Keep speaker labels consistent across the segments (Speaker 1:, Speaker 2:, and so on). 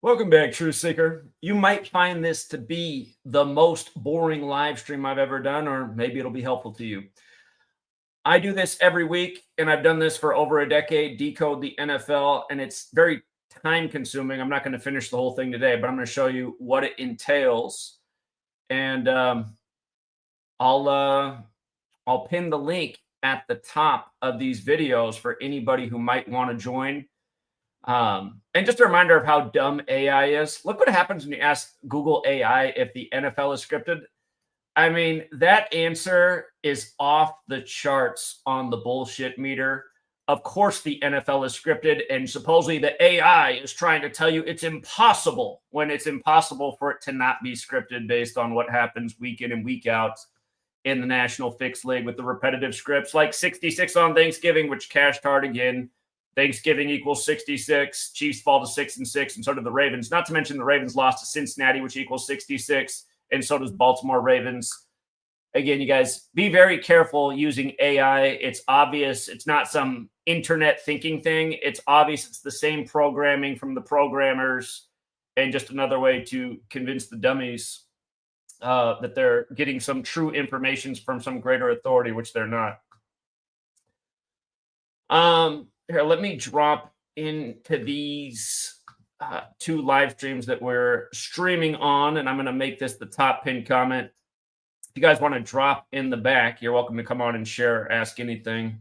Speaker 1: Welcome back, Truth Seeker. You might find this to be the most boring live stream I've ever done, or maybe it'll be helpful to you. I do this every week, and I've done this for over a decade, decode the NFL, and it's very time consuming. I'm not going to finish the whole thing today, but I'm going to show you what it entails. And I'll pin the link at the top of these videos for anybody who might want to join. And just a reminder of how dumb AI is. Look what happens when you ask Google AI if the NFL is scripted. I mean, that answer is off the charts on the bullshit meter. Of course, the NFL is scripted, and supposedly the AI is trying to tell you it's impossible when it's impossible for it to not be scripted based on what happens week in and week out in the National Fixed League with the repetitive scripts like 66 on Thanksgiving, which cashed hard again. Thanksgiving equals 66. Chiefs fall to 6-6, and so did the Ravens. Not to mention the Ravens lost to Cincinnati, which equals 66, and so does Baltimore Ravens. Again, you guys, be very careful using AI. It's obvious. It's not some internet thinking thing. It's obvious it's the same programming from the programmers and just another way to convince the dummies that they're getting some true information from some greater authority, which they're not. Here, let me drop into these two live streams that we're streaming on, and I'm going to make this the top pinned comment. If you guys want to drop in the back, you're welcome to come on and share or ask anything.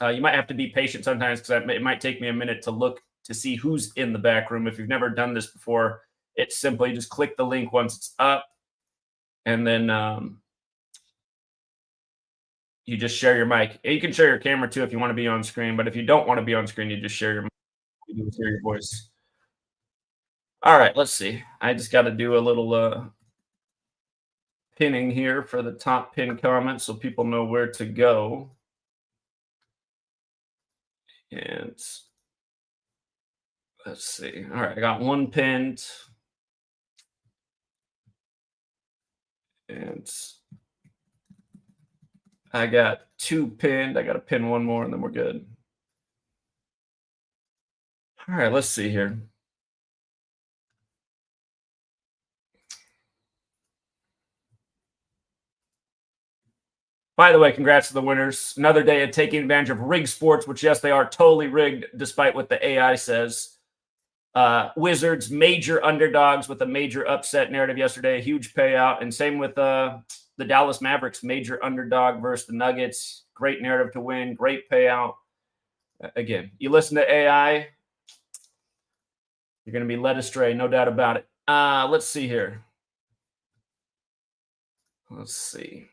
Speaker 1: You might have to be patient sometimes because it might take me a minute to look to see who's in the back room. If you've never done this before, it's simply just click the link once it's up, and then you just share your mic. You can share your camera too if you want to be on screen, but if you don't want to be on screen, you just share your mic. You can hear your voice. All right, let's see. I just got to do a little pinning here for the top pin comment so people know where to go. And let's see. All right, I got one pinned. And I got two pinned. I got to pin one more, and then we're good. All right, let's see here. By the way, congrats to the winners. Another day of taking advantage of rigged sports, which, yes, they are totally rigged, despite what the AI says. Wizards, major underdogs with a major upset narrative yesterday, a huge payout. And same with the Dallas Mavericks, major underdog versus the Nuggets. Great narrative to win, great payout. Again, you listen to AI, you're going to be led astray, no doubt about it. Let's see here. Let's see.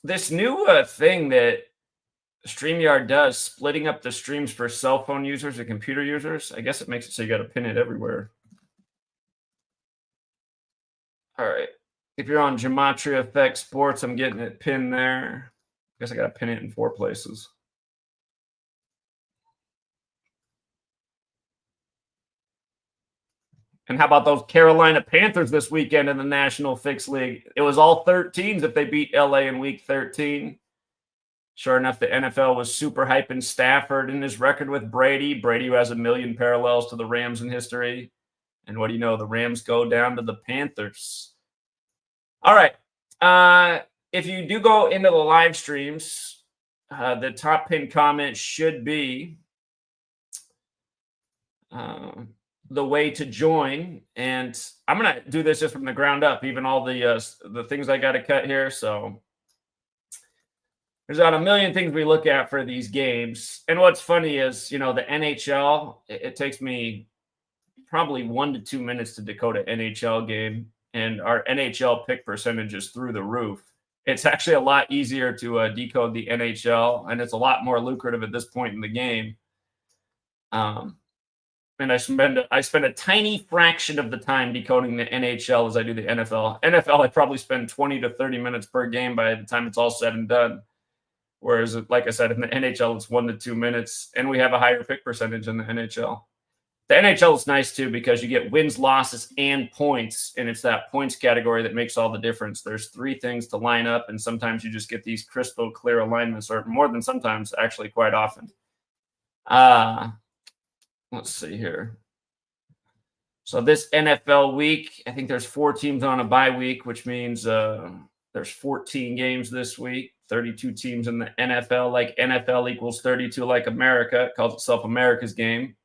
Speaker 1: This new thing that StreamYard does, splitting up the streams for cell phone users and computer users, I guess it makes it so you got to pin it everywhere. All right. If you're on Gematria Effect Sports, I'm getting it pinned there. I guess I got to pin it in 4 places. And how about those Carolina Panthers this weekend in the National Fixed League? It was all 13s if they beat LA in week 13. Sure enough, the NFL was super hyping Stafford and his record with Brady. Brady, who has a million parallels to the Rams in history. And what do you know? The Rams go down to the Panthers. All right. If you do go into the live streams, the top pinned comment should be the way to join. And I'm going to do this just from the ground up, even all the things I got to cut here. So there's about a million things we look at for these games. And what's funny is, the NHL, it takes me probably 1 to 2 minutes to decode an NHL game. And our NHL pick percentage is through the roof. It's actually a lot easier to decode the NHL, and it's a lot more lucrative at this point in the game. And I spend a tiny fraction of the time decoding the NHL as I do the NFL. NFL, I probably spend 20 to 30 minutes per game by the time it's all said and done. Whereas, like I said, in the NHL, it's 1 to 2 minutes, and we have a higher pick percentage in the NHL. The NHL is nice, too, because you get wins, losses, and points, and it's that points category that makes all the difference. There's 3 things to line up, and sometimes you just get these crystal clear alignments, or more than sometimes, actually quite often. Let's see here. So this NFL week, I think there's 4 teams on a bye week, which means there's 14 games this week, 32 teams in the NFL. Like NFL equals 32 like America. It calls itself America's game,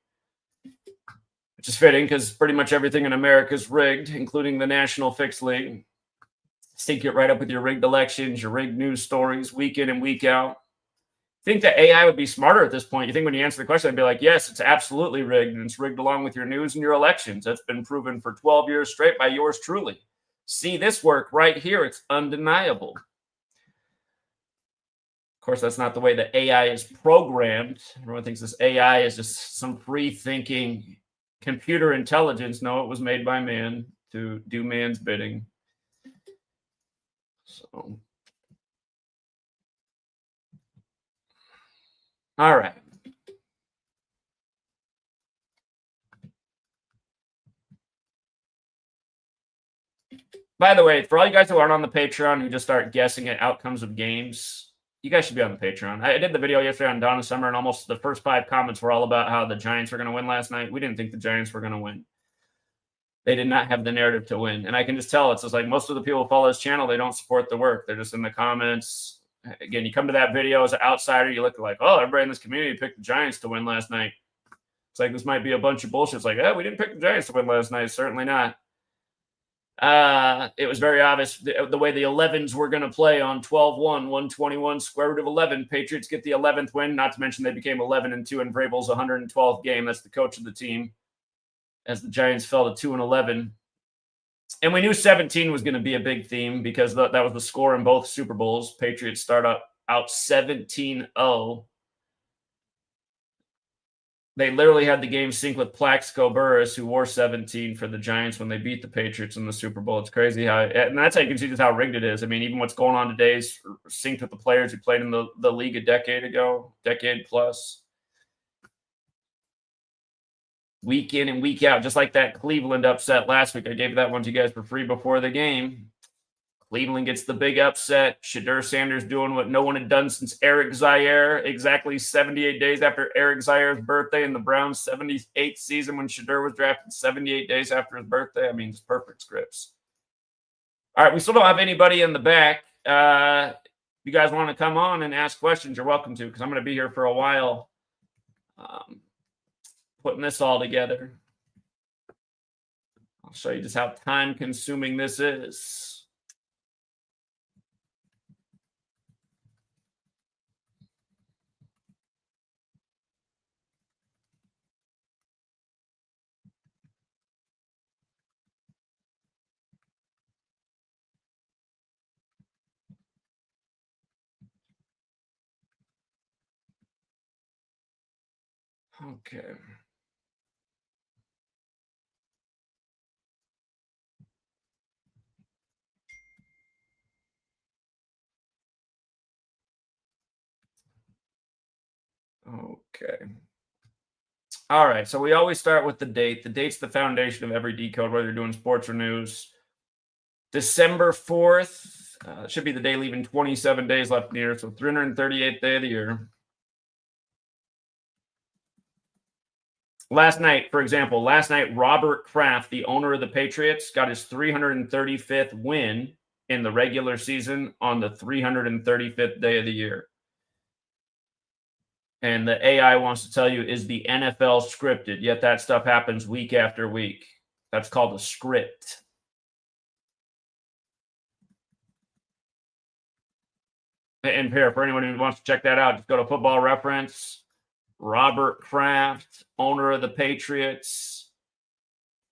Speaker 1: which is fitting because pretty much everything in America is rigged, including the National Fixed League. Sync it right up with your rigged elections, your rigged news stories, week in and week out. I think that AI would be smarter at this point. You think when you answer the question, I'd be like, yes, it's absolutely rigged, and it's rigged along with your news and your elections. That's been proven for 12 years straight by yours truly. See this work right here. It's undeniable. Of course, that's not the way that AI is programmed. Everyone thinks this AI is just some free-thinking computer intelligence. No, it was made by man to do man's bidding. So, all right. By the way, for all you guys who aren't on the Patreon who just start guessing at outcomes of games, you guys should be on the Patreon. I did the video yesterday on Donna Summer, and almost the first 5 comments were all about how the Giants were going to win last night. We didn't think the Giants were going to win. They did not have the narrative to win. And I can just tell it's just like most of the people who follow this channel, they don't support the work. They're just in the comments. Again, you come to that video as an outsider, you look like, oh, everybody in this community picked the Giants to win last night. It's like this might be a bunch of bullshit. It's like, oh, we didn't pick the Giants to win last night. Certainly not. It was very obvious the way the 11s were going to play on 12-1, 121, square root of 11. Patriots get the 11th win, not to mention they became 11-2 in Vrabel's 112th game. That's the coach of the team, as the Giants fell to 2-11. And we knew 17 was going to be a big theme because that was the score in both Super Bowls. Patriots start out 17-0. They literally had the game sync with Plaxico Burress, who wore 17 for the Giants when they beat the Patriots in the Super Bowl. It's crazy and that's how you can see just how rigged it is. I mean, even what's going on today is synced with the players who played in the league a decade plus. Week in and week out, just like that Cleveland upset last week. I gave that one to you guys for free before the game. Cleveland gets the big upset. Shedeur Sanders doing what no one had done since Eric Zaire, exactly 78 days after Eric Zaire's birthday in the Browns' 78th season when Shedeur was drafted 78 days after his birthday. I mean, just perfect scripts. All right, we still don't have anybody in the back. If you guys want to come on and ask questions, you're welcome to, because I'm going to be here for a while putting this all together. I'll show you just how time-consuming this is. Okay. Okay. All right. So we always start with the date. The date's the foundation of every decode, whether you're doing sports or news. December 4th should be the day leaving 27 days left in the year. So 338th day of the year. Last night, for example, Robert Kraft, the owner of the Patriots, got his 335th win in the regular season on the 335th day of the year. And the AI wants to tell you, is the NFL scripted? Yet that stuff happens week after week. That's called a script. And here, for anyone who wants to check that out, just go to Football Reference. Robert Kraft, owner of the Patriots.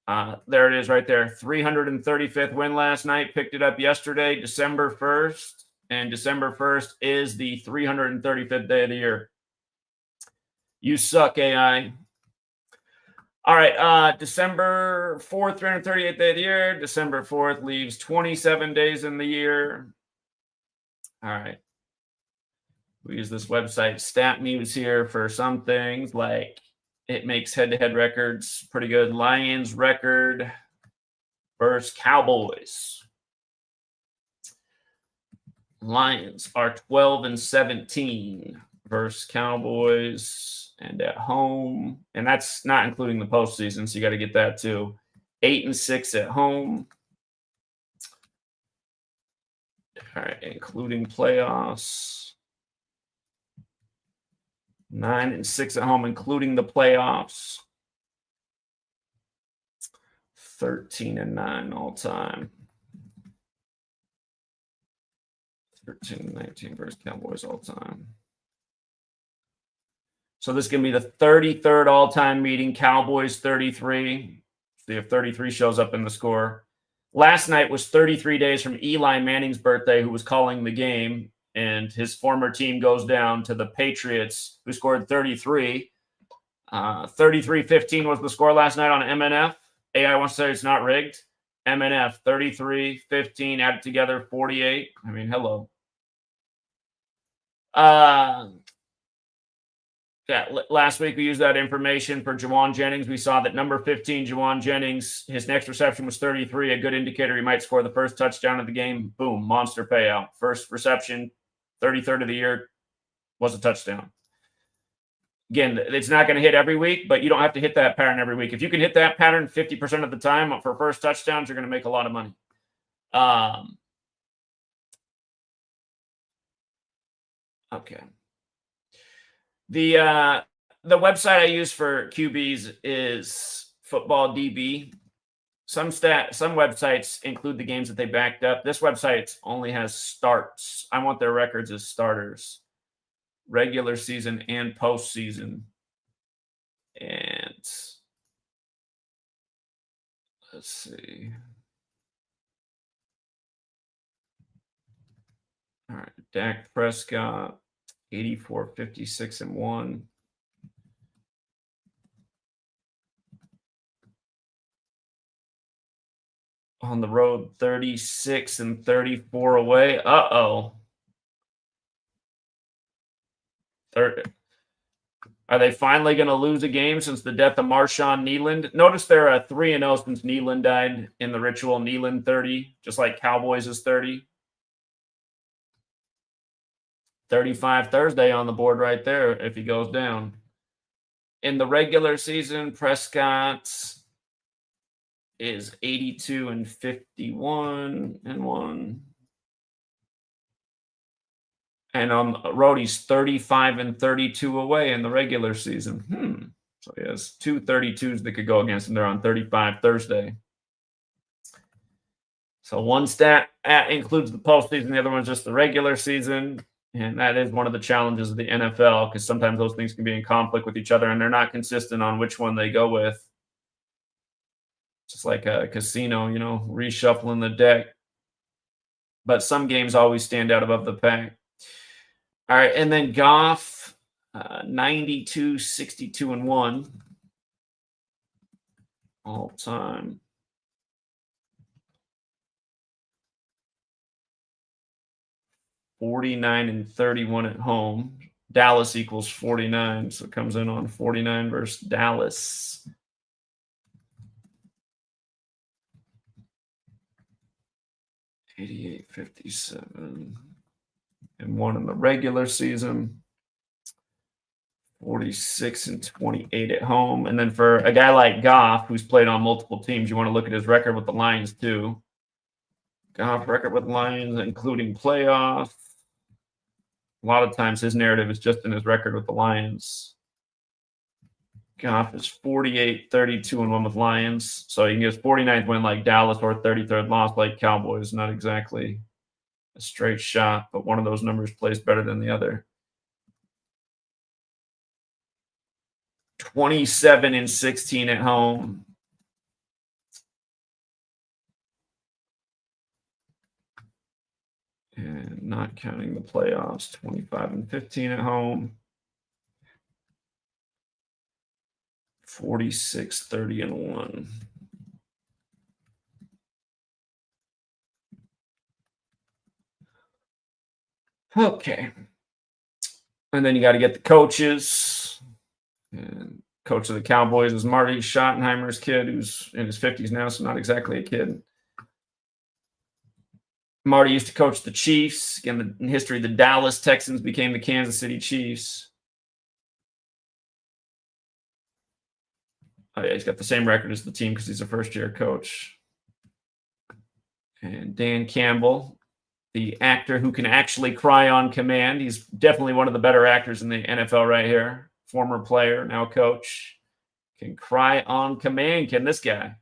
Speaker 1: There it is right there. 335th win last night. Picked it up yesterday, December 1st. And December 1st is the 335th day of the year. You suck, AI. All right, December 4th, 338th day of the year. December 4th leaves 27 days in the year. All right. We use this website, StatMuse, here for some things, like it makes head-to-head records pretty good. Lions record versus Cowboys. Lions are 12-17 versus Cowboys, and at home. And that's not including the postseason, so you got to get that too. 8-6 at home. All right, including playoffs. 9-6 at home, including the playoffs. 13-9 all time. 13-19 versus Cowboys all time. So this is going to be the 33rd all-time meeting. Cowboys 33. See if 33 shows up in the score. Last night was 33 days from Eli Manning's birthday, who was calling the game, and his former team goes down to the Patriots, who scored 33. 33-15 was the score last night on MNF. AI wants to say it's not rigged. MNF 33-15, added together 48. I mean, hello. Yeah, last week we used that information for Jawan Jennings. We saw that number 15, Jawan Jennings, his next reception was 33, a good indicator he might score the first touchdown of the game. Boom, monster payout. First reception, 33rd of the year, was a touchdown. Again, it's not going to hit every week, but you don't have to hit that pattern every week. If you can hit that pattern 50% of the time for first touchdowns, you're going to make a lot of money. Okay. The website I use for QBs is Football DB. Some websites include the games that they backed up. This website only has starts. I want their records as starters, regular season and postseason. And let's see. All right, Dak Prescott. 84, 56, and 1. On the road, 36 and 34 away. Uh-oh. Are they finally going to lose a game since the death of Marshawn Kneeland? Notice they're 3-0 since Kneeland died in the ritual. Kneeland 30, just like Cowboys is 30. 35 Thursday on the board right there if he goes down. In the regular season, Prescott is 82 and 51 and 1. And on the road, he's 35 and 32 away in the regular season. So he has 2 32s that could go against him. They're on 35 Thursday. So one stat includes the postseason. The other one's just the regular season. And that is one of the challenges of the NFL, because sometimes those things can be in conflict with each other and they're not consistent on which one they go with. Just like a casino, reshuffling the deck. But some games always stand out above the pack. All right, and then Goff, 92, 62, and 1 all time. $49 and 31 at home. Dallas equals 49, so it comes in on 49 versus Dallas. $88, 57, and 1 in the regular season. 46 and 28 at home. And then for a guy like Goff, who's played on multiple teams, you want to look at his record with the Lions too. Goff record with Lions, including playoffs. A lot of times his narrative is just in his record with the Lions. Goff is 48, 32, and 1 with Lions. So you can get his 49th win like Dallas or 33rd loss like Cowboys. Not exactly a straight shot, but one of those numbers plays better than the other. 27 and 16 at home. And not counting the playoffs, 25 and 15 at home. 46, 30, and 1. Okay. And then you got to get the coaches. And coach of the Cowboys is Marty Schottenheimer's kid, who's in his 50s now, so not exactly a kid. Marty used to coach the Chiefs. Again, in history, the Dallas Texans became the Kansas City Chiefs. Oh, yeah, he's got the same record as the team because he's a first-year coach. And Dan Campbell, the actor who can actually cry on command. He's definitely one of the better actors in the NFL right here. Former player, now coach. Can cry on command, can this guy?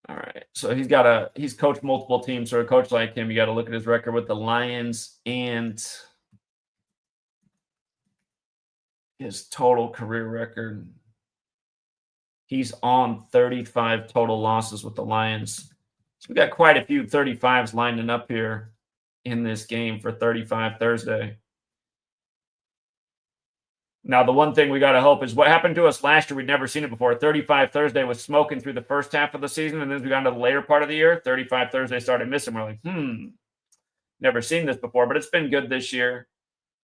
Speaker 1: All right. So he's coached multiple teams. So a coach like him, you got to look at his record with the Lions and his total career record. He's on 35 total losses with the Lions. So we got quite a few 35s lining up here in this game for 35 Thursday. Now, the one thing we got to hope is what happened to us last year. We'd never seen it before. 35 Thursday was smoking through the first half of the season, and then as we got into the later part of the year, 35 Thursday started missing. We're like, never seen this before, but it's been good this year.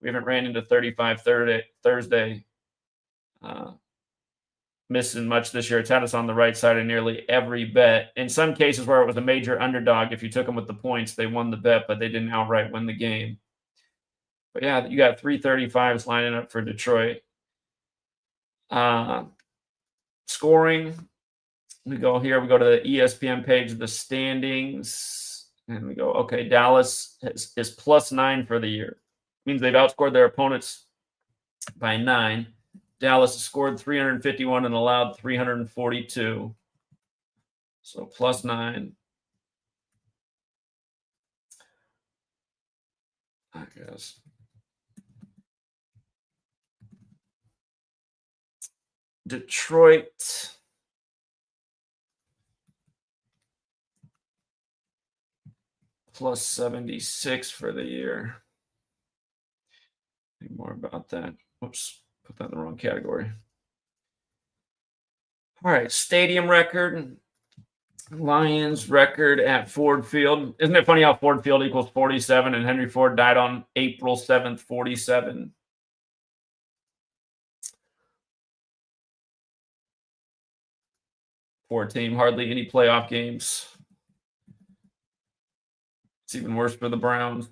Speaker 1: We haven't ran into 35 Thursday missing much this year. It's had us on the right side of nearly every bet. In some cases where it was a major underdog, if you took them with the points, they won the bet, but they didn't outright win the game. But yeah, you got 335s lining up for Detroit. Scoring. We go here. We go to the ESPN page of the standings. And we go, okay, Dallas is +9 for the year. Means they've outscored their opponents by 9. Dallas has scored 351 and allowed 342. So +9. I guess. Detroit. +76 for the year. Think more about that. Whoops, put that in the wrong category. All right, stadium record. Lions record at Ford Field. Isn't it funny how Ford Field equals 47 and Henry Ford died on April 7th, 47? Ford team, hardly any playoff games. It's even worse for the Browns.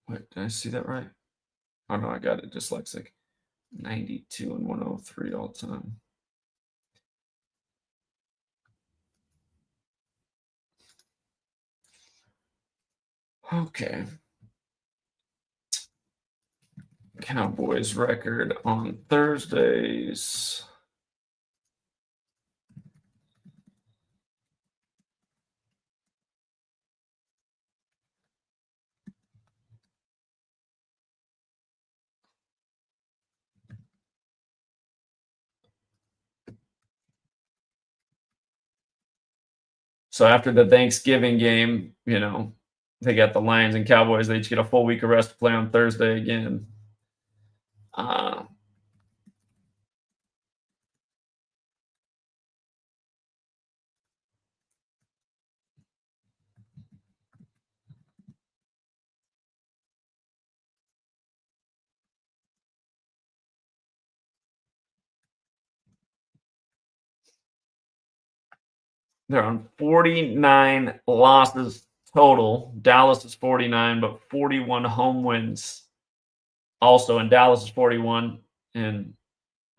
Speaker 1: Wait, did I see that right? Oh, no, I got it. Dyslexic. 92 and 103 all time. Okay. Cowboys record on Thursdays. So after the Thanksgiving game, you know, they got the Lions and Cowboys. They each get a full week of rest to play on Thursday again. They're on 49 losses total. Dallas is 49, but 41 home wins also. And Dallas is 41. And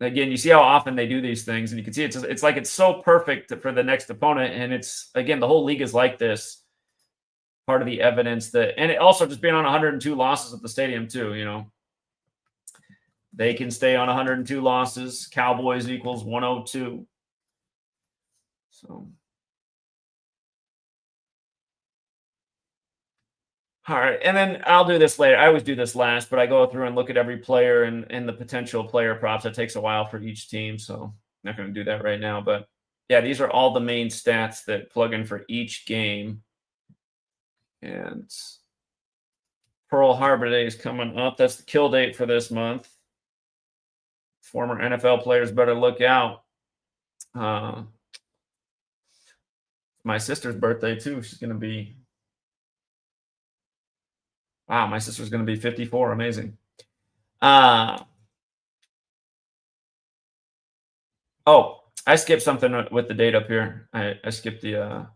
Speaker 1: again, you see how often they do these things. And you can see it's like it's so perfect for the next opponent. And it's, again, the whole league is like this. Part of the evidence that, and it also just being on 102 losses at the stadium too, you know. They can stay on 102 losses. Cowboys equals 102. So. All right, and then I'll do this later. I always do this last, but I go through and look at every player and the potential player props. It takes a while for each team, so I'm not going to do that right now. But yeah, these are all the main stats that plug in for each game. And Pearl Harbor Day is coming up. That's the kill date for this month. Former NFL players better look out. my sister's birthday too. She's going to be, wow, my sister's going to be 54. Amazing. Oh, I skipped something with the date up here. I skipped a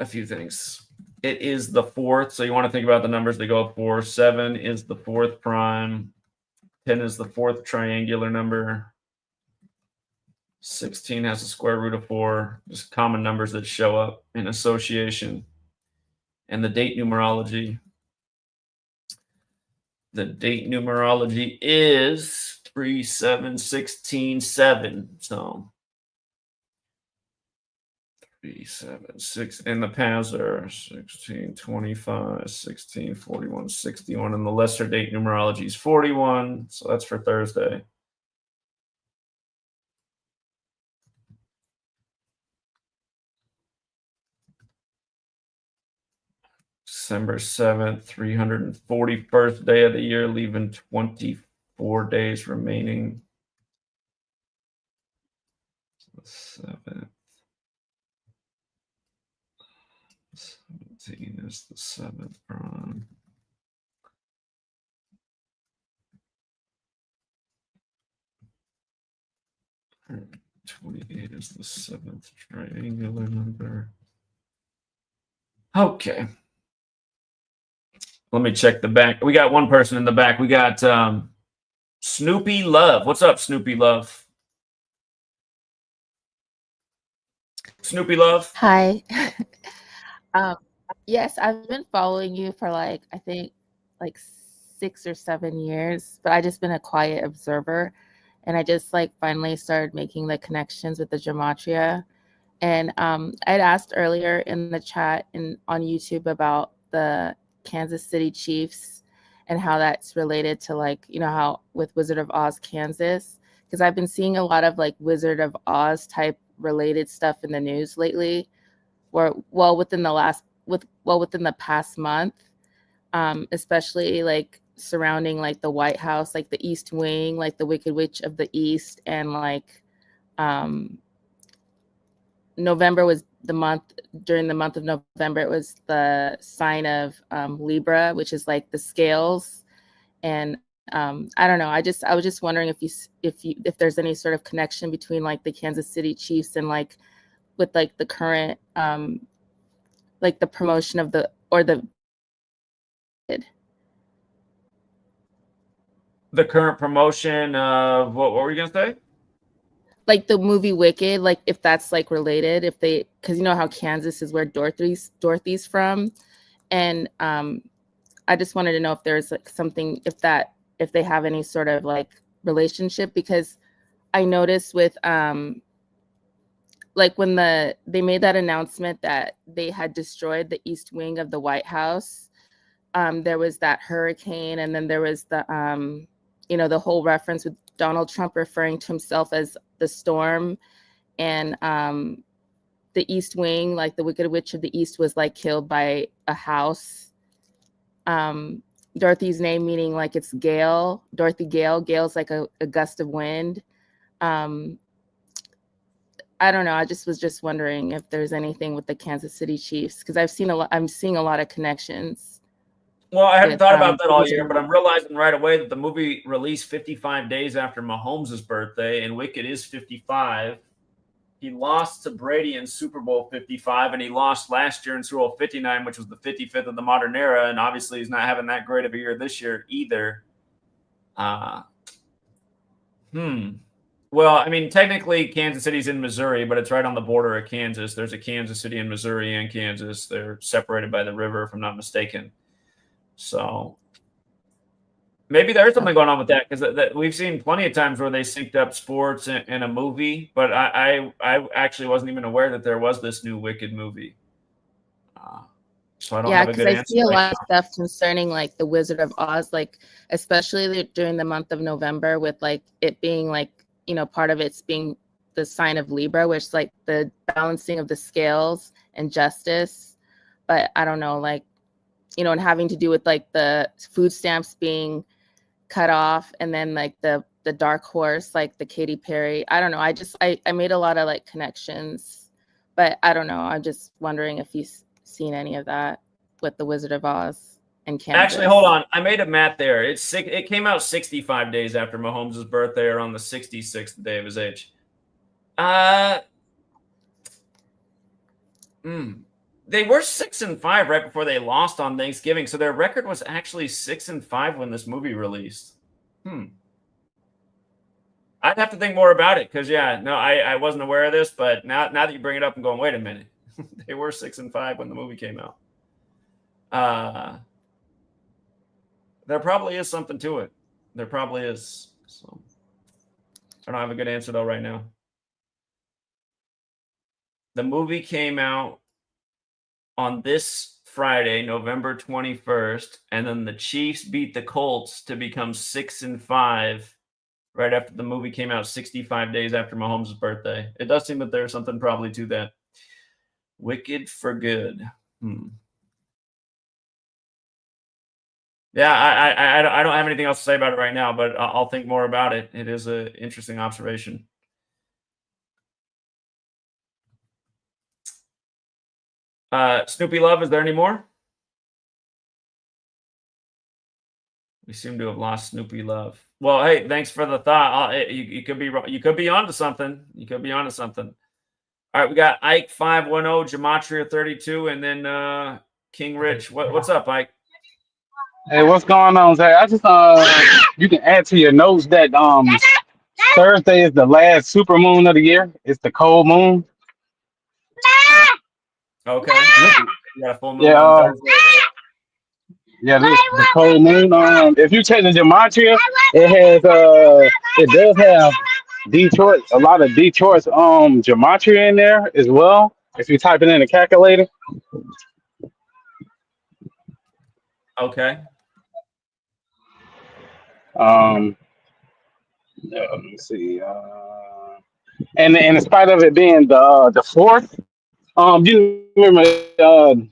Speaker 1: few things. It is the 4th, so you want to think about the numbers they go up for. 7 is the 4th prime. 10 is the 4th triangular number. 16 has the square root of 4. Just common numbers that show up in association. And the date numerology. The date numerology is 3, 7, 16, 7. So 3, 7, 6, and the paths are 16, 25, 16, 41, 61, and the lesser date numerology is 41. So that's for Thursday. December 7th, 341st day of the year, leaving 24 days remaining. 7th. 17 is the 7th prime. 28 is the 7th triangular number. Okay. Let me check the back. We got one person in the back. We got Snoopy Love. What's up, Snoopy Love? Snoopy Love?
Speaker 2: Hi. Yes, I've been following you for I think 6 or 7 years, but I just been a quiet observer. And I just finally started making the connections with the Gematria. And I'd asked earlier in the chat and on YouTube about the Kansas City Chiefs and how that's related to how with Wizard of Oz, Kansas, because I've been seeing a lot of Wizard of Oz type related stuff in the news lately, where within the past month, especially surrounding the White House, the East Wing, the Wicked Witch of the East, and November was the month. During the month of November, it was the sign of Libra, which is the scales. And I don't know. I was just wondering if there's any sort of connection between the Kansas City Chiefs and with the current the promotion of
Speaker 1: the current promotion of what were you gonna say?
Speaker 2: The movie Wicked, if that's related, because you know how Kansas is where Dorothy's from, and I just wanted to know if there's something, if they have any sort of relationship, because I noticed with when they made that announcement that they had destroyed the East Wing of the White House, there was that hurricane, and then there was the the whole reference with Donald Trump referring to himself as the storm, and the East Wing, the Wicked Witch of the East, was killed by a house. Dorothy's name meaning it's Gale, Dorothy Gale. Gale's a gust of wind. I don't know. I was just wondering if there's anything with the Kansas City Chiefs, because I'm seeing a lot of connections.
Speaker 1: Well, I hadn't thought about that all year, but I'm realizing right away that the movie released 55 days after Mahomes' birthday, and Wicked is 55. He lost to Brady in Super Bowl 55, and he lost last year in Super Bowl 59, which was the 55th of the modern era, and obviously he's not having that great of a year this year either. Well, I mean, technically Kansas City's in Missouri, but it's right on the border of Kansas. There's a Kansas City in Missouri and Kansas. They're separated by the river, if I'm not mistaken. So maybe there's something going on with that, because we've seen plenty of times where they synced up sports in a movie, but I actually wasn't even aware that there was this new Wicked movie. So I don't have a good answer.
Speaker 2: I see a lot of stuff concerning the Wizard of Oz, especially during the month of November, with it being part of it's being the sign of Libra, which the balancing of the scales and justice. But I don't know, and having to do with the food stamps being cut off, and then the dark horse, the Katy Perry. I don't know. I made a lot of connections, But I don't know. I'm just wondering if you've seen any of that with the Wizard of Oz and Kansas.
Speaker 1: Actually, hold on. I made a math there. It came out 65 days after Mahomes' birthday, or on the 66th day of his age. They were 6-5 right before they lost on Thanksgiving, so their record was actually 6-5 when this movie released. I'd have to think more about it because, yeah, no, I wasn't aware of this, but now that you bring it up, I'm going, wait a minute. They were 6-5 when the movie came out. There probably is something to it. There probably is. So I don't have a good answer though right now. The movie came out on this Friday, November 21st, and then the Chiefs beat the Colts to become 6-5 right after the movie came out, 65 days after Mahomes' birthday. It does seem that there's something probably to that. Wicked for good. Yeah, I don't have anything else to say about it right now, but I'll think more about it. It is an interesting observation. Snoopy Love, is there any more? We seem to have lost Snoopy Love. Well, hey, thanks for the thought. You could be wrong. You could be onto something. You could be onto something. All right, we got Ike 510, Gematria 32, and then King Rich. What's up, Ike?
Speaker 3: Hey, what's going on, Zay? I just you can add to your notes that Thursday is the last super moon of the year. It's the cold moon.
Speaker 1: Okay. You got a full moon
Speaker 3: Yeah,
Speaker 1: on Thursday.
Speaker 3: yeah, this the cold moon. If you check the gematria, it does have Detroit, a lot of Detroit's gematria in there as well. If you type it in the calculator.
Speaker 1: Okay.
Speaker 3: Yeah, let me see. And in spite of it being the fourth, you remember the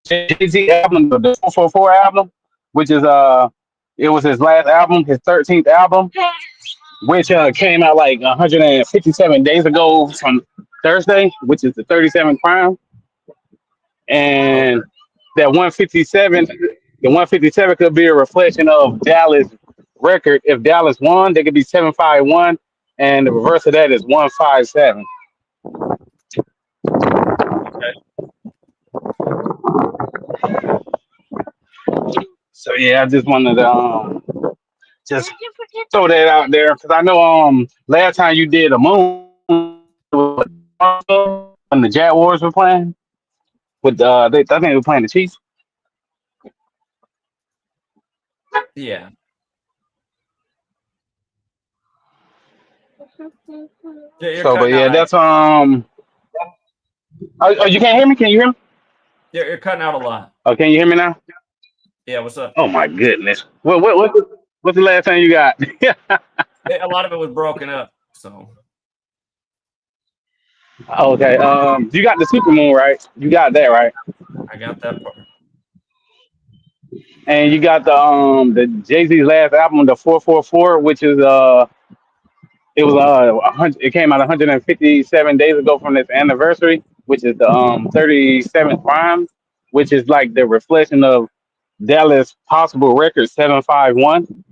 Speaker 3: Jay-Z album, the 444 album, which is it was his last album, his 13th album, which came out like 157 days ago from Thursday, which is the 37th prime. And that 157, the 157 could be a reflection of Dallas' record. If Dallas won, they could be 751, and the reverse of that is 157. So yeah, I just wanted to just throw that out there because I know last time you did a moon when the Jaguars were playing with I think they were playing the Chiefs.
Speaker 1: Yeah. You're
Speaker 3: So, but
Speaker 1: cutting
Speaker 3: yeah,
Speaker 1: out.
Speaker 3: that's Oh, you can't hear me? Can you hear me?
Speaker 1: You're cutting out a lot.
Speaker 3: Oh, can you hear me now?
Speaker 1: Yeah. What's up?
Speaker 3: Oh my goodness. What's the last thing you got?
Speaker 1: A lot of it was broken up. So.
Speaker 3: Okay. You got the supermoon, right? You got that, right?
Speaker 1: I got that part.
Speaker 3: And you got the Jay-Z's last album, the 444, which is it came out 157 days ago from this anniversary, which is the 37th prime, which is like the reflection of Dallas' possible record 751.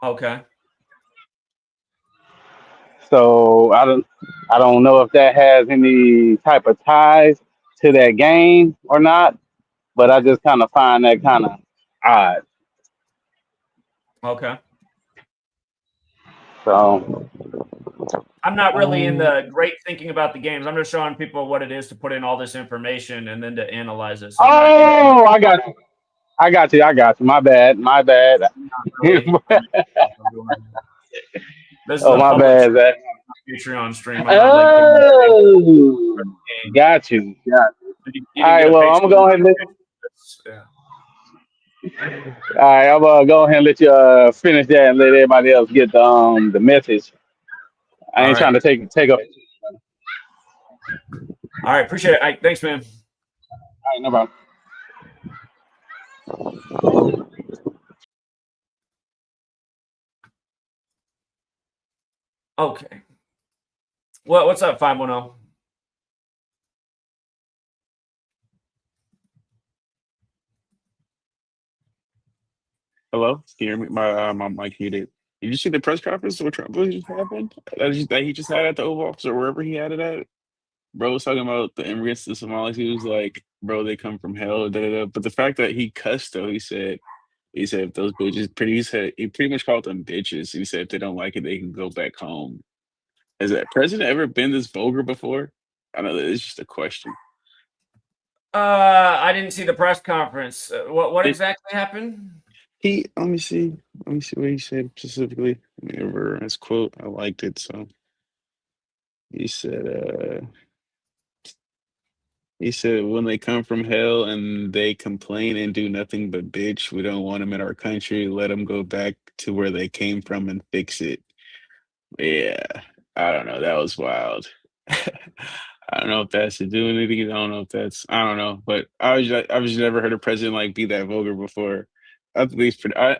Speaker 1: Okay.
Speaker 3: So I don't know if that has any type of ties to that game or not, but I just kind of find that kind of odd.
Speaker 1: Okay.
Speaker 3: So
Speaker 1: I'm not really in the great thinking about the games. I'm just showing people what it is to put in all this information and then to analyze it. So
Speaker 3: I got you. I got you. My bad.
Speaker 1: not really. This is
Speaker 3: Oh,
Speaker 1: a
Speaker 3: my
Speaker 1: public
Speaker 3: bad, Zach.
Speaker 1: Patreon stream. I'm not like giving
Speaker 3: Oh,
Speaker 1: game.
Speaker 3: got you.
Speaker 1: You
Speaker 3: All
Speaker 1: didn't
Speaker 3: right,
Speaker 1: get a
Speaker 3: well, I'm gonna go ahead and
Speaker 1: yeah.
Speaker 3: all right, I'm gonna go ahead and let you finish that and let everybody else get the message. I
Speaker 1: All
Speaker 3: ain't trying
Speaker 1: right.
Speaker 3: to take up.
Speaker 1: All right. Appreciate it. Thanks, man.
Speaker 3: All right, no problem.
Speaker 1: Okay. What's up, 510?
Speaker 4: Hello, can you hear me? My mic muted. Did you see the press conference what Trump just happened? That he just had at the Oval Office or wherever he had it at? Bro was talking about the immigrants, the Somalis. He was like, "Bro, they come from hell." Da, da, da. But the fact that he cussed though, he said if those bitches he pretty much called them bitches. He said if they don't like it, they can go back home. Has that president ever been this vulgar before? I know that it's just a question.
Speaker 1: I didn't see the press conference. What
Speaker 4: It,
Speaker 1: exactly happened?
Speaker 4: let me see what he said specifically. Let me over his quote. I liked it. So he said, when they come from hell and they complain and do nothing but bitch, we don't want them in our country. Let them go back to where they came from and fix it. Yeah, I don't know. That was wild. I don't know if that's to do anything. I don't know if that's. I don't know, but I've just never heard a president like be that vulgar before. I think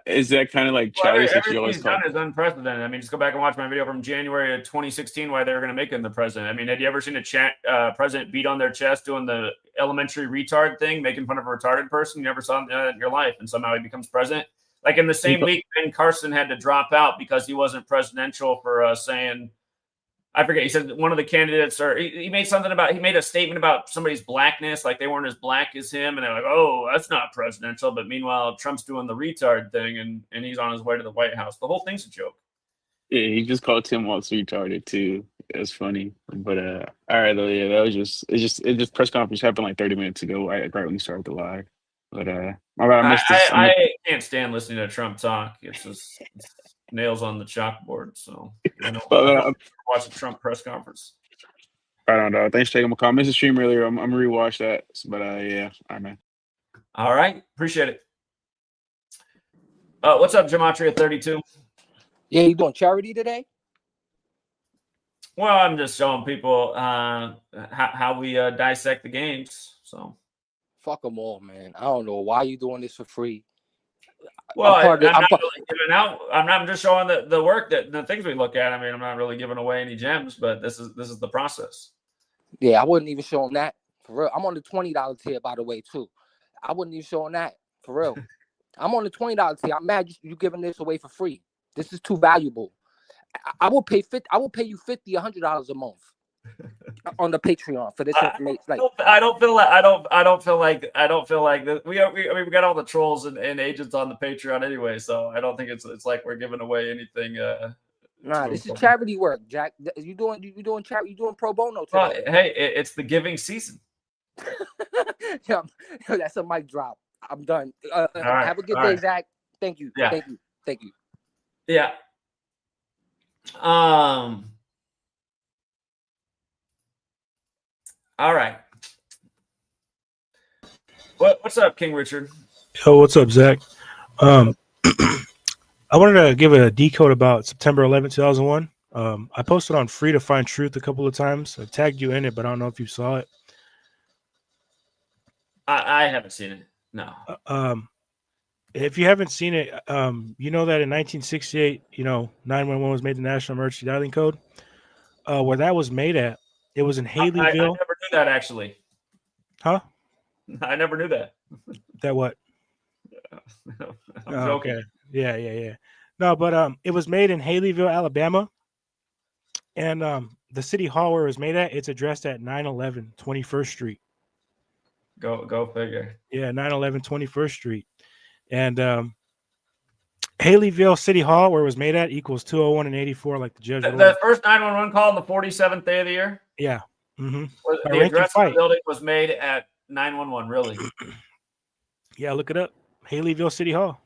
Speaker 4: is that kind of like
Speaker 1: Well,
Speaker 4: childish that you
Speaker 1: everything
Speaker 4: always
Speaker 1: he's
Speaker 4: call?
Speaker 1: done is unprecedented. I mean, just go back and watch my video from January of 2016 why they were going to make him the president. I mean, had you ever seen a president beat on their chest doing the elementary retard thing, making fun of a retarded person? You never saw that in your life, and somehow he becomes president. Like in the same week, Ben Carson had to drop out because he wasn't presidential for saying, I forget. He said one of the candidates, or he made he made a statement about somebody's blackness, like they weren't as black as him, and they're like, "Oh, that's not presidential." But meanwhile, Trump's doing the retard thing, and he's on his way to the White House. The whole thing's a joke.
Speaker 4: Yeah, he just called Tim Walz retarded too. It's funny, but all right, though. Yeah, that was just press conference happened like 30 minutes ago, right when you started the live. But my bad, I missed this.
Speaker 1: I can't stand listening to Trump talk. It's just nails on the chalkboard. So I don't watch the Trump press conference.
Speaker 4: I don't know. Thanks for taking my call. I missed the stream earlier. I'm gonna rewatch that. But yeah, all right, man.
Speaker 1: All right, appreciate it. What's up, Gematria32?
Speaker 5: Yeah, you doing charity today?
Speaker 1: Well, I'm just showing people how we dissect the games. So
Speaker 5: Fuck them all, man. I don't know why you doing this for free.
Speaker 1: Well, I'm not really giving out. I'm just showing the work that the things we look at. I mean, I'm not really giving away any gems, but this is the process.
Speaker 5: Yeah, I wouldn't even show them that for real. I'm on the $20 tier, by the way, too. I wouldn't even show them that for real. I'm on the $20 tier. I'm mad you giving this away for free. This is too valuable. I will pay you $50, $100 a month on the Patreon for this information. Like,
Speaker 1: I don't feel like this. We got all the trolls and agents on the Patreon anyway, so I don't think it's like we're giving away anything.
Speaker 5: Nah, this is charity work, Jack. You doing charity? You doing pro bono today?
Speaker 1: Well, hey, it's the giving season.
Speaker 5: Yeah, that's a mic drop. I'm done.
Speaker 1: Right,
Speaker 5: have a good day, Zach. Thank you.
Speaker 1: Yeah.
Speaker 5: Thank you.
Speaker 1: Yeah. All right. What's up, King Richard?
Speaker 6: Yo, what's up, Zach? I wanted to give a decode about September 11, 2001. I posted on Free to Find Truth a couple of times. I tagged you in it, but I don't know if you saw it.
Speaker 1: I haven't seen it. No.
Speaker 6: If you haven't seen it, you know that in 1968, 911 was made the National Emergency Dialing Code. Where that was made at, it was in Haleyville.
Speaker 1: I never knew that, actually.
Speaker 6: Huh?
Speaker 1: I never knew that.
Speaker 6: That what?
Speaker 1: I'm joking.
Speaker 6: Okay. Yeah. No, but it was made in Haleyville, Alabama. And the city hall where it was made at, it's addressed at 911 21st Street.
Speaker 1: Go figure.
Speaker 6: Yeah, 911 21st Street. And Haleyville City Hall, where it was made at, equals 201 and 84, like the judge.
Speaker 1: The first 911 call on the 47th day of the year?
Speaker 6: Yeah. Mm-hmm.
Speaker 1: The address of the building was made at 911, really?
Speaker 6: Yeah, look it up. Haleyville City Hall.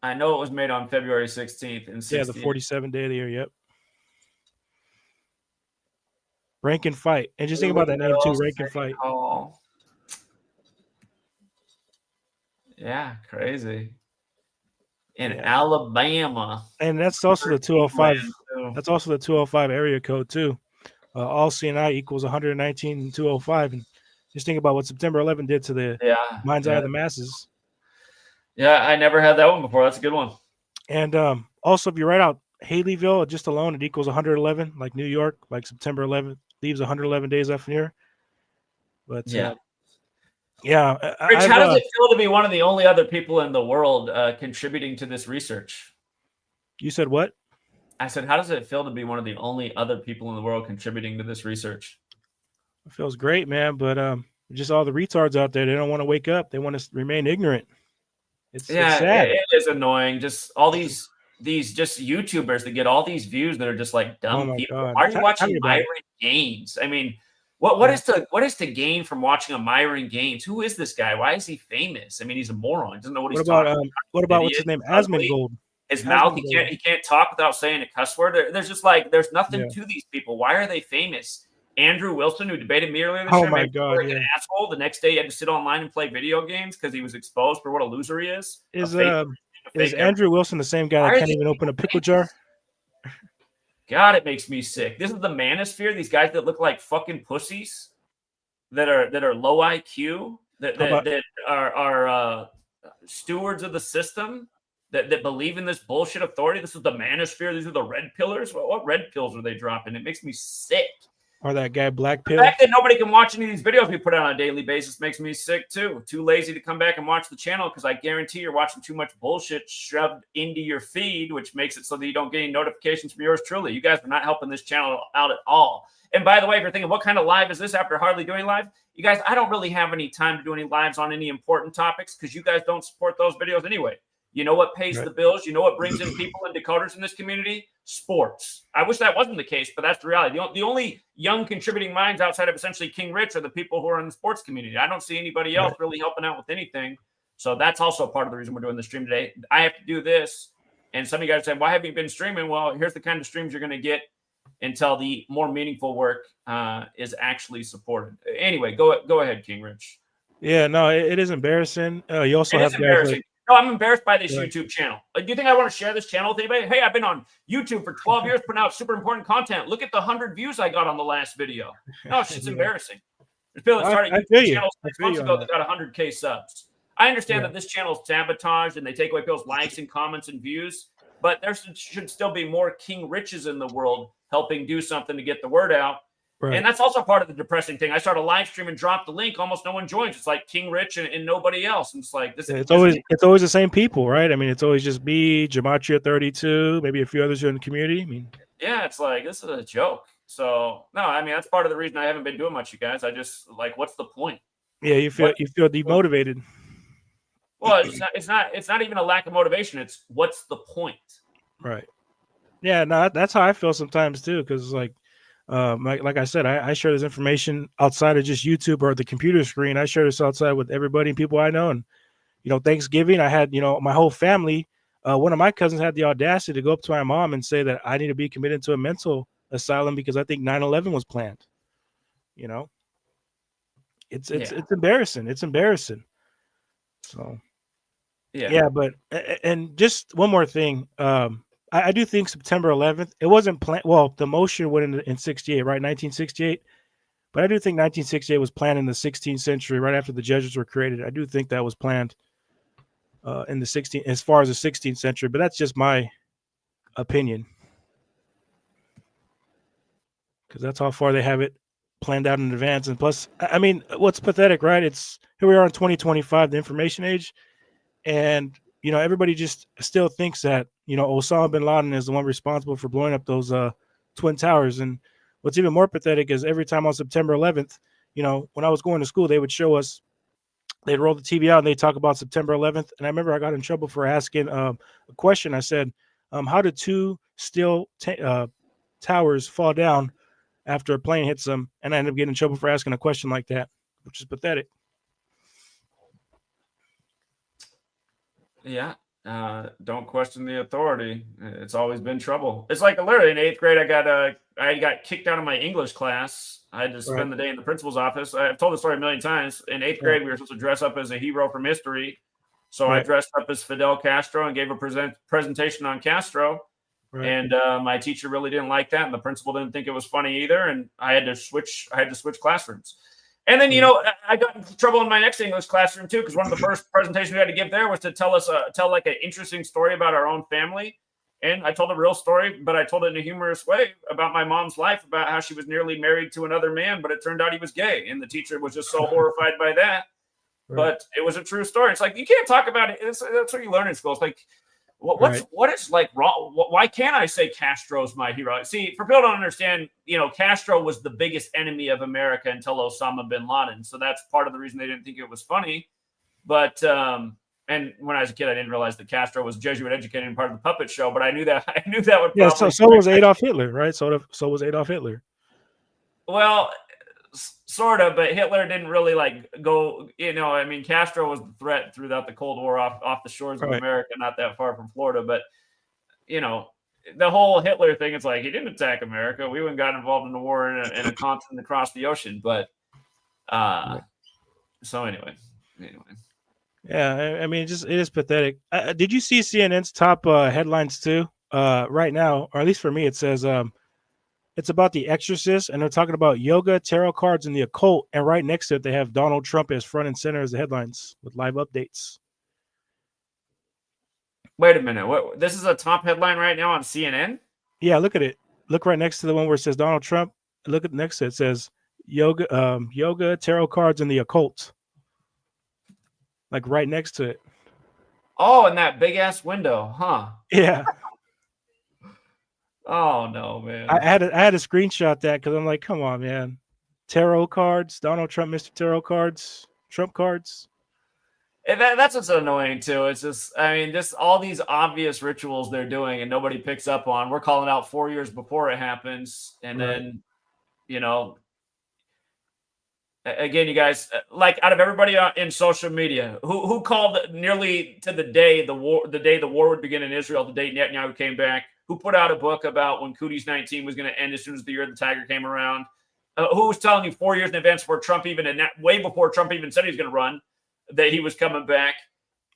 Speaker 1: I know it was made on February 16th.
Speaker 6: Yeah, the 47th day of the year, yep. Rank and Fight. And just think about that name, too, Rank and Fight.
Speaker 1: Yeah, crazy. In Alabama.
Speaker 6: And that's also the 205. That's also the 205 area code, too. All CNI equals 119 and 205. And just think about what September 11 did to the mind's eye of the masses.
Speaker 1: Yeah, I never had that one before. That's a good one.
Speaker 6: And also, if you write out Haleyville, just alone, it equals 111. Like New York, like September 11th leaves 111 days left in here. But
Speaker 1: Yeah.
Speaker 6: I,
Speaker 1: Rich, how does it feel to be one of the only other people in the world contributing to this research?
Speaker 6: You said what?
Speaker 1: I said, how does it feel to be one of the only other people in the world contributing to this research?
Speaker 6: It feels great, man. But just all the retards out there, they don't want to wake up. They want to remain ignorant. It's sad.
Speaker 1: It is annoying. Just all these just YouTubers that get all these views that are just like dumb people.
Speaker 6: God.
Speaker 1: Why are you watching Myron Gaines? I mean, what is to gain from watching a Myron Gaines? Who is this guy? Why is he famous? I mean, he's a moron. He doesn't know what he's talking about.
Speaker 6: What about what's his name? Asmongold.
Speaker 1: His mouth, he can't talk without saying a cuss word. There's just like there's nothing to these people. Why are they famous? Andrew Wilson, who debated me earlier this year,
Speaker 6: my God,
Speaker 1: like an asshole. The next day, he had to sit online and play video games because he was exposed for what a loser he is.
Speaker 6: Is Andrew Wilson the same guy that can't even open a pickle jar?
Speaker 1: God, it makes me sick. This is the manosphere. These guys that look like fucking pussies, that are low IQ, that are stewards of the system, that believe in this bullshit authority. This is the manosphere. These are the red pillars. What red pills are they dropping? It makes me sick.
Speaker 6: Or that guy Black Pill.
Speaker 1: The fact that nobody can watch any of these videos we put out on a daily basis makes me sick too. Too lazy to come back and watch the channel because I guarantee you're watching too much bullshit shoved into your feed, which makes it so that you don't get any notifications from yours truly. You guys are not helping this channel out at all. And by the way, if you're thinking, what kind of live is this after hardly doing live? You guys, I don't really have any time to do any lives on any important topics because you guys don't support those videos anyway. You know what pays the bills? You know what brings in people and decoders in this community? Sports. I wish that wasn't the case, but that's the reality. The only young contributing minds outside of essentially King Rich are the people who are in the sports community. I don't see anybody else really helping out with anything. So that's also part of the reason we're doing the stream today. I have to do this. And some of you guys say, why haven't you been streaming? Well, here's the kind of streams you're going to get until the more meaningful work is actually supported. Anyway, go ahead, King Rich.
Speaker 6: Yeah, no, it is embarrassing. You also have
Speaker 1: guys
Speaker 6: like,
Speaker 1: no, I'm embarrassed by this YouTube channel. Do you think I want to share this channel with anybody? Hey, I've been on YouTube for 12 years putting out super important content. Look at the 100 views I got on the last video. No, it's just embarrassing. There's people that started YouTube channels 6 months ago that got 100K subs. I understand that this channel is sabotaged and they take away people's likes and comments and views, but there should still be more King Riches in the world helping do something to get the word out. Right. And that's also part of the depressing thing. I start a live stream and drop the link. Almost no one joins. It's like King Rich and nobody else. And it's like this.
Speaker 6: It's always the same people, right? I mean, it's always just me, Gematria32, maybe a few others who are in the community. I mean,
Speaker 1: yeah, it's like this is a joke. So no, I mean that's part of the reason I haven't been doing much, you guys. I just like, what's the point?
Speaker 6: Yeah, you feel demotivated.
Speaker 1: Well, it's not even a lack of motivation. It's what's the point?
Speaker 6: Right. Yeah, no, that's how I feel sometimes too. Because like I said, I share this information outside of just YouTube or the computer screen. I share this outside with everybody and people I know. And, Thanksgiving, I had, my whole family. One of my cousins had the audacity to go up to my mom and say that I need to be committed to a mental asylum because I think 9/11 was planned. It's embarrassing. It's embarrassing. So, yeah. But, and just one more thing. I do think September 11th, it wasn't planned. Well, the motion went in 68, right? 1968. But I do think 1968 was planned in the 16th century, right after the Jesuits were created. I do think that was planned in the 16th, as far as the 16th century. But that's just my opinion. Because that's how far they have it planned out in advance. And plus, I mean, what's pathetic, right? It's here we are in 2025, the information age. And everybody just still thinks that, Osama bin Laden is the one responsible for blowing up those Twin Towers. And what's even more pathetic is every time on September 11th, when I was going to school, they would show us, they'd roll the TV out and they'd talk about September 11th. And I remember I got in trouble for asking a question. I said, how did two steel towers fall down after a plane hits them? And I ended up getting in trouble for asking a question like that, which is pathetic.
Speaker 1: Yeah. Don't question the authority. It's always been trouble. It's like literally in 8th grade, I got kicked out of my English class. I had to spend the day in the principal's office. I've told the story a million times. In 8th grade, we were supposed to dress up as a hero from history. So I dressed up as Fidel Castro and gave a presentation on Castro. Right. And my teacher really didn't like that. And the principal didn't think it was funny either. And I had to switch classrooms. And then, I got into trouble in my next English classroom, too, because one of the first presentations we had to give there was to tell like an interesting story about our own family. And I told a real story, but I told it in a humorous way about my mom's life, about how she was nearly married to another man, but it turned out he was gay. And the teacher was just so horrified by that.
Speaker 6: Right.
Speaker 1: But it was a true story. It's like, you can't talk about it. That's what you learn in school. It's like, what is like wrong? Why can't I say Castro's my hero? See, for people don't understand, Castro was the biggest enemy of America until Osama bin Laden. So that's part of the reason they didn't think it was funny. But and when I was a kid, I didn't realize that Castro was Jesuit educated and part of the puppet show. But I knew that would.
Speaker 6: Yeah. So was Adolf Hitler, right? So was Adolf Hitler.
Speaker 1: Well, sort of, but Hitler didn't really go. Castro was the threat throughout the Cold War off the shores of America, not that far from Florida. But the whole Hitler thing, it's like he didn't attack America. We wouldn't got involved in the war in a continent across the ocean. But so anyway.
Speaker 6: Yeah, I mean, it is pathetic. Did you see CNN's top headlines too? Right now, or at least for me, it says it's about The Exorcist, and they're talking about yoga, tarot cards, and the occult. And right next to it, they have Donald Trump as front and center as the headlines with live updates.
Speaker 1: Wait a minute. What? This is a top headline right now on CNN?
Speaker 6: Yeah, look at it. Look right next to the one where it says Donald Trump. Look at next to it. It says yoga, tarot cards, and the occult. Like right next to it.
Speaker 1: Oh, in that big ass window, huh?
Speaker 6: Yeah.
Speaker 1: Oh no, man!
Speaker 6: I had to screenshot that because I'm like, come on, man. Tarot cards, Donald Trump, Mr. Tarot cards, Trump cards.
Speaker 1: And that's what's annoying too. It's just all these obvious rituals they're doing and nobody picks up on. We're calling out 4 years before it happens, and then, again, you guys, like out of everybody in social media, who called nearly to the day the war would begin in Israel, the day Netanyahu came back, who put out a book about when Cooties 19 was going to end as soon as the year of the tiger came around, who was telling you 4 years in advance before Trump way before Trump even said he was going to run, that he was coming back.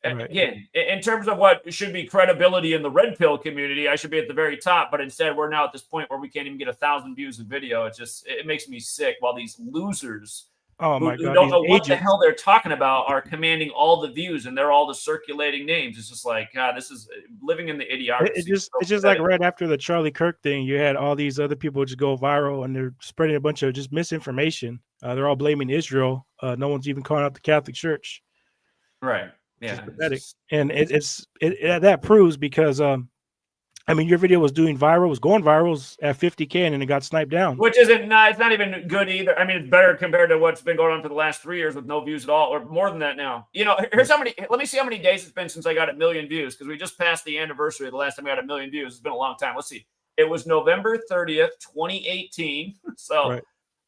Speaker 1: Right. Again, in terms of what should be credibility in the red pill community, I should be at the very top, but instead we're now at this point where we can't even get 1,000 views of video. It makes me sick while these losers who don't know what the hell they're talking about are commanding all the views, and they're all the circulating names. It's just like, God, this is living in the idiocracy.
Speaker 6: It's just like right after the Charlie Kirk thing, you had all these other people just go viral, and they're spreading a bunch of just misinformation. They're all blaming Israel. No one's even calling out the Catholic Church.
Speaker 1: Right. Yeah.
Speaker 6: It's pathetic. And that proves because your video was going viral at 50K, and then it got sniped down.
Speaker 1: Which it's not even good either. I mean, it's better compared to what's been going on for the last 3 years with no views at all, or more than that now. Here's let me see how many days it's been since I got 1 million views, because we just passed the anniversary of the last time I got 1 million views. It's been a long time. Let's see. It was November 30th, 2018. So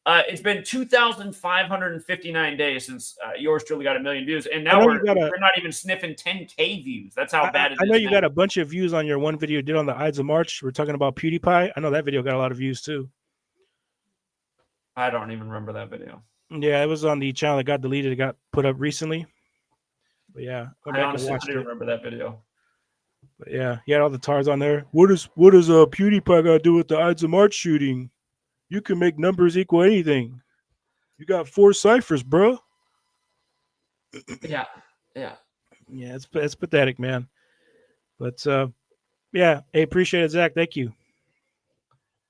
Speaker 1: it's been 2,559 days since yours truly got 1 million views. And now we're not even sniffing 10K views. That's how bad it is.
Speaker 6: I know you got a bunch of views on your one video you did on the Ides of March. We're talking about PewDiePie. I know that video got a lot of views too.
Speaker 1: I don't even remember that video.
Speaker 6: Yeah, it was on the channel that got deleted. It got put up recently. But yeah,
Speaker 1: I honestly don't remember that video.
Speaker 6: But yeah, he had all the TARs on there. What does PewDiePie got to do with the Ides of March shooting? You can make numbers equal anything. You got 4 ciphers, bro.
Speaker 1: Yeah.
Speaker 6: It's pathetic, man. But hey, appreciate it, Zach. Thank you.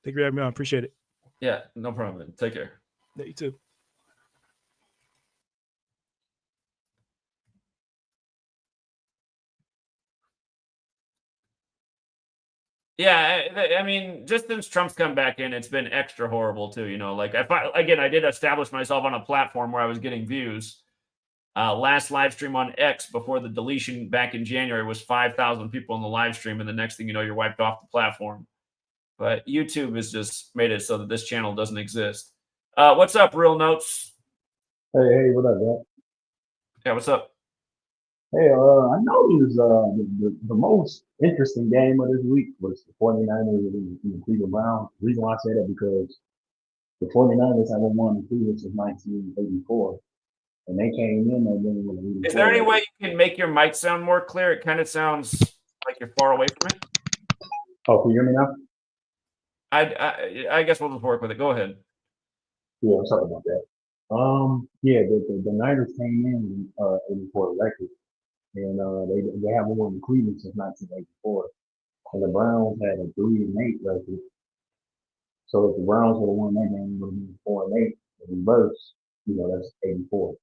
Speaker 6: Thank you for having me on. Appreciate it.
Speaker 1: Yeah, no problem. Take care.
Speaker 6: Yeah, you too.
Speaker 1: Yeah, I mean, just since Trump's come back in, it's been extra horrible too. Like I did establish myself on a platform where I was getting views. Last live stream on X before the deletion back in January was 5,000 people in the live stream, and the next thing you know, you're wiped off the platform. But YouTube has just made it so that this channel doesn't exist. What's up, Real Notes?
Speaker 7: Hey, what up, man?
Speaker 1: Yeah, what's up?
Speaker 7: Hey, I noticed the most interesting game of this week was the 49ers and the Cleveland Browns. The reason why I say that because the 49ers haven't won in Cleveland since 1984, and they came in that game with a lead.
Speaker 1: Is there any way you can make your mic sound more clear? It kind of sounds like you're far away from it.
Speaker 7: Oh, can you hear me now?
Speaker 1: I guess we'll just work with it. Go ahead.
Speaker 7: Yeah, I'm sorry about that. The Niners came in for a record. And they haven't won in Cleveland since 1984. and the Browns had a 3-8 record. So if the Browns would have won that game, it would have been 4-8. In reverse, that's 84.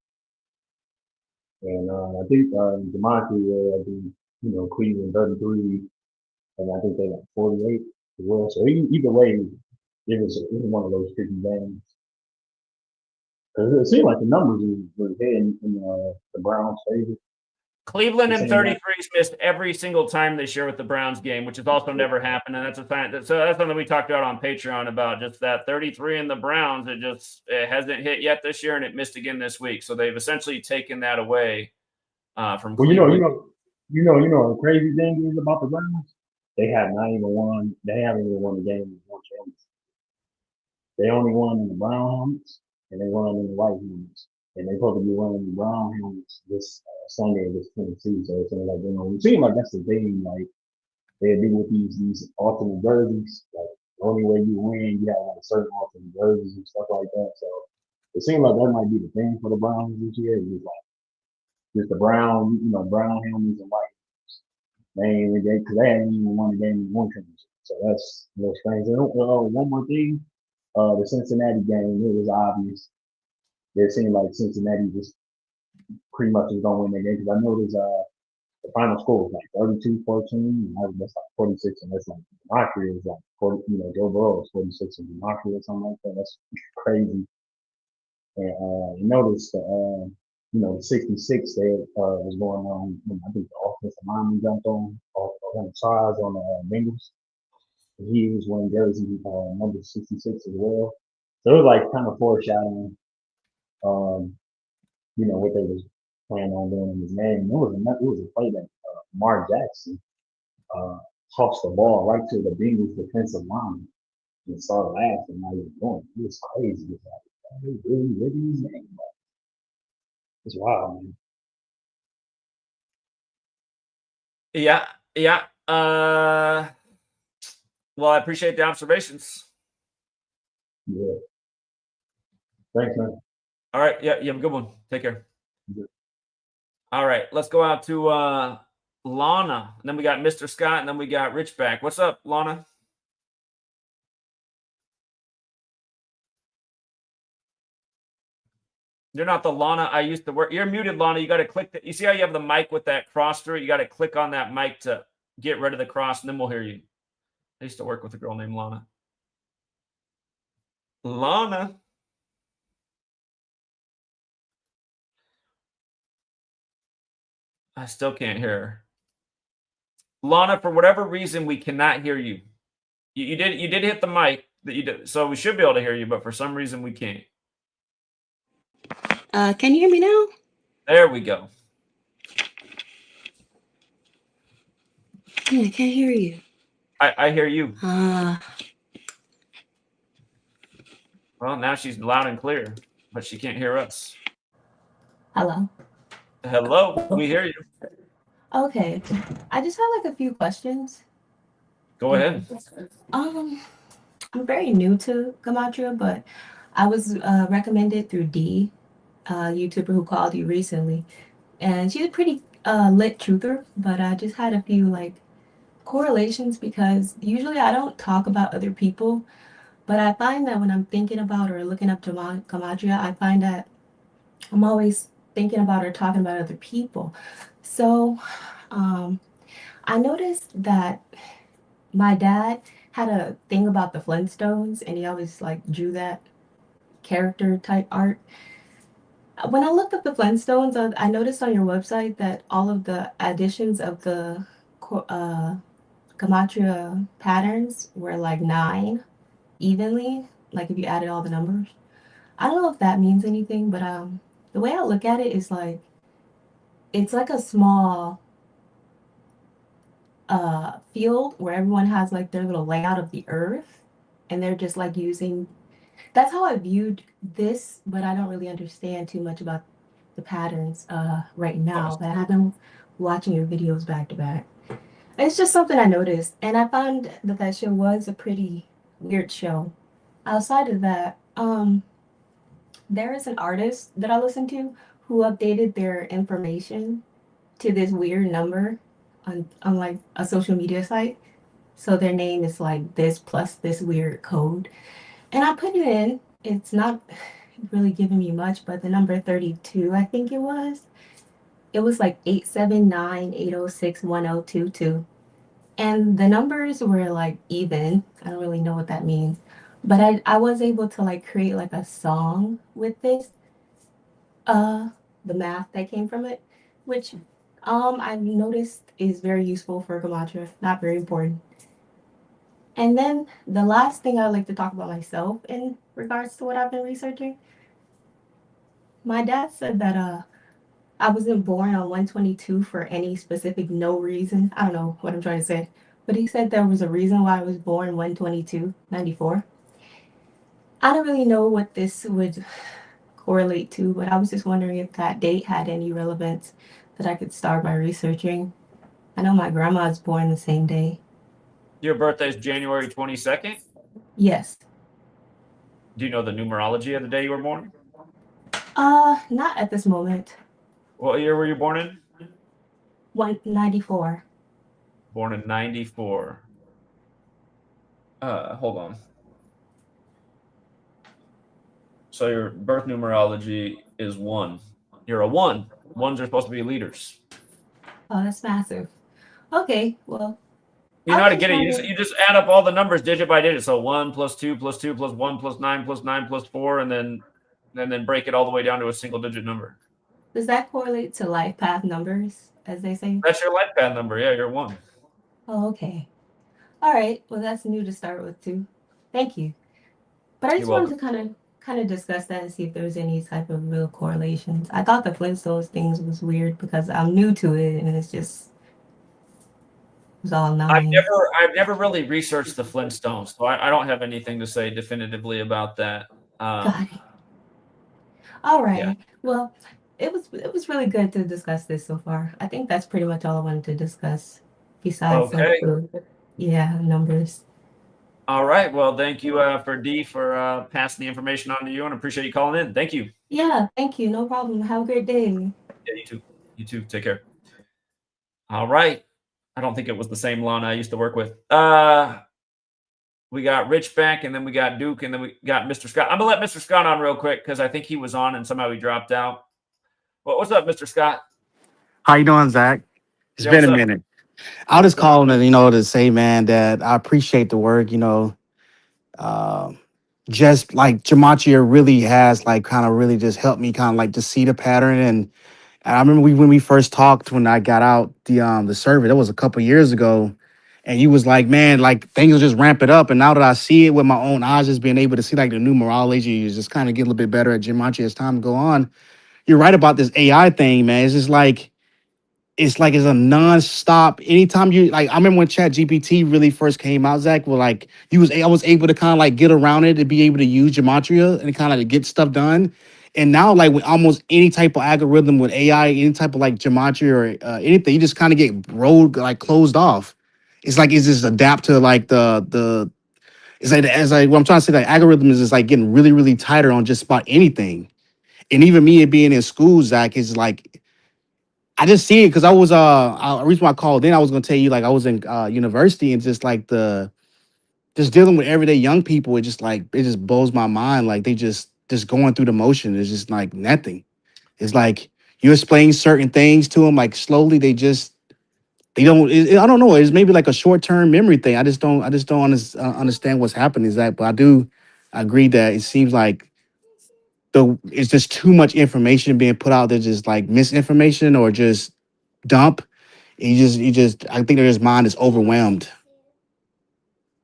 Speaker 7: And I think Gematria, I think, Cleveland 33, and I think they got 48 as well. So either way, it was one of those tricky games. Because it seemed like the numbers were heading in the Browns' favor.
Speaker 1: Cleveland
Speaker 7: It
Speaker 1: and
Speaker 7: seemed like
Speaker 1: 33's missed every single time this year with the Browns game, which has also never happened. And that's a sign. So that's something we talked about on Patreon about just that 33 and the Browns. It hasn't hit yet this year, and it missed again this week. So they've essentially taken that away from
Speaker 7: well,
Speaker 1: Cleveland.
Speaker 7: the crazy thing is about the Browns. They haven't even won the game with one chance. They only won in the brown helmets, and they won in the white helmets. And they're supposed to be running the brown helmets this Sunday against Tennessee. So it's like, it seems like that's the thing. Like, they do with these alternate jerseys. Like, the only way you win, you have like certain alternate jerseys and stuff like that. So it seems like that might be the thing for the Browns this year. It's like just the brown helmets and white. Because they hadn't even won a game in one championship. So that's a little strange. And, one more thing. The Cincinnati game, it was obvious. It seemed like Cincinnati just pretty much is going to win the game. Because I noticed the final score was like 32-14, and that's like 46, and that's like Gematria is like 40, Joe Burrow is 46 and Gematria or something like that. That's crazy. And you notice the 66 that was going on. I think the offensive lineman jumped on the sides on the Bengals. He was wearing jersey number 66 as well. So it was like kind of foreshadowing, what they was planning on doing in his game. It was a play that Mark Jackson tossed the ball right to the Bengals defensive line and started laughing while he was going. It was crazy. It's like, he really living his game. It's wild, man.
Speaker 1: Yeah. Well, I appreciate the observations.
Speaker 7: Yeah. Thanks, man.
Speaker 1: All right. Yeah, you have a good one. Take care.
Speaker 7: Yeah.
Speaker 1: All right. Let's go out to Lana. And then we got Mr. Scott, and then we got Rich back. What's up, Lana? You're not the Lana I used to work. You're muted, Lana. You got to click you see how you have the mic with that cross through it? You got to click on that mic to get rid of the cross, and then we'll hear you. I used to work with a girl named Lana. Lana. I still can't hear her. Lana, for whatever reason, we cannot hear you. You did hit the mic that you did, so we should be able to hear you, but for some reason we can't.
Speaker 8: Can you hear me now?
Speaker 1: There we go.
Speaker 8: Yeah, I can't hear you.
Speaker 1: I hear you.
Speaker 8: Uh,
Speaker 1: Well, now she's loud and clear, but she can't hear us.
Speaker 9: Hello.
Speaker 1: Hello, we hear you.
Speaker 9: Okay. I just have like a few questions.
Speaker 1: Go ahead.
Speaker 9: I'm very new to Gematria, but I was recommended through D, a YouTuber who called you recently. And she's a pretty lit truther, but I just had a few like correlations because usually I don't talk about other people, but I find that when I'm thinking about or looking up Gematria, I find that I'm always thinking about or talking about other people. So I noticed that my dad had a thing about the Flintstones, and he always like drew that character type art. When I looked up the Flintstones, I noticed on your website that all of the additions of the Gematria patterns were like 9 evenly, like if you added all the numbers. I don't know if that means anything, but the way I look at it is like it's like a small field where everyone has like their little layout of the earth, and they're just like using. That's how I viewed this, but I don't really understand too much about the patterns right now. But I've been watching your videos back to back. It's just something I noticed, and I found that that show was a pretty weird show. Outside of that, there is an artist that I listen to who updated their information to this weird number on like a social media site. So their name is like this plus this weird code. And I put it in. It's not really giving me much, but the number 32, I think it was like 879-806-1022. And the numbers were like even. I don't really know what that means. But I was able to like create like a song with this, the math that came from it, which I've noticed is very useful for Gematria, not very important. And then the last thing I'd like to talk about myself in regards to what I've been researching. My dad said that I wasn't born on 122 for any specific no reason. I don't know what I'm trying to say. But he said there was a reason why I was born 122/94. I don't really know what this would correlate to, but I was just wondering if that date had any relevance that I could start by researching. I know my grandma was born the same day.
Speaker 1: Your birthday is January 22nd.
Speaker 9: Yes.
Speaker 1: Do you know the numerology of the day you were born?
Speaker 9: Not at this moment.
Speaker 1: What year were you born in?
Speaker 9: 194.
Speaker 1: Born in 94. Hold on. So your birth numerology is 1. You're a 1. Ones are supposed to be leaders.
Speaker 9: Oh, that's massive. Okay, well,
Speaker 1: You know how to get it. You just add up all the numbers digit by digit. So 1 plus 2 plus 2 plus 1 plus 9 plus 9 plus 4, and then break it all the way down to a single digit number.
Speaker 9: Does that correlate to life path numbers, as they say?
Speaker 1: That's your life path number. Yeah, you're 1.
Speaker 9: Oh, okay. All right. Well, that's new to start with too. Thank you. But I just
Speaker 1: You're
Speaker 9: wanted
Speaker 1: welcome.
Speaker 9: to kind of discuss that and see if there was any type of real correlations. I thought the Flintstones things was weird because I'm new to it and it was all nine.
Speaker 1: I've never really researched the Flintstones, so I don't have anything to say definitively about that.
Speaker 9: Got it. All right.
Speaker 1: Yeah.
Speaker 9: Well, it was really good to discuss this so far. I think that's pretty much all I wanted to discuss. Besides, like,
Speaker 1: Okay.
Speaker 9: numbers.
Speaker 1: All right. Well, thank you for D for passing the information on to you, and appreciate you calling in. Thank you.
Speaker 9: Yeah, thank you. No problem. Have a great day.
Speaker 1: Yeah, you too. You too. Take care. All right. I don't think it was the same Lana I used to work with. We got Rich back, and then we got Duke, and then we got Mr. Scott. I'm gonna let Mr. Scott on real quick because I think he was on and somehow he dropped out. Well, what's up, Mr. Scott?
Speaker 10: How you doing, Zach? It's
Speaker 1: Yeah,
Speaker 10: been
Speaker 1: what's
Speaker 10: a
Speaker 1: up?
Speaker 10: minute. I was just calling to say, man, that I appreciate the work. Uh, just like Gematria really has like kind of really just helped me kind of like to see the pattern. And I remember when we first talked when I got out the survey, that was a couple years ago. And you was like, man, like things will just ramp it up. And now that I see it with my own eyes, just being able to see like the numerology is just kind of get a little bit better at Gematria as time go on. You're right about this AI thing, man. It's just like it's a non-stop. Anytime you like, I remember when Chat GPT really first came out, Zach, where like I was able to kind of like get around it and be able to use Gematria and kind of get stuff done. And now, like with almost any type of algorithm with AI, any type of like Gematria or anything, you just kind of get closed off. It's just adapt to like the it's like as like what I'm trying to say, like algorithm is just like getting really, really tighter on just about anything. And even me being in school, Zach, is like I just see it because I was the reason why I called in, I was gonna tell you like I was in university and just like just dealing with everyday young people, it just blows my mind. Like they just going through the motion. It's just like nothing. It's like you explain certain things to them, like slowly they don't. I don't know. It's maybe like a short term memory thing. I just don't understand what's happening. Is that? But I do agree that it seems like it's just too much information being put out there, just like misinformation or just dump. I think their mind is overwhelmed.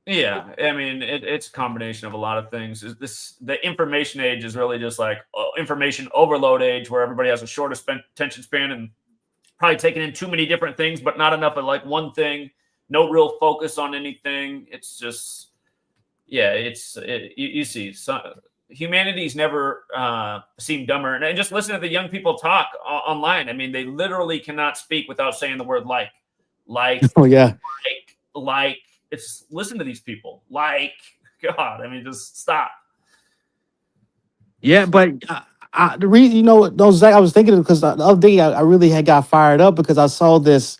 Speaker 1: Yeah, I mean, it's a combination of a lot of things. The information age is really just like information overload age, where everybody has a shorter attention span and probably taking in too many different things, but not enough of like one thing. No real focus on anything. It's just, yeah, you see, humanity's never seemed dumber. And just listen to the young people talk online. I mean, they literally cannot speak without saying the word like.
Speaker 10: Oh yeah.
Speaker 1: It's listen to these people. Like, God, I mean, just stop.
Speaker 10: Yeah, but the reason, Zach, I was thinking because the other day I really had got fired up because I saw this.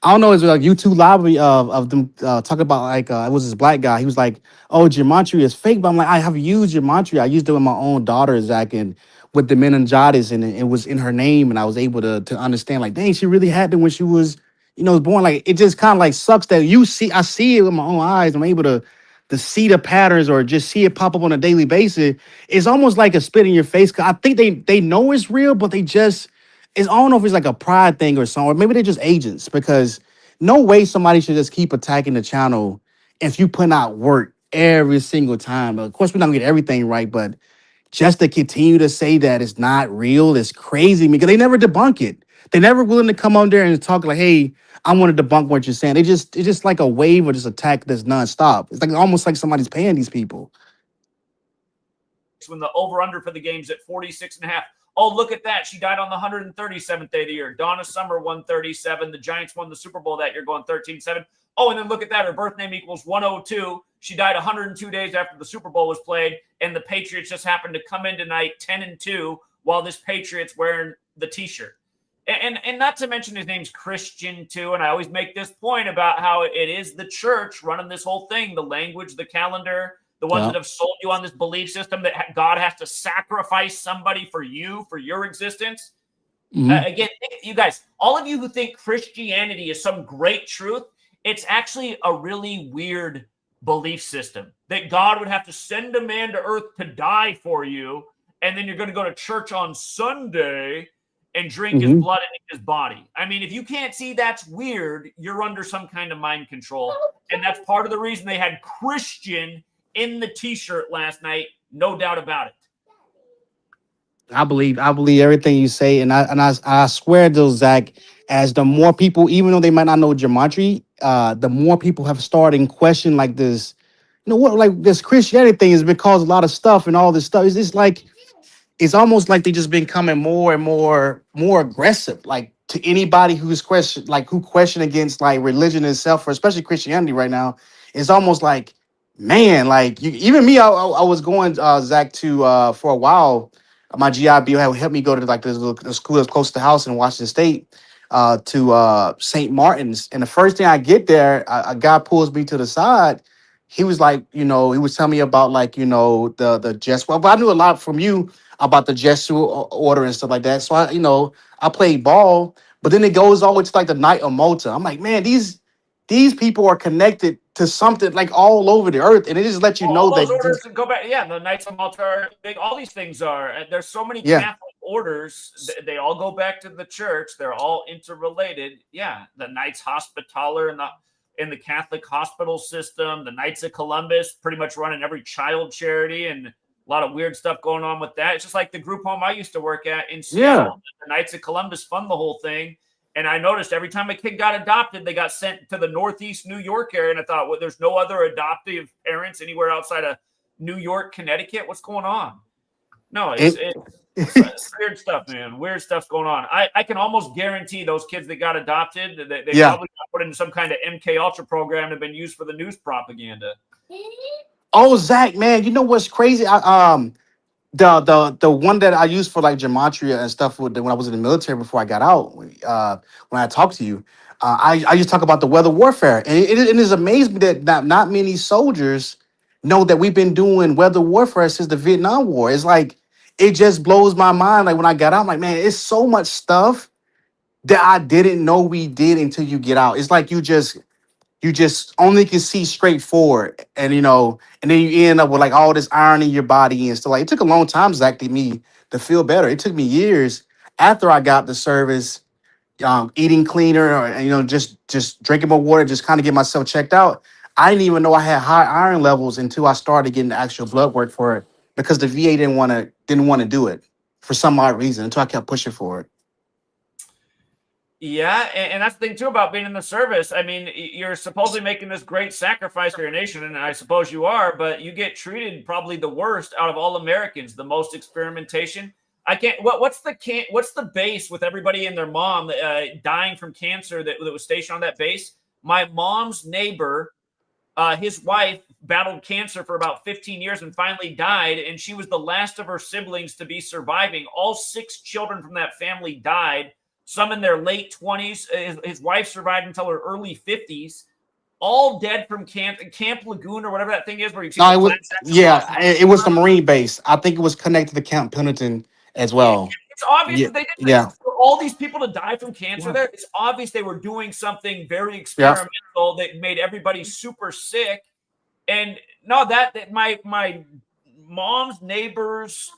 Speaker 10: I don't know, it's like YouTube lobby of them talking about like it was this black guy. He was like, "Oh, gematria is fake," but I'm like, I have used gematria. I used it with my own daughter, Zach, and with the meningitis, and it was in her name, and I was able to understand like, dang, she really had them when she was, born. Like it just kind of like sucks that I see it with my own eyes. I'm able to see the patterns or just see it pop up on a daily basis. It's almost like a spit in your face. 'Cause I think they know it's real, but they just I don't know if it's like a pride thing or something, or maybe they're just agents because no way somebody should just keep attacking the channel if you put out work every single time. Of course, we're not gonna get everything right, but just to continue to say that it's not real is crazy because they never debunk it. They're never willing to come on there and talk like, hey, I want to debunk what you're saying. It's just like a wave or just attack that's nonstop. It's like almost like somebody's paying these people.
Speaker 1: When the over-under for the game's at 46.5. Oh, look at that. She died on the 137th day of the year. Donna Summer, 137. The Giants won the Super Bowl that year, going 13-7. Oh, and then look at that. Her birth name equals 102. She died 102 days after the Super Bowl was played, and the Patriots just happened to come in tonight 10-2 while this Patriots wearing the T-shirt. And not to mention his name's Christian, too. And I always make this point about how it is the church running this whole thing, the language, the calendar, the ones that have sold you on this belief system that God has to sacrifice somebody for you, for your existence. Again, you guys, all of you who think Christianity is some great truth, it's actually a really weird belief system that God would have to send a man to earth to die for you. And then you're going to go to church on Sunday and drink his blood and eat his body. I mean, if you can't see that's weird, you're under some kind of mind control. And that's part of the reason they had Christian in the T-shirt last night, no doubt about it.
Speaker 10: I believe everything you say, and I swear to Zach, as the more people, even though they might not know gematria, the more people have started in question like this, what like this Christianity thing is because a lot of stuff and all this stuff is just like it's almost like they just becoming more and more aggressive, like to anybody who question against like religion itself, or especially Christianity right now. It's almost like, man, like even me, I was going Zach to for a while. My GI Bill had helped me go to like the school that's close to the house in Washington State, to St. Martin's. And the first thing I get there, a guy pulls me to the side. He was like, he was telling me about like, the Jesuit. But I knew a lot from you about the Jesuit order and stuff like that. So I played ball, but then it goes all the way to like the Knight of Malta. I'm like, man, these people are connected to something like all over the earth, and it just lets you know
Speaker 1: all
Speaker 10: that
Speaker 1: those orders go back. Yeah, the Knights of Malta are big. All these things are. There's so many Catholic orders. They all go back to the church. They're all interrelated. Yeah, the Knights Hospitaller in the Catholic hospital system. The Knights of Columbus pretty much running every child charity, and a lot of weird stuff going on with that. It's just like the group home I used to work at in Seattle. The Knights of Columbus fund the whole thing. And I noticed every time a kid got adopted, they got sent to the Northeast New York area. And I thought, well, there's no other adoptive parents anywhere outside of New York, Connecticut. What's going on? No, it's weird stuff, man. Weird stuff's going on. I can almost guarantee those kids that got adopted, they probably got put into some kind of MK Ultra program and have been used for the news propaganda.
Speaker 10: Oh, Zach, man, you know what's crazy? The one that I used for like gematria and stuff when I was in the military before I got out, when I talked to you, I used to talk about the weather warfare, and it is amazing that not many soldiers know that we've been doing weather warfare since the Vietnam War. It's like it just blows my mind. Like when I got out, I'm like, man, it's so much stuff that I didn't know we did until you get out. It's like you just only can see straight forward, and and then you end up with like all this iron in your body and stuff. Like it took a long time, Zach, to feel better. It took me years after I got the service, eating cleaner, and just drinking more water, just kind of get myself checked out. I didn't even know I had high iron levels until I started getting the actual blood work for it because the VA didn't want to do it for some odd reason until I kept pushing for it.
Speaker 1: Yeah, and that's the thing, too, about being in the service. I mean, you're supposedly making this great sacrifice for your nation, and I suppose you are, but you get treated probably the worst out of all Americans, the most experimentation. I can't. What's the base with everybody and their mom dying from cancer that was stationed on that base? My mom's neighbor, his wife battled cancer for about 15 years and finally died, and she was the last of her siblings to be surviving. All 6 children from that family died. some in their late 20s. His wife survived until her early 50s. All dead from Camp Lagoon or whatever that thing is, where you see
Speaker 10: No,
Speaker 1: the
Speaker 10: it was
Speaker 1: class action
Speaker 10: yeah,
Speaker 1: lawsuit.
Speaker 10: it was the Marine base. I think it was connected to Camp Pendleton as well.
Speaker 1: It's obvious
Speaker 10: Yeah,
Speaker 1: that they did
Speaker 10: yeah,
Speaker 1: for all these people to die from cancer there. It's obvious they were doing something very
Speaker 10: yeah.
Speaker 1: experimental that made everybody super sick. And no, that my mom's neighbor's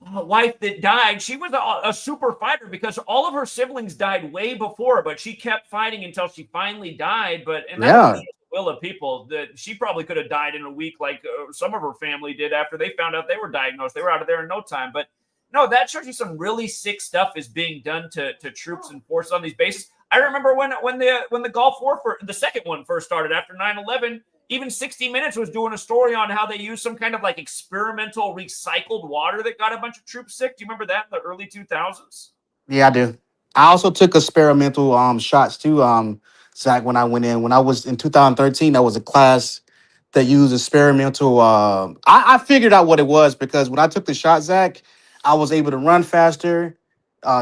Speaker 1: wife that died, she was a super fighter because all of her siblings died way before, but she kept fighting until she finally died. And that was
Speaker 10: Yeah.
Speaker 1: the will of people. That she probably could have died in a week, like some of her family did after they found out they were diagnosed. They were out of there in no time. But no, that shows you some really sick stuff is being done to troops and forces on these bases. I remember when the Gulf War, the second one, first started after 9/11. Even 60 Minutes was doing a story on how they used some kind of like experimental recycled water that got a bunch of troops sick. Do you remember that in the early 2000s?
Speaker 10: Yeah, I do. I also took experimental shots too, Zach, when I went in. When I was in 2013, that was a class that used experimental. I figured out what it was because when I took the shot, Zach, I was able to run faster,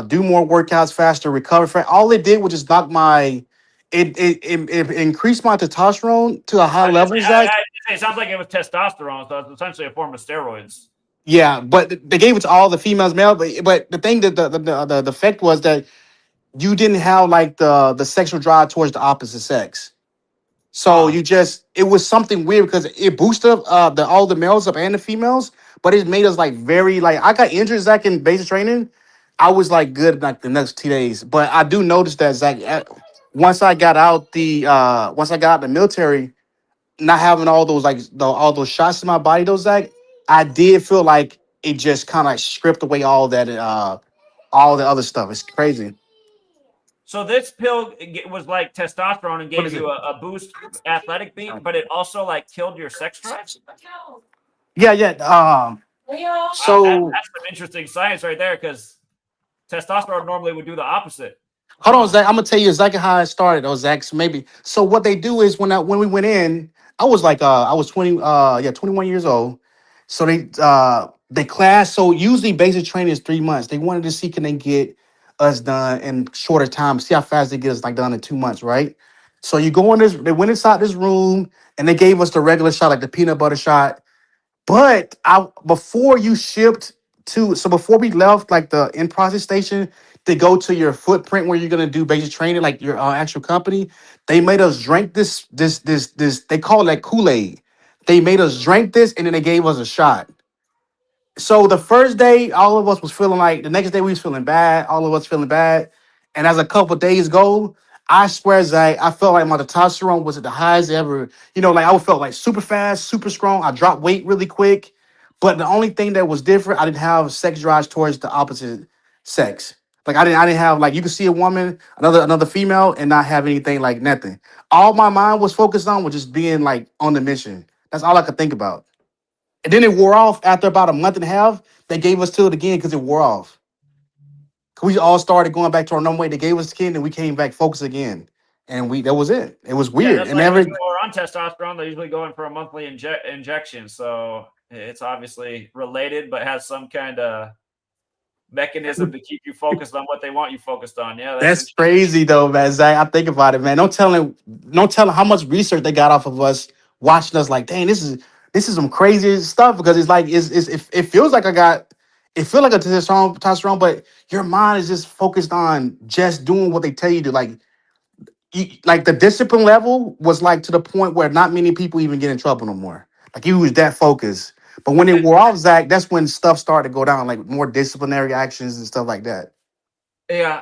Speaker 10: do more workouts faster, recover faster. All it did was just knock my it increased my testosterone to a high level, Zach.
Speaker 1: It sounds like it was testosterone, so it's essentially a form of steroids.
Speaker 10: Yeah, but they gave it to all the females, male. But the thing that the effect was that you didn't have like the sexual drive towards the opposite sex. So it was something weird because it boosted all the males up and the females, but it made us like very like I got injured, Zach, in basic training. I was like good like the next 2 days. But I do notice that, Zach, once I got out the military, not having all those all those shots in my body, though, Zach, I did feel like it just kind of like stripped away all the other stuff. It's crazy.
Speaker 1: So this pill was like testosterone and
Speaker 10: What
Speaker 1: gave
Speaker 10: is it?
Speaker 1: you a boost athletic beat, but it also like killed your sex drive.
Speaker 10: Yeah, yeah. So
Speaker 1: That's some interesting science right there, because testosterone normally would do the opposite.
Speaker 10: hold on, Zach. I'm gonna tell you exactly how it started, though, Zach. So maybe. So what they do is when we went in, I was like I was 21 years old. So they class. So usually basic training is 3 months. They wanted to see can they get us done in shorter time, see how fast they get us like done in 2 months, right? So you go in this, they went inside this room and they gave us the regular shot, like the peanut butter shot. But before you shipped before we left like the in process station to go to your footprint where you're gonna do basic training, like your actual company, they made us drink this. They call it Kool-Aid. They made us drink this and then they gave us a shot. So the first day, all of us was feeling like the next day we was feeling bad. All of us feeling bad. And as a couple days go, I swear, Zach, I felt like my testosterone was at the highest ever. Like I felt like super fast, super strong. I dropped weight really quick. But the only thing that was different, I didn't have sex drives towards the opposite sex. Like I didn't have like you could see a woman, another female, and not have anything like nothing. All my mind was focused on was just being like on the mission. That's all I could think about. And then it wore off after about a month and a half. They gave us to it again because it wore off. We all started going back to our normal way. They gave us the kid and we came back focused again. And that was it. It was
Speaker 1: Yeah,
Speaker 10: weird.
Speaker 1: that's
Speaker 10: And
Speaker 1: like
Speaker 10: every
Speaker 1: when people are on testosterone, they're usually going for a monthly injection. So it's obviously related, but has some kind of mechanism to keep you focused on what they want you focused on. Yeah,
Speaker 10: that's crazy though, man. Zach, I think about it, man. Don't tell him how much research they got off of us watching us. Like, dang, this is some crazy stuff because it's like it feels like it feels like a testosterone, but your mind is just focused on just doing what they tell you to. Like the discipline level was like to the point where not many people even get in trouble no more. Like you was that focused. But when it wore off, Zach, that's when stuff started to go down, like more disciplinary actions and stuff like that.
Speaker 1: Yeah.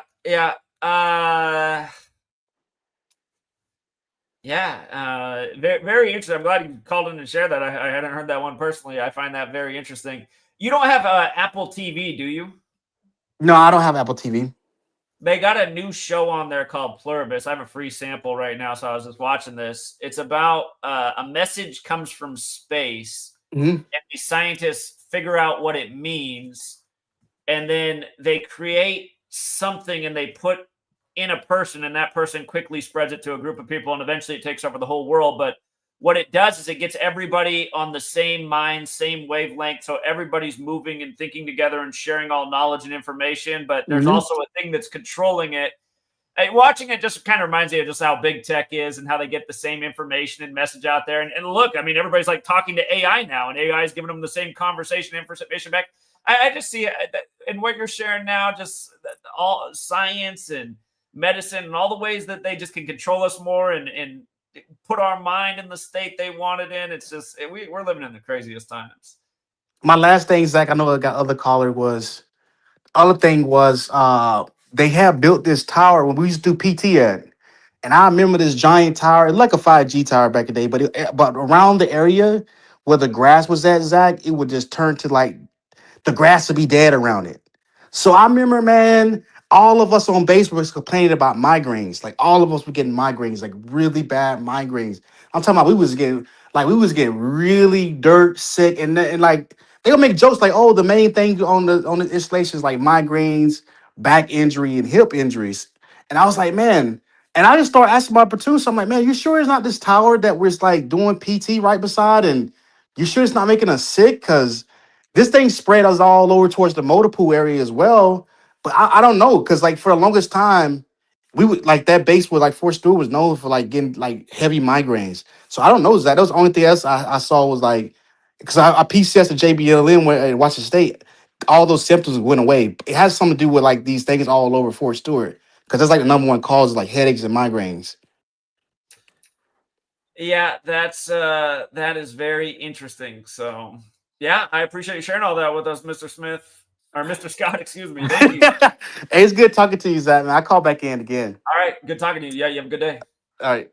Speaker 1: Very, very interesting. I'm glad you called in and shared that. I hadn't heard that one personally. I find that very interesting. You don't have Apple TV, do you?
Speaker 10: No, I don't have Apple TV.
Speaker 1: They got a new show on there called Pluribus. I have a free sample right now, so I was just watching this. It's about a message comes from space, and these scientists figure out what it means, and then they create something and they put in a person, and that person quickly spreads it to a group of people, and eventually it takes over the whole world. But what it does is it gets everybody on the same mind, same wavelength. So everybody's moving and thinking together and sharing all knowledge and information. But there's also a thing that's controlling it. Watching it just kind of reminds me of just how big tech is and how they get the same information and message out there. And look, I mean, everybody's like talking to AI now, and AI is giving them the same conversation information back. I just see it, and what you're sharing now, just all science and medicine and all the ways that they just can control us more and put our mind in the state they want it in. It's just, we're living in the craziest times.
Speaker 10: My last thing, Zach, I know I got other caller was, other thing was they have built this tower when we used to do PT at. And I remember this giant tower, it's like a 5G tower back in the day, but around the area where the grass was at, Zach, it would just turn to like the grass would be dead around it. So I remember, man, all of us on base was complaining about migraines. Like all of us were getting migraines, like really bad migraines. I'm talking about we was getting really dirt sick, and like they'll make jokes like, oh, the main thing on the installation is like migraines, back injury, and hip injuries. And I was like, man. And I just started asking my producer, I'm like, man, you sure it's not this tower that we're like doing PT right beside? And you sure it's not making us sick? Because this thing spread us all over towards the motor pool area as well. But I don't know, because like for the longest time, we would like that base with like Fort Stewart was known for like getting like heavy migraines. So I don't know, that was the only thing else I saw was like, because I PCS and JBLM where in Washington State, all those symptoms went away. It has something to do with like these things all over Fort Stewart, because that's like the number one cause, like headaches and migraines.
Speaker 1: Yeah, that is very interesting. So yeah, I appreciate you sharing all that with us, Mr. Smith, or Mr. Scott, excuse me. Thank you.
Speaker 10: Hey, it's good talking to you, Zach, man. I call back in again.
Speaker 1: All right, good talking to you. Yeah, you have a good day.
Speaker 10: All right.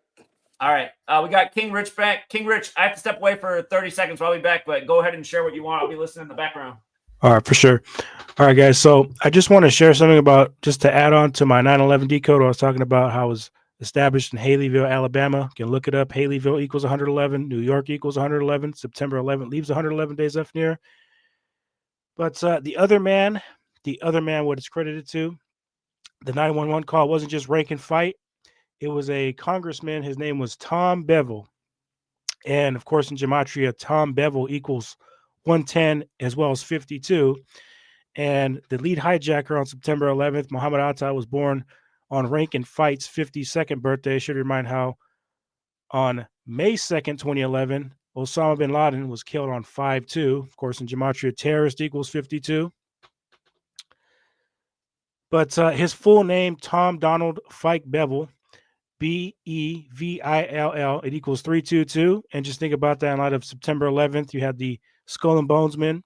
Speaker 1: All right. We got King Rich back. King Rich, I have to step away for 30 seconds. I'll be back, but go ahead and share what you want. I'll be listening in the background.
Speaker 6: All right, for sure. All right, guys. So I just want to share something about, just to add on to my 9/11 decode. I was talking about how it was established in Haleyville, Alabama. You can look it up. Haleyville equals 111. New York equals 111. September 11th leaves 111 days left near. But the other man, what it's credited to, the 911 call wasn't just rank and fight. It was a congressman. His name was Tom Bevel. And of course, in Gematria, Tom Bevel equals 110 as well as 52. And the lead hijacker on September 11th, Muhammad Atta, was born on Rank and Fight's 52nd birthday. I should remind how on May 2nd, 2011, Osama bin Laden was killed on 5/2. Of course, in Gematria, terrorist equals 52. But his full name, Tom Donald Fike Bevel, Bevill, it equals 322. And just think about that in light of September 11th. You had the Skull and Bonesman,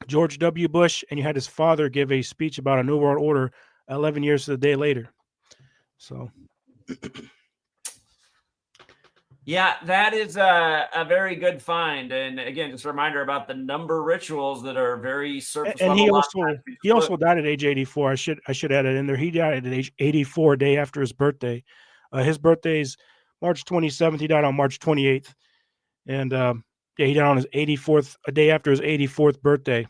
Speaker 6: George W. Bush, and you had his father give a speech about a new world order 11 years to the day later. So,
Speaker 1: yeah, that is a very good find. And again, just a reminder about the number rituals that are very surface
Speaker 6: and
Speaker 1: level.
Speaker 6: he also died at age 84. I should add it in there. He died at age 84, a day after his birthday. His birthday's March 27th. He died on March 28th. And he died on his 84th, a day after his 84th birthday.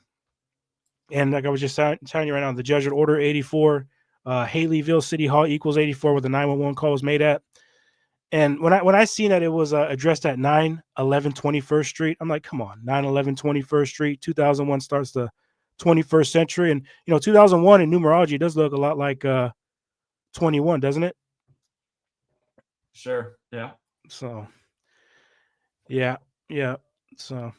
Speaker 6: And like I was just telling you right now, the Jesuit Order 84, Haleyville City Hall equals 84, where the 911 call was made at. And when I seen that it was addressed at 911 21st Street, I'm like, come on, 911 21st Street, 2001 starts the 21st century. And, 2001 in numerology does look a lot like 21, doesn't it?
Speaker 1: Sure. Yeah.
Speaker 6: So, yeah. So,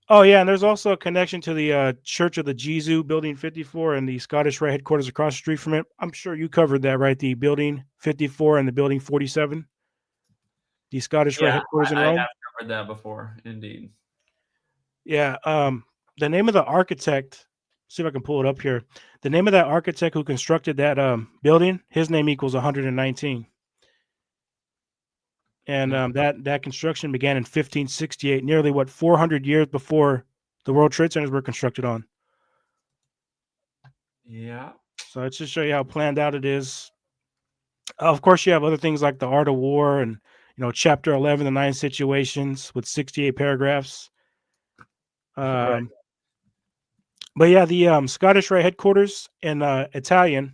Speaker 6: oh, yeah. And there's also a connection to the Church of the Jesu, Building 54, and the Scottish Rite headquarters across the street from it. I'm sure you covered that, right? The Building 54 and the Building 47. The Scottish Rite headquarters in Rome.
Speaker 1: I have covered that before, indeed.
Speaker 6: Yeah. The name of the architect, see if I can pull it up here. The name of that architect who constructed that building, his name equals 119. And that construction began in 1568, nearly 400 years before the World Trade Centers were constructed on.
Speaker 1: Yeah.
Speaker 6: So it's just show you how planned out it is. Of course, you have other things like the Art of War and Chapter 11, the 9 situations with 68 paragraphs.
Speaker 1: Right.
Speaker 6: But yeah, the Scottish Rite headquarters in Italian.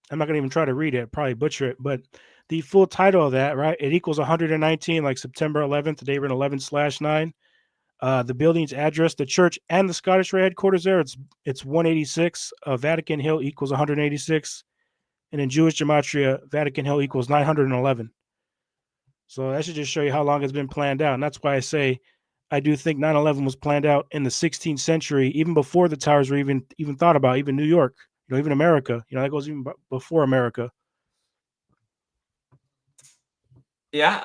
Speaker 6: I'm not going to even try to read it, probably butcher it, but the full title of that, right? It equals 119, like September 11th, the day we're in 11/9. The building's address, the church, and the Scottish Rite headquarters there, it's 186. Vatican Hill equals 186. And in Jewish gematria, Vatican Hill equals 911. So that should just show you how long it's been planned out. And that's why I say I do think 9/11 was planned out in the 16th century, even before the towers were even thought about, even New York, even America. That goes even before America.
Speaker 1: Yeah,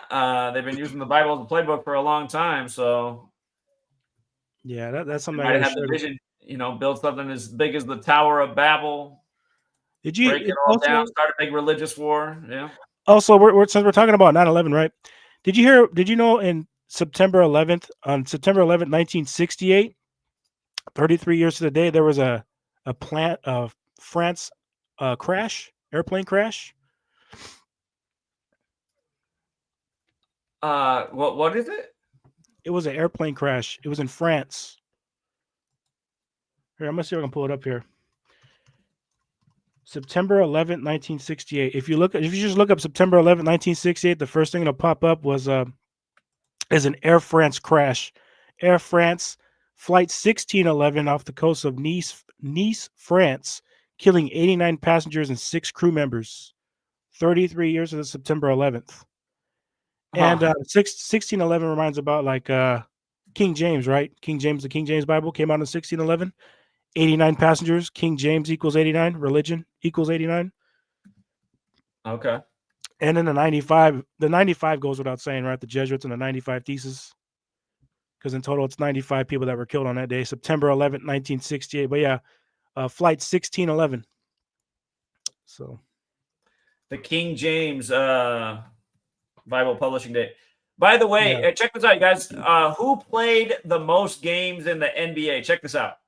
Speaker 1: they've been using the Bible as a playbook for a long time. So
Speaker 6: yeah, that's something
Speaker 1: I have the vision. Build something as big as the Tower of Babel.
Speaker 6: Did you
Speaker 1: break it all down? Start a big religious war. Yeah.
Speaker 6: Also, since we're talking about 9/11, right? Did you know on September 11th, 1968, 33 years to the day, there was a France airplane crash?
Speaker 1: What is it?
Speaker 6: It was an airplane crash. It was in France. Here, I'm gonna see if I can pull it up here. September 11th, 1968. If you just look up September 11th, 1968, the first thing that'll pop up is an Air France crash. Air France flight 1611 off the coast of Nice, France, killing 89 passengers and 6 crew members. 33 years of the September 11th. And 1611 reminds about like King James, right? The King James Bible came out in 1611. 89 passengers. King James equals 89. Religion equals 89.
Speaker 1: Okay.
Speaker 6: And then the 95 goes without saying, right? The Jesuits and the 95 Thesis. Because in total, it's 95 people that were killed on that day, September 11th, 1968. But yeah, flight 1611. So.
Speaker 1: The King James Bible publishing date. By the way, check this out, you guys. Who played the most games in the NBA? Check this out.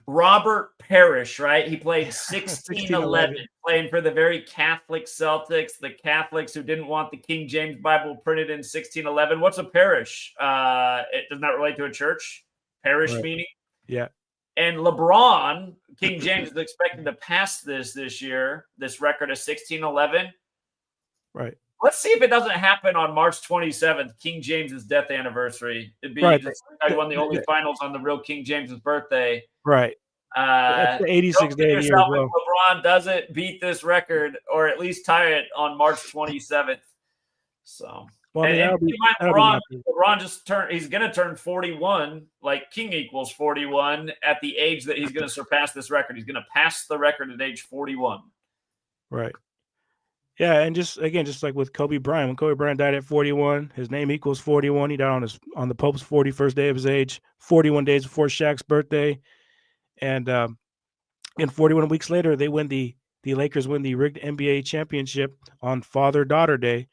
Speaker 1: Robert Parrish, right? He played 1611, playing for the very Catholic Celtics, the Catholics who didn't want the King James Bible printed in 1611. What's a parish? It does not relate to a church. Parish meaning?
Speaker 6: Yeah.
Speaker 1: And LeBron, King James is expected to pass this year, this record of 1611.
Speaker 6: Right.
Speaker 1: Let's see if it doesn't happen on March 27th, King James's death anniversary. It'd be I won the only finals on the real King James's birthday.
Speaker 6: Right. That's the 86th day of the year as well.
Speaker 1: If LeBron doesn't beat this record or at least tie it on March 27th. So,
Speaker 6: well,
Speaker 1: LeBron just he's going to turn 41, like King equals 41 at the age that he's going to surpass this record. He's going to pass the record at age 41.
Speaker 6: Right. Yeah, and just like with Kobe Bryant, when Kobe Bryant died at 41, his name equals 41. He died on the Pope's 41st day of his age, 41 days before Shaq's birthday, and 41 weeks later, they win the Lakers win the rigged NBA championship on Father-Daughter Day.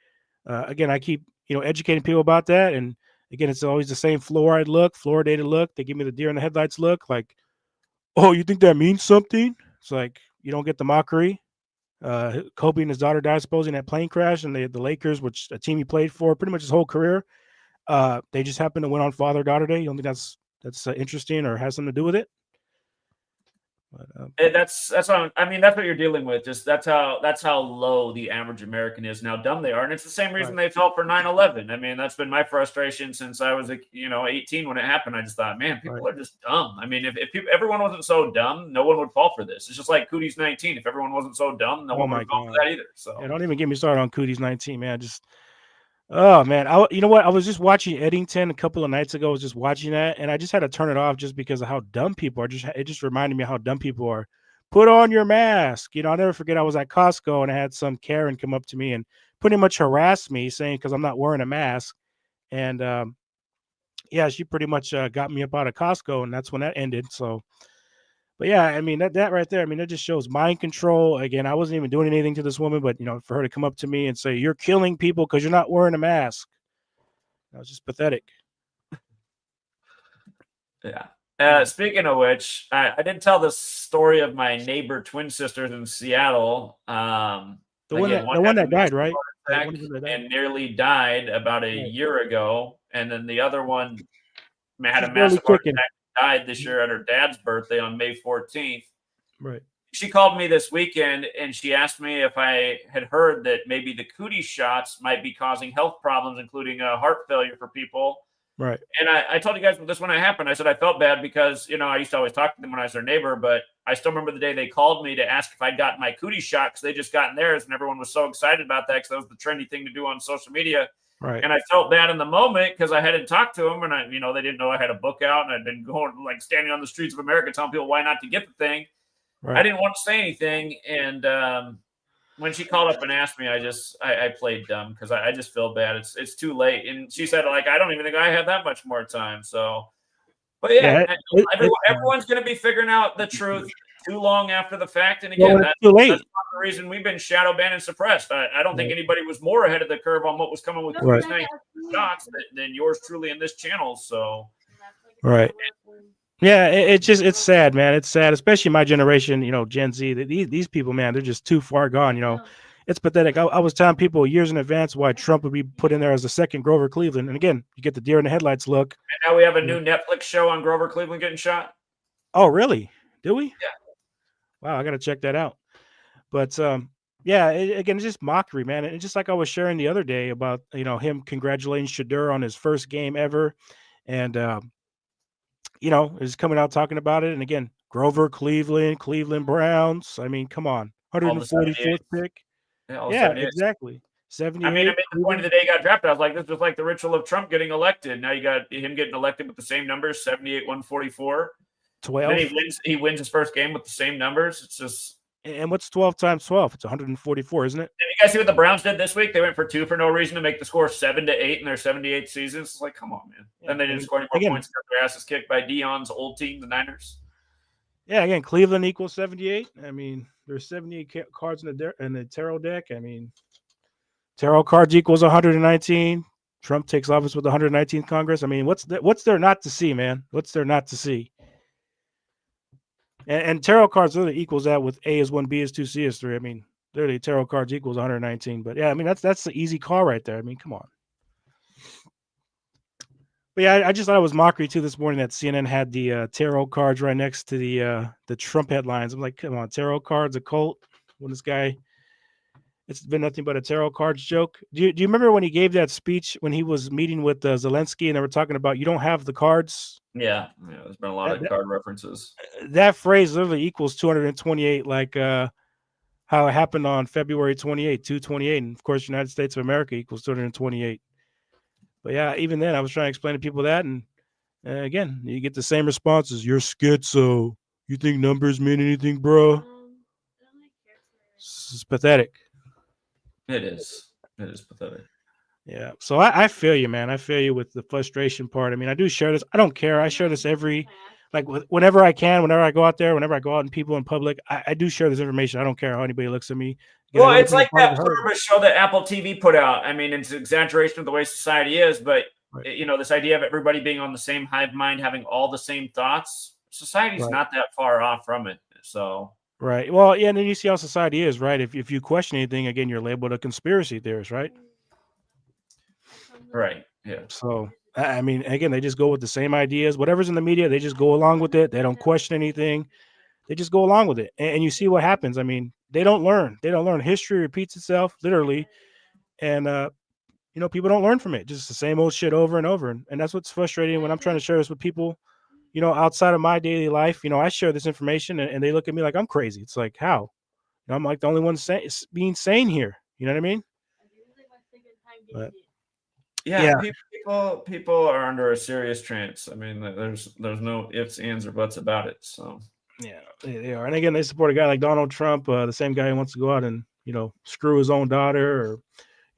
Speaker 6: Again, I keep educating people about that, and again, it's always the same fluoridated look. They give me the deer in the headlights look, like, oh, you think that means something? It's like you don't get the mockery. Kobe and his daughter died supposedly in that plane crash, and the Lakers, which a team he played for pretty much his whole career, they just happened to win on Father-Daughter Day. You don't think that's interesting or has something to do with it?
Speaker 1: But, that's what you're dealing with. Just that's how low the average American is, and how dumb they are, and it's the same reason they fell for 9/11. I mean, that's been my frustration since I was 18 when it happened. I just thought, man, people are just dumb. I mean, if everyone wasn't so dumb, no one would fall for this. It's just like Cootie's 19. If everyone wasn't so dumb, no one would fall for that either. So
Speaker 6: don't even get me started on Cootie's 19, man. Oh man, you know what? I was just watching Eddington a couple of nights ago. I was just watching that, and I just had to turn it off just because of how dumb people are. It just reminded me how dumb people are. Put on your mask. I'll never forget. I was at Costco and I had some Karen come up to me and pretty much harass me, saying because I'm not wearing a mask, and she pretty much got me up out of Costco, and that's when that ended. So. But yeah, I mean that right there. I mean, it just shows mind control. Again, I wasn't even doing anything to this woman, but for her to come up to me and say you're killing people because you're not wearing a mask, that was just pathetic.
Speaker 1: Yeah. Speaking of which, I didn't tell the story of my neighbor twin sisters in Seattle.
Speaker 6: The one that died, right?
Speaker 1: And nearly died about a year ago, and then the other one had a massive heart attack. Died this year at her dad's birthday on May 14th.
Speaker 6: Right.
Speaker 1: She called me this weekend and she asked me if I had heard that maybe the cootie shots might be causing health problems, including heart failure for people.
Speaker 6: Right.
Speaker 1: And I told you guys this when it happened. I said I felt bad because, I used to always talk to them when I was their neighbor, but I still remember the day they called me to ask if I'd gotten my cootie shot because they just gotten theirs, and everyone was so excited about that because that was the trendy thing to do on social media.
Speaker 6: Right.
Speaker 1: And I felt bad in the moment because I hadn't talked to them, and they didn't know I had a book out, and I'd been going standing on the streets of America telling people why not to get the thing.
Speaker 6: Right.
Speaker 1: I didn't want to say anything, and when she called up and asked me, I played dumb because I just feel bad. It's too late. And she said, I don't even think I have that much more time. So, but yeah, everyone's going to be figuring out the truth too long after the fact. And again, that's
Speaker 6: too late.
Speaker 1: That's not the reason we've been shadow banned and suppressed. I don't think anybody was more ahead of the curve on what was coming with shots than yours truly in this channel. So,
Speaker 6: right. Yeah, it's sad, man. It's sad, especially my generation, Gen Z. These people, man, they're just too far gone. It's pathetic. I was telling people years in advance why Trump would be put in there as the second Grover Cleveland. And again, you get the deer in the headlights look.
Speaker 1: And now we have a new Netflix show on Grover Cleveland getting shot.
Speaker 6: Oh, really? Do we?
Speaker 1: Yeah.
Speaker 6: Wow, I got to check that out. But yeah, again, it's just mockery, man. And just like I was sharing the other day about, him congratulating Shadur on his first game ever. And, is coming out talking about it. And again, Grover Cleveland Browns. I mean, come on. 144th pick. Yeah, exactly. 78.
Speaker 1: I mean, the point of the day he got drafted. I was like, this was like the ritual of Trump getting elected. Now you got him getting elected with the same numbers, 78, 144.
Speaker 6: 12.
Speaker 1: Then he wins his first game with the same numbers. It's just.
Speaker 6: And what's 12 times 12? It's 144, isn't it?
Speaker 1: Did you guys see what the Browns did this week? They went for 2 for no reason to make the score 7-8 in their 78 seasons. It's like, come on, man. Yeah. And they didn't score any more points because their asses kicked by Dion's old team, the Niners.
Speaker 6: Yeah, again, Cleveland equals 78. I mean, there's 78 cards in the tarot deck. I mean, tarot cards equals 119. Trump takes office with the 119th Congress. I mean, what's there not to see, man? What's there not to see? And tarot cards literally equals that with A is 1, B is 2, C is 3. I mean, literally tarot cards equals 119. But yeah, I mean, that's the easy call right there. I mean, come on. But yeah, I just thought it was mockery too this morning that CNN had the tarot cards right next to the Trump headlines. I'm like, come on, tarot cards, a cult. When this guy, it's been nothing but a tarot cards joke. Do you remember when he gave that speech when he was meeting with Zelensky and they were talking about you don't have the cards?
Speaker 1: Yeah, there's been a lot of card references.
Speaker 6: That phrase literally equals 228, like how it happened on February 28, 228. And of course, United States of America equals 228. But yeah, even then, I was trying to explain to people that. And again, you get the same responses. You're schizo. You think numbers mean anything, bro? It's pathetic.
Speaker 1: It is. It is pathetic.
Speaker 6: Yeah. So I feel you, man. I feel you with the frustration part. I mean, I do share this. I don't care. I share this whenever I can, whenever I go out there, whenever I go out and people in public, I do share this information. I don't care how anybody looks at me.
Speaker 1: Well, it's like that pluribus show that Apple TV put out. I mean, it's an exaggeration of the way society is, but this idea of everybody being on the same hive mind, having all the same thoughts, society's not that far off from it. So
Speaker 6: right. Well, yeah, and then you see how society is, right? If you question anything, again, you're labeled a conspiracy theorist, right?
Speaker 1: Right. Yeah.
Speaker 6: So I mean, again, they just go with the same ideas. Whatever's in the media, they just go along with it. They don't question anything. They just go along with it. And you see what happens. I mean, they don't learn. They don't learn. History repeats itself, literally. And, people don't learn from it. Just the same old shit over and over. And that's what's frustrating when I'm trying to share this with people, outside of my daily life. I share this information and they look at me like I'm crazy. It's like, how? I'm like the only one being sane here. You know what I mean? But,
Speaker 1: yeah. People are under a serious trance. I mean, there's no ifs, ands, or buts about it. So
Speaker 6: yeah, they are. And again, they support a guy like Donald Trump, the same guy who wants to go out and screw his own daughter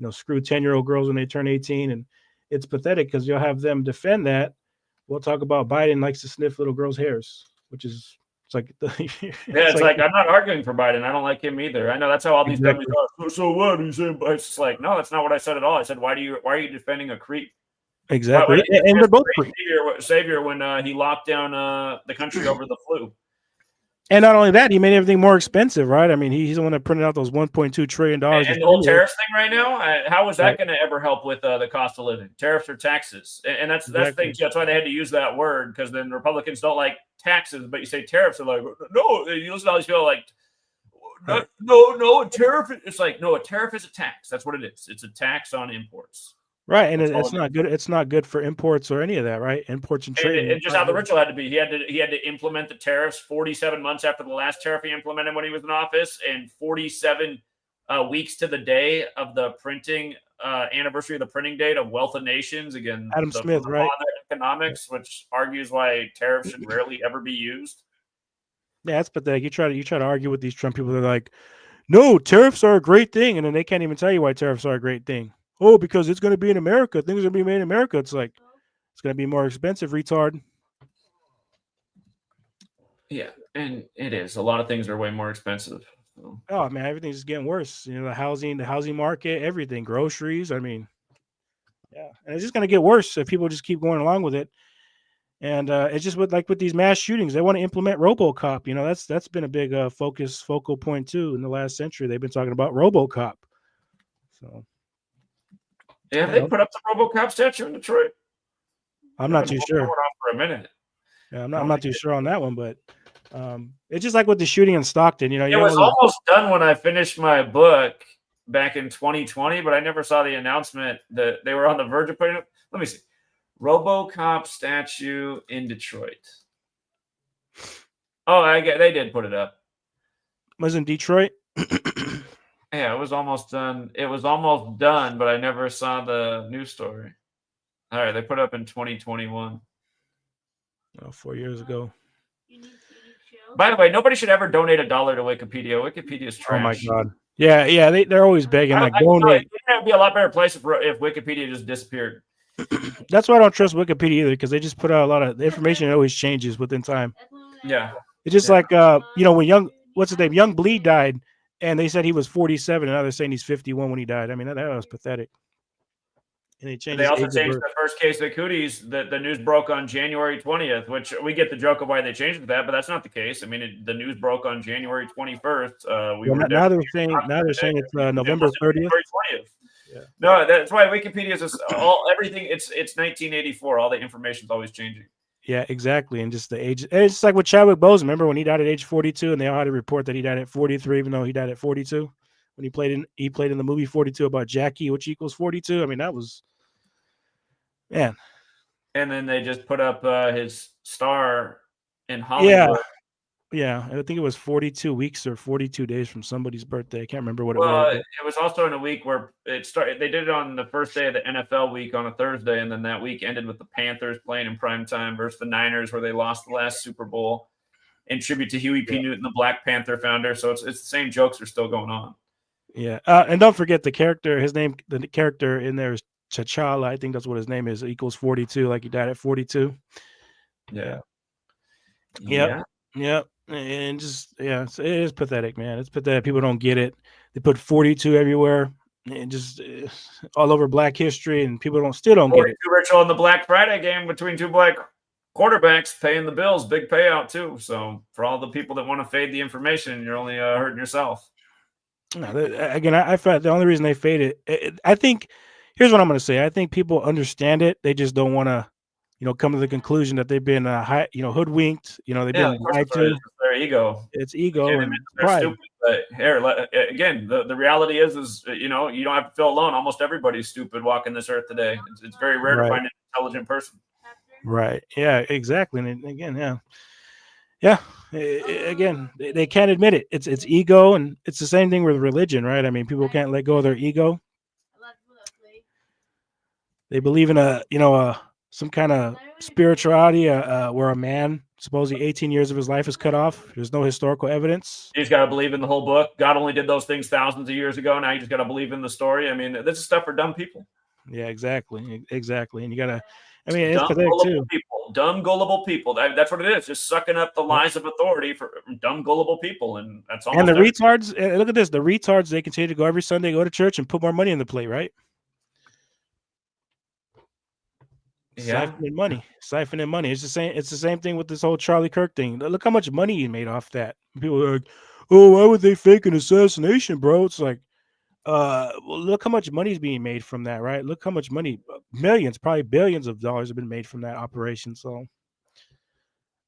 Speaker 6: or screw 10-year-old girls when they turn 18. And it's pathetic because you'll have them defend that. We'll talk about Biden likes to sniff little girls' hairs, which is
Speaker 1: it's like I'm not arguing for Biden. I don't like him either. I know that's how all these dummies are. So what? He's saying, but it's just like, no, that's not what I said at all. I said, why are you defending a creep?
Speaker 6: Exactly. And they're both
Speaker 1: savior when he locked down the country over the flu.
Speaker 6: And not only that, he made everything more expensive, right? I mean, he's the one that printed out those $1.2 trillion.
Speaker 1: And the whole tariffs thing right now, how is that going to ever help with the cost of living? Tariffs or taxes? And that's the thing. That's why they had to use that word, because then Republicans don't like taxes, but you say tariffs, are like, no. You listen to all these people like no, a tariff. It's like, no, a tariff is a tax. That's what it is. It's a tax on imports.
Speaker 6: Right, and
Speaker 1: That's all
Speaker 6: it's
Speaker 1: it
Speaker 6: not good. It's not good for imports or any of that, right? Imports and trade.
Speaker 1: And just how the ritual had to be. He had to implement the tariffs 47 months after the last tariff he implemented when he was in office, and 47 weeks to the day of the printing anniversary of the printing date of Wealth of Nations. Again,
Speaker 6: Adam Smith, right?
Speaker 1: Economics, which argues why tariffs should rarely ever be used.
Speaker 6: Yeah, that's pathetic. You try to argue with these Trump people. They're like, no, tariffs are a great thing, and then they can't even tell you why tariffs are a great thing. Oh, because it's going to be in America. Things are going to be made in America. It's like it's going to be more expensive, retard.
Speaker 1: Yeah, and it is. A lot of things are way more expensive. So.
Speaker 6: Oh man, everything's just getting worse. You know, the housing market, everything, groceries. I mean, yeah, and it's just going to get worse if people just keep going along with it. And it's just with these mass shootings, they want to implement RoboCop. You know, that's been a big focal point too in the last century. They've been talking about RoboCop. So,
Speaker 1: yeah, they put up the RoboCop statue in Detroit.
Speaker 6: I'm not too sure.
Speaker 1: For a minute.
Speaker 6: Yeah, I'm not too sure on that one, but it's just like with the shooting in Stockton. You know,
Speaker 1: it was almost done when I finished my book back in 2020, but I never saw the announcement that they were on the verge of putting it. Let me see. RoboCop statue in Detroit. Oh, they did put it up.
Speaker 6: Was in Detroit?
Speaker 1: Yeah, it was almost done. It was almost done, but I never saw the news story. All right, they put it up in 2021.
Speaker 6: 4 years ago.
Speaker 1: By the way, nobody should ever donate $1 to Wikipedia. Wikipedia is trash.
Speaker 6: Oh my god. Yeah, they're always begging donate.
Speaker 1: It would be a lot better place if Wikipedia just disappeared.
Speaker 6: That's why I don't trust Wikipedia either, because they just put out a lot of the information. It always changes within time.
Speaker 1: Yeah,
Speaker 6: it's just like when Young Bleed died, and they said he was 47, and now they're saying he's 51 when he died. I mean, that was pathetic. And they
Speaker 1: also changed the first case of cooties. The news broke on January 20th, which we get the joke of why they changed it that, but that's not the case. I mean, the news broke on January 21st.
Speaker 6: Now they're saying it's November 30th.
Speaker 1: Yeah. No, that's why Wikipedia is just everything. It's 1984. All the information is always changing.
Speaker 6: Yeah, exactly. And just the age. It's like with Chadwick Boseman. Remember when he died at age 42, and they all had to report that he died at 43, even though he died at 42 when he played in the movie 42 about Jackie, which equals 42. I mean, that was, man.
Speaker 1: And then they just put up his star in Hollywood.
Speaker 6: Yeah, I think it was 42 weeks or 42 days from somebody's birthday. I can't remember what it was.
Speaker 1: It was also in a week where it started. They did it on the first day of the NFL week on a Thursday, and then that week ended with the Panthers playing in primetime versus the Niners, where they lost the last Super Bowl. In tribute to Huey P. Newton, the Black Panther founder. So it's the same jokes are still going on.
Speaker 6: Yeah, and don't forget the character. The character in there is T'Challa. I think that's what his name is. Equals 42, like he died at 42.
Speaker 1: Yeah.
Speaker 6: Yep. And just it is pathetic, man. It's pathetic. People don't get it. They put 42 everywhere, and just all over Black history, and people still don't get it.
Speaker 1: Ritual in the Black Friday game between two black quarterbacks paying the bills, big payout too. So for all the people that want to fade the information, you're only hurting yourself.
Speaker 6: No, again, I felt the only reason they fade it, I think, here's what I'm going to say. I think people understand it. They just don't want to, come to the conclusion that they've been, hoodwinked. They've been lied to.
Speaker 1: It's their ego.
Speaker 6: It's ego and
Speaker 1: pride. Stupid, but here, again, the reality is you don't have to feel alone. Almost everybody's stupid walking this earth today. It's very rare to find an intelligent person.
Speaker 6: Right. Yeah, exactly. And again, yeah. Again, they can't admit it. It's ego, and it's the same thing with religion, right? I mean, people can't let go of their ego. They believe in some kind of spirituality where a man supposedly 18 years of his life is cut off. There's no historical evidence.
Speaker 1: You just got to believe in the whole book. God only did those things thousands of years ago. Now you just got to believe in the story. I mean, this is stuff for dumb people.
Speaker 6: Yeah, exactly. And you got to, it's pathetic too.
Speaker 1: Dumb, gullible people. That's what it is. Just sucking up the lies of authority for dumb, gullible people. And that's all.
Speaker 6: And the retards, look at this. The retards, they continue to go every Sunday, go to church and put more money in the plate, right?
Speaker 1: Yeah.
Speaker 6: Siphoning money. It's the same thing with this whole Charlie Kirk thing. Look how much money he made off that. People are like, oh, why would they fake an assassination, bro? It's like, well, look how much money is being made from that, right? Look how much money, millions, probably billions of dollars have been made from that operation. So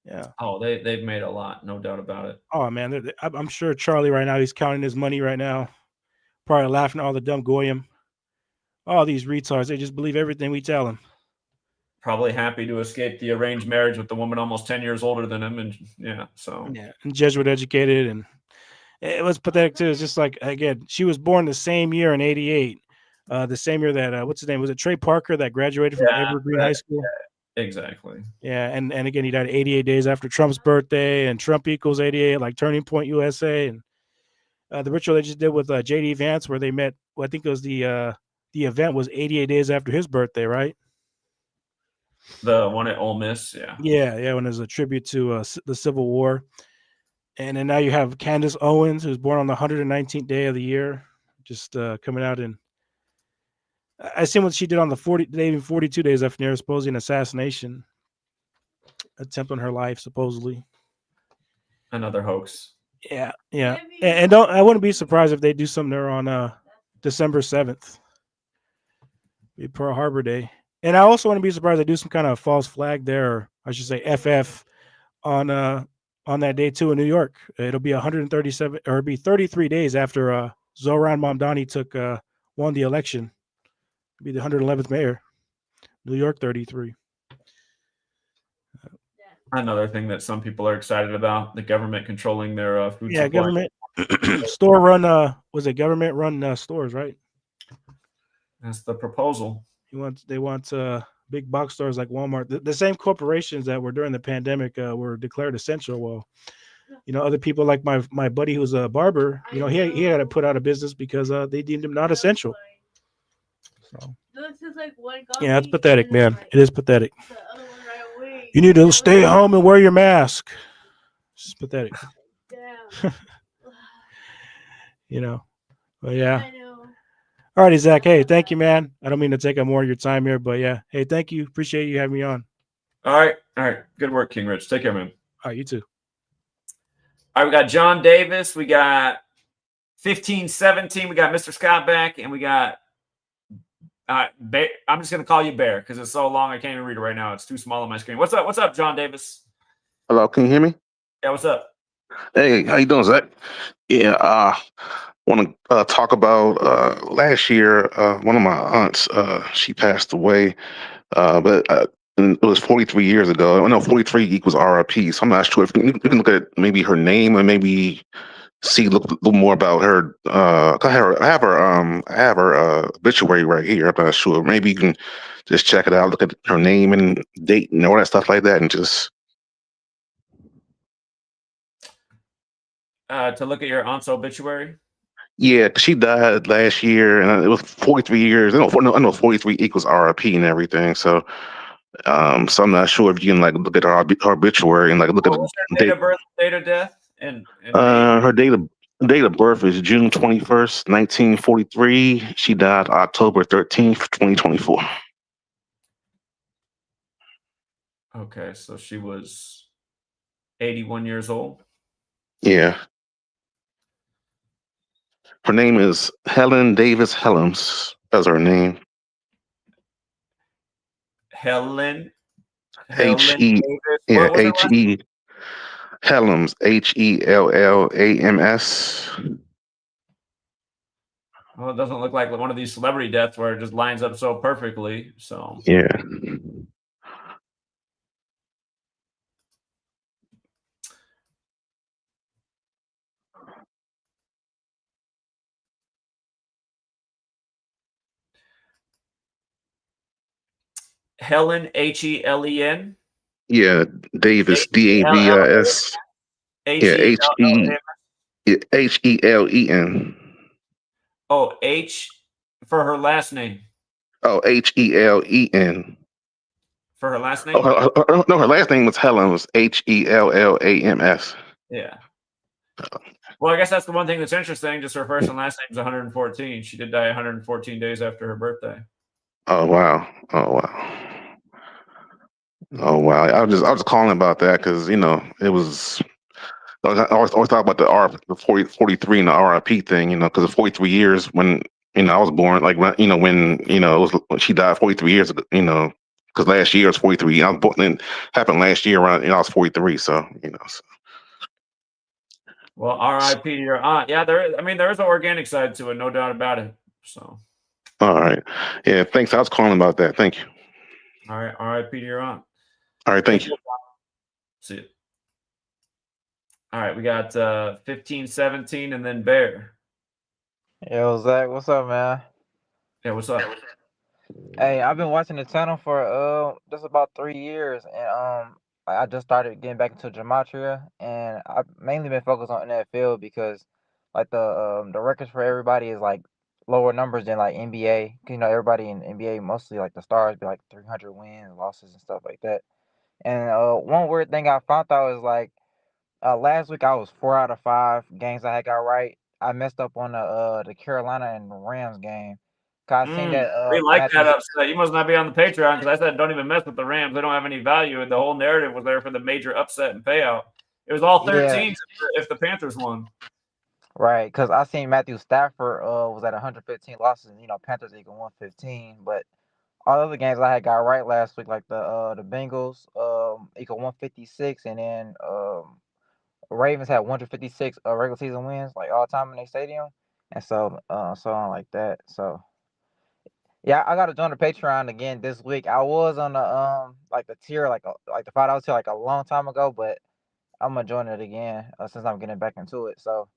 Speaker 6: Yeah.
Speaker 1: Oh, they've made a lot, no doubt about it.
Speaker 6: Oh man, I'm sure Charlie right now, he's counting his money right now, probably laughing at all the dumb goyim. All these retards, they just believe everything we tell them.
Speaker 1: Probably happy to escape the arranged marriage with the woman almost 10 years older than him, and so
Speaker 6: Yeah, and Jesuit educated, and it was pathetic too. It's just like, again, she was born the same year in '88, the same year that what's his name, was it Trey Parker that graduated from Evergreen High School?
Speaker 1: Exactly.
Speaker 6: Yeah, and again, he died 88 days after Trump's birthday, and Trump equals 88, like Turning Point USA, and the ritual they just did with JD Vance, where they met. Well, I think it was the event was 88 days after his birthday, right?
Speaker 1: The one at Ole Miss, yeah.
Speaker 6: Yeah, when there's a tribute to the Civil War. And then now you have Candace Owens, who's born on the 119th day of the year, just coming out. And I seen what she did on the 42 days after their supposed assassination attempt on her life, supposedly.
Speaker 1: Another hoax.
Speaker 6: Yeah. And I wouldn't be surprised if they do something there on December 7th. Be Pearl Harbor Day. And I also wouldn't be surprised if they do some kind of false flag there, or I should say FF, on that day too in New York. It'll be 137, or it'll be 33 days after Zohran Mamdani won the election. It'll be the 111th mayor. New York 33.
Speaker 1: Another thing that some people are excited about: the government controlling their food supply.
Speaker 6: Government store run. Was it government run stores? Right.
Speaker 1: That's the proposal.
Speaker 6: They want big box stores like Walmart. The same corporations that were during the pandemic were declared essential. Well, other people like my buddy who's a barber. He had to put out of business because they deemed him not essential. So yeah, it's pathetic, man. It is pathetic. You need to stay home and wear your mask. It's pathetic. But yeah. All righty, Zach. Hey, thank you, man. I don't mean to take up more of your time here, but yeah. Hey, thank you. Appreciate you having me on.
Speaker 1: All right. Good work, King Rich. Take care, man.
Speaker 6: All right, you too.
Speaker 1: All right, we got John Davis. We got 1517. We got Mr. Scott back, and we got Bear. I'm just going to call you Bear because it's so long I can't even read it right now. It's too small on my screen. What's up, John Davis?
Speaker 11: Hello, can you hear me?
Speaker 1: Yeah, what's up?
Speaker 11: Hey, how you doing, Zach? Yeah, want to talk about last year. One of my aunts, she passed away, but it was 43 years ago. I know 43 equals RIP, so I'm not sure if you can look at maybe her name and maybe look a little more about her. I have her obituary right here. I'm not sure. Maybe you can just check it out, look at her name and date and all that stuff like that, and just.
Speaker 1: To look at your aunt's obituary?
Speaker 11: Yeah, 'cause she died last year, and it was 43 years. I know 43 equals RIP and everything. So, so I'm not sure if you can look at her obituary and look at
Speaker 1: What was her date of birth, date of death, and
Speaker 11: her date of birth is June 21st, 1943. She died October 13th, 2024.
Speaker 1: Okay, so she was 81 years old.
Speaker 11: Yeah. Her name is Helen Davis Helms. That's her name.
Speaker 1: Helen.
Speaker 11: H-E. Yeah, H-E. Helms. Hellams.
Speaker 1: Well, it doesn't look like one of these celebrity deaths where it just lines up so perfectly. So
Speaker 11: yeah.
Speaker 1: Helen, Helen.
Speaker 11: Yeah, Davis, Davis. Yeah, Helen.
Speaker 1: Oh, H for her last name.
Speaker 11: Oh, Helen.
Speaker 1: For her last name?
Speaker 11: Oh, no, her last name was Helen. It was Hellams.
Speaker 1: Yeah. Well, I guess that's the one thing that's interesting. Just her first and last name is 114. She did die 114 days after her birthday.
Speaker 11: Oh wow! I was just calling about that because it was. I always talk about the 43 and the RIP thing, because of 43 years when I was born, when it was when she died 43 years ago, because last year I was 43. I was born, and happened last year around, I was 43. So So.
Speaker 1: Well, R.I.P. to your aunt. Yeah, there is an organic side to it, no doubt about it. So.
Speaker 11: All right. Yeah. Thanks. I was calling about that. Thank you.
Speaker 1: All right. R.I.P. to your aunt.
Speaker 11: All right. Thank you.
Speaker 1: See it. All right. We got 15, 17, and then Bear.
Speaker 12: Yo, Zach, what's up, man?
Speaker 1: Yeah, what's up?
Speaker 12: Hey, I've been watching the channel for just about 3 years, and I just started getting back into gematria, and I've mainly been focused on that field because like the records for everybody is like lower numbers than like NBA. 'Cause, everybody in NBA, mostly like the stars, be like 300 wins, losses, and stuff like that. And one weird thing I found out is like last week I was 4 out of 5 games I had got right. I messed up on the Carolina and Rams game. 'Cause I seen that
Speaker 1: We like
Speaker 12: Matthew.
Speaker 1: that upset. You must not be on the Patreon because I said don't even mess with the Rams. They don't have any value. And the whole narrative was there for the major upset and payout. It was all 13 if the Panthers won.
Speaker 12: Right, because I seen Matthew Stafford was at 115 losses, and Panthers equal 115. But all the other games I had got right last week, like the Bengals equal 156, and then Ravens had 156 regular season wins, like all time in their stadium, and so on like that. So yeah, I got to join the Patreon again this week. I was on the like the tier like the $5 tier like a long time ago, but I'm gonna join it again since I'm getting back into it. So,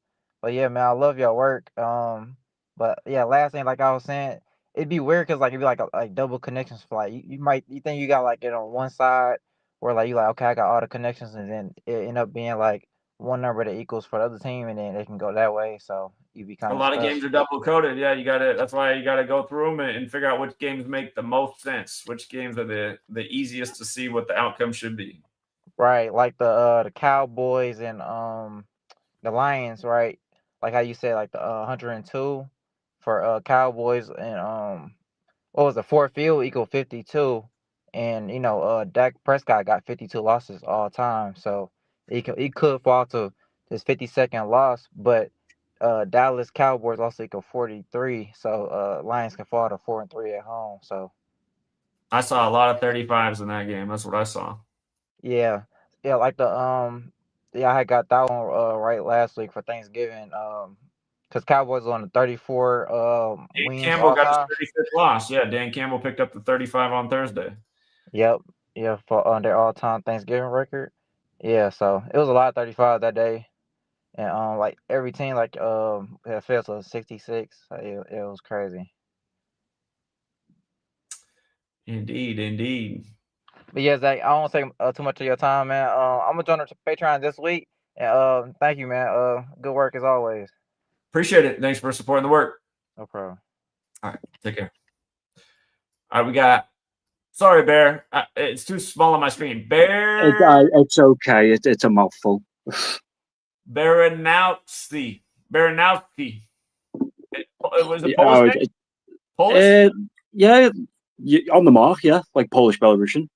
Speaker 12: but yeah, man, I love your work. But yeah, last thing, like I was saying, it'd be weird because like it'd be like double connections for like you think you got like it on one side where like you like okay I got all the connections and then it end up being like one number that equals for the other team and then they can go that way. So you be kind
Speaker 1: A
Speaker 12: of
Speaker 1: lot of
Speaker 12: stuck.
Speaker 1: games are double coded. Yeah, that's why you gotta go through them and figure out which games make the most sense. Which games are the easiest to see what the outcome should be.
Speaker 12: Right, like the Cowboys and the Lions, right? Like how you said, like the 102 for Cowboys and what was the Ford Field equal 52, and Dak Prescott got 52 losses all time, so he could fall to his 52nd loss, but Dallas Cowboys also equal 43, so Lions can fall to 4-3 at home. So
Speaker 1: I saw a lot of 35s in that game. That's what I saw.
Speaker 12: yeah, like I had got that one right last week for Thanksgiving. Because Cowboys on the 34
Speaker 1: Dan
Speaker 12: wins
Speaker 1: Campbell
Speaker 12: all
Speaker 1: got his
Speaker 12: time.
Speaker 1: 35th loss. Yeah, Dan Campbell picked up the 35 on Thursday.
Speaker 12: Yep, yeah, for their all time Thanksgiving record. Yeah, so it was a lot of 35 that day, and like every team had fell to 66. So it was crazy.
Speaker 1: Indeed.
Speaker 12: But yeah, Zach, I don't want to take too much of your time, man. I'm gonna join the Patreon this week, and thank you, man. Good work as always.
Speaker 1: Appreciate it. Thanks for supporting the work.
Speaker 12: No problem.
Speaker 1: All right, take care. All right, we got. Sorry, Bear. It's too small on my screen. Bear.
Speaker 13: It's okay. It's a mouthful.
Speaker 1: Baranowski. Baranowski. Was it
Speaker 13: Oh,
Speaker 1: Polish name? Polish?
Speaker 13: Yeah, on the mark. Yeah, like Polish Belarusian.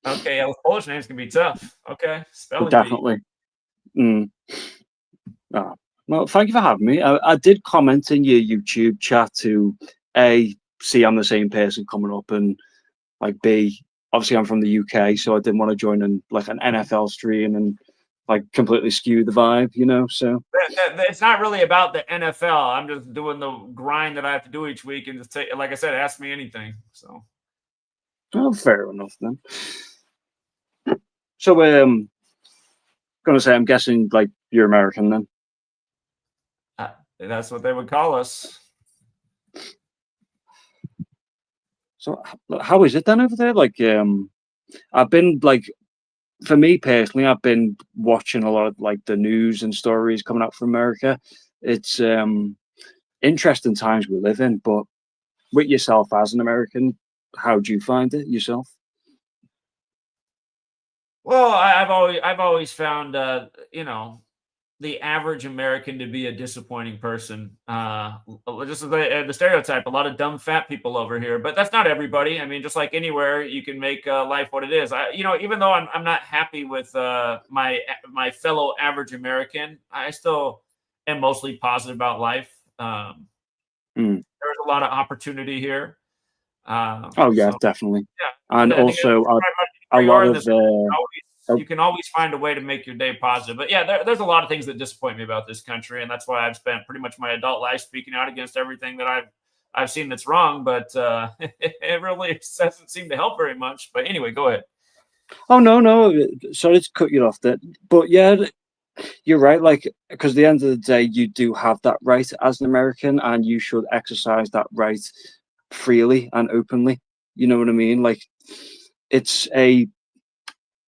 Speaker 1: Okay, yeah, Polish names can be tough. Okay, spelling
Speaker 13: Definitely. Oh, well, thank you for having me. I did comment in your YouTube chat to see I'm the same person coming up, and like B, obviously I'm from the UK, so I didn't want to join in like an NFL stream and like completely skew the vibe, so
Speaker 1: it's not really about the NFL. I'm just doing the grind that I have to do each week and just take, like I said, ask me anything. So
Speaker 13: fair enough then. So gonna say I'm guessing like you're American then.
Speaker 1: That's what they would call us.
Speaker 13: So how is it then over there? Like I've been like, for me personally, I've been watching a lot of like the news and stories coming out from America. It's interesting times we live in, but with yourself as an American, how do you find it yourself?
Speaker 1: Well, I've always found the average American to be a disappointing person. Just the stereotype, a lot of dumb fat people over here, but that's not everybody. I mean, just like anywhere, you can make life what it is. Even though I'm not happy with my fellow average American, I still am mostly positive about life. There's a lot of opportunity here.
Speaker 13: Oh yeah,
Speaker 1: So
Speaker 13: definitely.
Speaker 1: yeah,
Speaker 13: And
Speaker 1: I think
Speaker 13: also
Speaker 1: where
Speaker 13: a
Speaker 1: you
Speaker 13: lot
Speaker 1: are in
Speaker 13: of
Speaker 1: this, you can always find a way to make your day positive. But yeah, there's a lot of things that disappoint me about this country, and that's why I've spent pretty much my adult life speaking out against everything that I've seen that's wrong. But it really doesn't seem to help very much. But anyway, go ahead.
Speaker 13: oh no, sorry to cut you off there, but yeah, you're right. Like, because at the end of the day, you do have that right as an American, and you should exercise that right freely and openly. You know what I mean? Like, it's a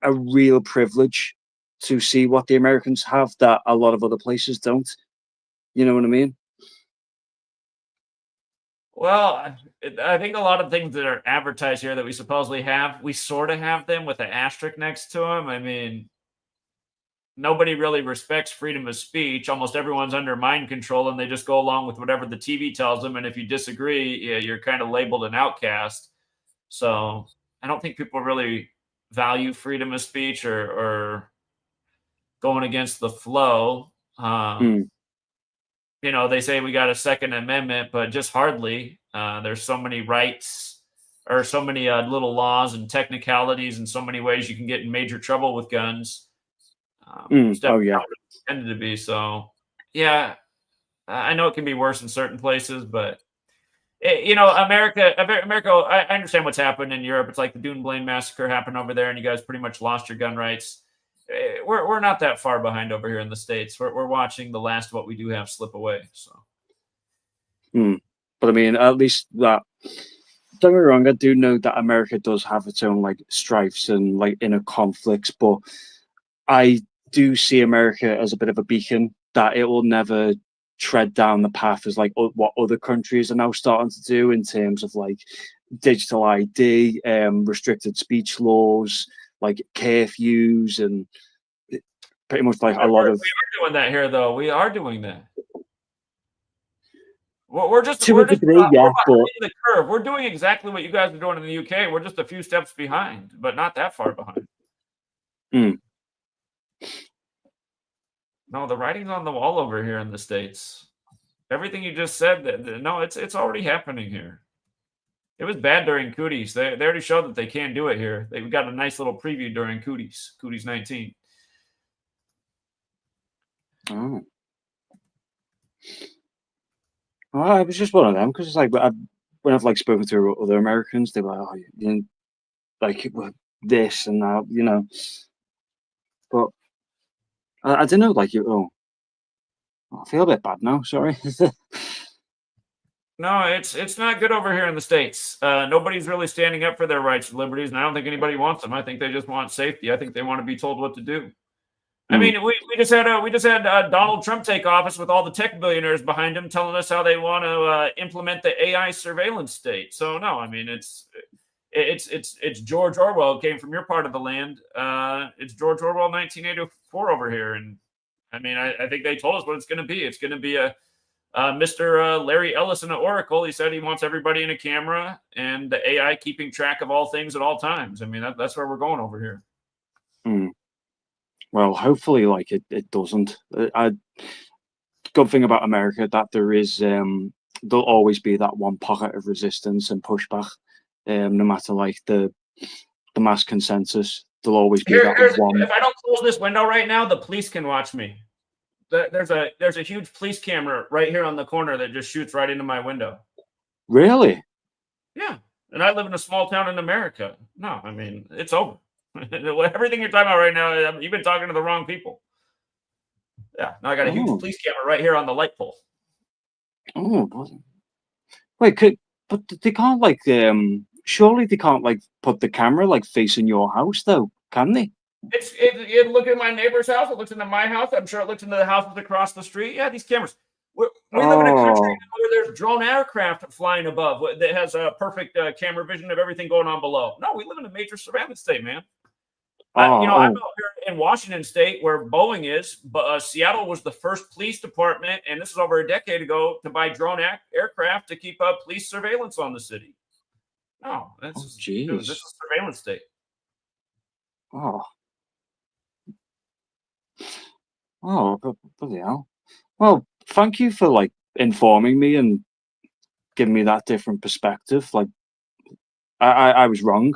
Speaker 13: real privilege to see what the Americans have that a lot of other places don't. You know what I mean?
Speaker 1: Well, I think a lot of things that are advertised here that we supposedly have, we sort of have them with an asterisk next to them. I mean, nobody really respects freedom of speech. Almost everyone's under mind control, and they just go along with whatever the TV tells them. And if you disagree, yeah, you're kind of labeled an outcast. So I don't think people really value freedom of speech or going against the flow.
Speaker 13: Mm.
Speaker 1: You know, they say we got a Second Amendment, but just hardly. There's so many rights or so many little laws and technicalities and so many ways you can get in major trouble with guns. It's
Speaker 13: Oh
Speaker 1: definitely
Speaker 13: yeah.
Speaker 1: not what it's intended to be. So, yeah, I know it can be worse in certain places, but you know, America, I understand what's happened in Europe. It's like the Dune Blaine massacre happened over there, and you guys pretty much lost your gun rights. We're not that far behind over here in the States. We're watching the last of what we do have slip away. So,
Speaker 13: But I mean, at least that. Don't get me wrong. I do know that America does have its own like strifes and like inner conflicts, but I do see America as a bit of a beacon that it will never tread down the path as like what other countries are now starting to do in terms of like digital ID, restricted speech laws, like curfews, and pretty much like a lot of.
Speaker 1: we are doing that here, though. We are doing that. We're just
Speaker 13: To a degree,
Speaker 1: we're
Speaker 13: yeah, but
Speaker 1: behind the curve. We're doing exactly what you guys are doing in the UK. We're just a few steps behind, but not that far behind. No, the writing's on the wall over here in the States. Everything you just said, no, it's already happening here. It was bad during Cooties. They already showed that they can do it here. They got a nice little preview during Cooties 19.
Speaker 13: Oh. Well, it was just one of them because it's like when I've like spoken to other Americans, they were like, "Oh, you know, like this and that," you know. But I don't know, like you. Oh, I feel a bit bad now. Sorry.
Speaker 1: No, it's not good over here in the States. Nobody's really standing up for their rights and liberties, and I don't think anybody wants them. I think they just want safety. I think they want to be told what to do. I mean, we just had Donald Trump take office with all the tech billionaires behind him, telling us how they want to implement the AI surveillance state. So no, I mean it's George Orwell. Came from your part of the land. It's George Orwell, 1984 over here, and I mean I think they told us what it's going to be. It's going to be a Mr. Larry Ellison at Oracle. He said he wants everybody in a camera and the AI keeping track of all things at all times. I mean that's where we're going over here.
Speaker 13: Well, hopefully, like it doesn't. Good thing about America that there is there'll always be that one pocket of resistance and pushback, no matter like the mass consensus. There'll always be that one.
Speaker 1: If I don't close this window right now, the police can watch me. There's a huge police camera right here on the corner that just shoots right into my window.
Speaker 13: Really?
Speaker 1: Yeah, and I live in a small town in America. No, I mean it's over. Everything you're talking about right now, you've been talking to the wrong people. Yeah, now I got a huge police camera right here on the light pole.
Speaker 13: Oh, wait, but they can't like surely they can't like put the camera like facing your house though, can they?
Speaker 1: It look at my neighbor's house. It looks into my house. I'm sure it looks into the houses across the street. Yeah, these cameras. We live in a country where there's drone aircraft flying above that has a perfect camera vision of everything going on below. No, we live in a major surveillance state, man. I'm out here in Washington State where Boeing is, but Seattle was the first police department, and this is over a decade ago, to buy drone aircraft to keep police surveillance on the city. No, this is a surveillance state.
Speaker 13: Bloody hell. Well, thank you for like informing me and giving me that different perspective. Like, I was wrong.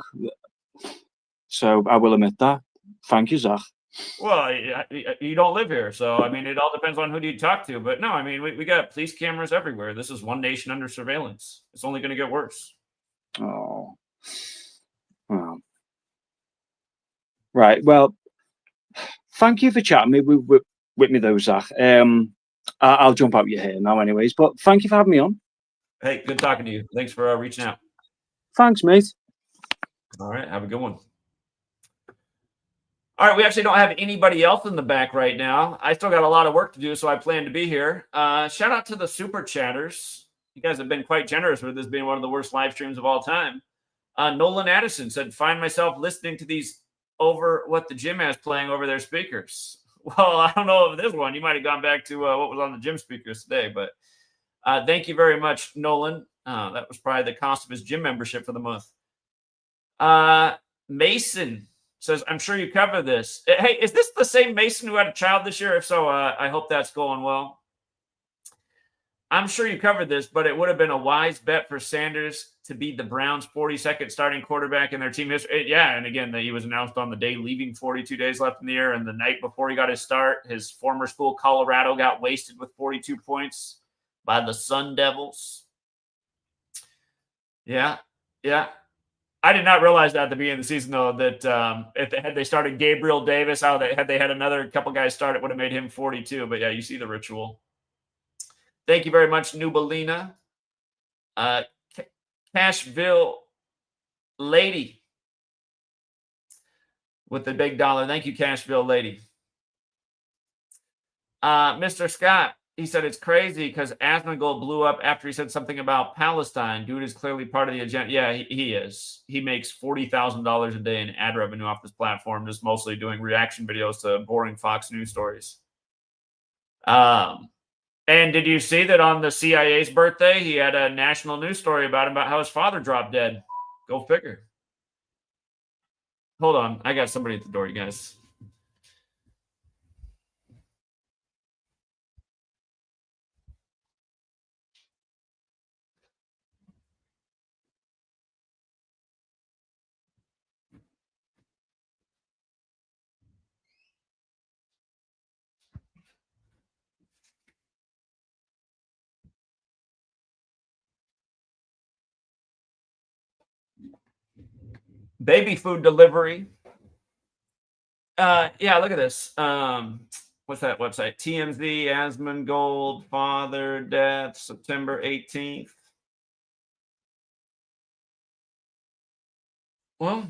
Speaker 13: So I will admit that. Thank you, Zach.
Speaker 1: Well, you don't live here, so I mean, it all depends on who do you talk to. But no, I mean, we got police cameras everywhere. This is one nation under surveillance. It's only going to get worse.
Speaker 13: Oh. Well. Right. Well, thank you for chatting with me, though, Zach. I'll jump out your hair now, anyways. But thank you for having me on.
Speaker 1: Hey, good talking to you. Thanks for reaching out.
Speaker 13: Thanks, mate.
Speaker 1: All right, have a good one. All right, we actually don't have anybody else in the back right now. I still got a lot of work to do, so I plan to be here. Shout out to the super chatters. You guys have been quite generous with this being one of the worst live streams of all time. Nolan Addison said, find myself listening to these over what the gym has playing over their speakers. Well, I don't know if this one. You might have gone back to what was on the gym speakers today, but thank you very much, Nolan. That was probably the cost of his gym membership for the month. Mason says, I'm sure you cover this. Hey, is this the same Mason who had a child this year? If so, I hope that's going well. I'm sure you covered this, but it would have been a wise bet for Sanders to be the Browns' 42nd starting quarterback in their team history. Yeah, and again, he was announced on the day leaving 42 days left in the year, and the night before he got his start, his former school, Colorado, got wasted with 42 points by the Sun Devils. Yeah. I did not realize that at the beginning of the season, though, that had they started Gabriel Davis, had they had another couple guys start, it would have made him 42. But yeah, you see the ritual. Thank you very much, Nubalina. Cashville Lady with the big dollar. Thank you, Cashville Lady. Mr. Scott, he said it's crazy because Asmongold blew up after he said something about Palestine. Dude is clearly part of the agenda. Yeah, he is. He makes $40,000 a day in ad revenue off this platform, just mostly doing reaction videos to boring Fox News stories. And did you see that on the CIA's birthday, he had a national news story about him, about how his father dropped dead? Go figure. Hold on. I got somebody at the door, you guys. Baby food delivery. Yeah, look at this. What's that website? TMZ, Asmongold, father death, September 18th. Well,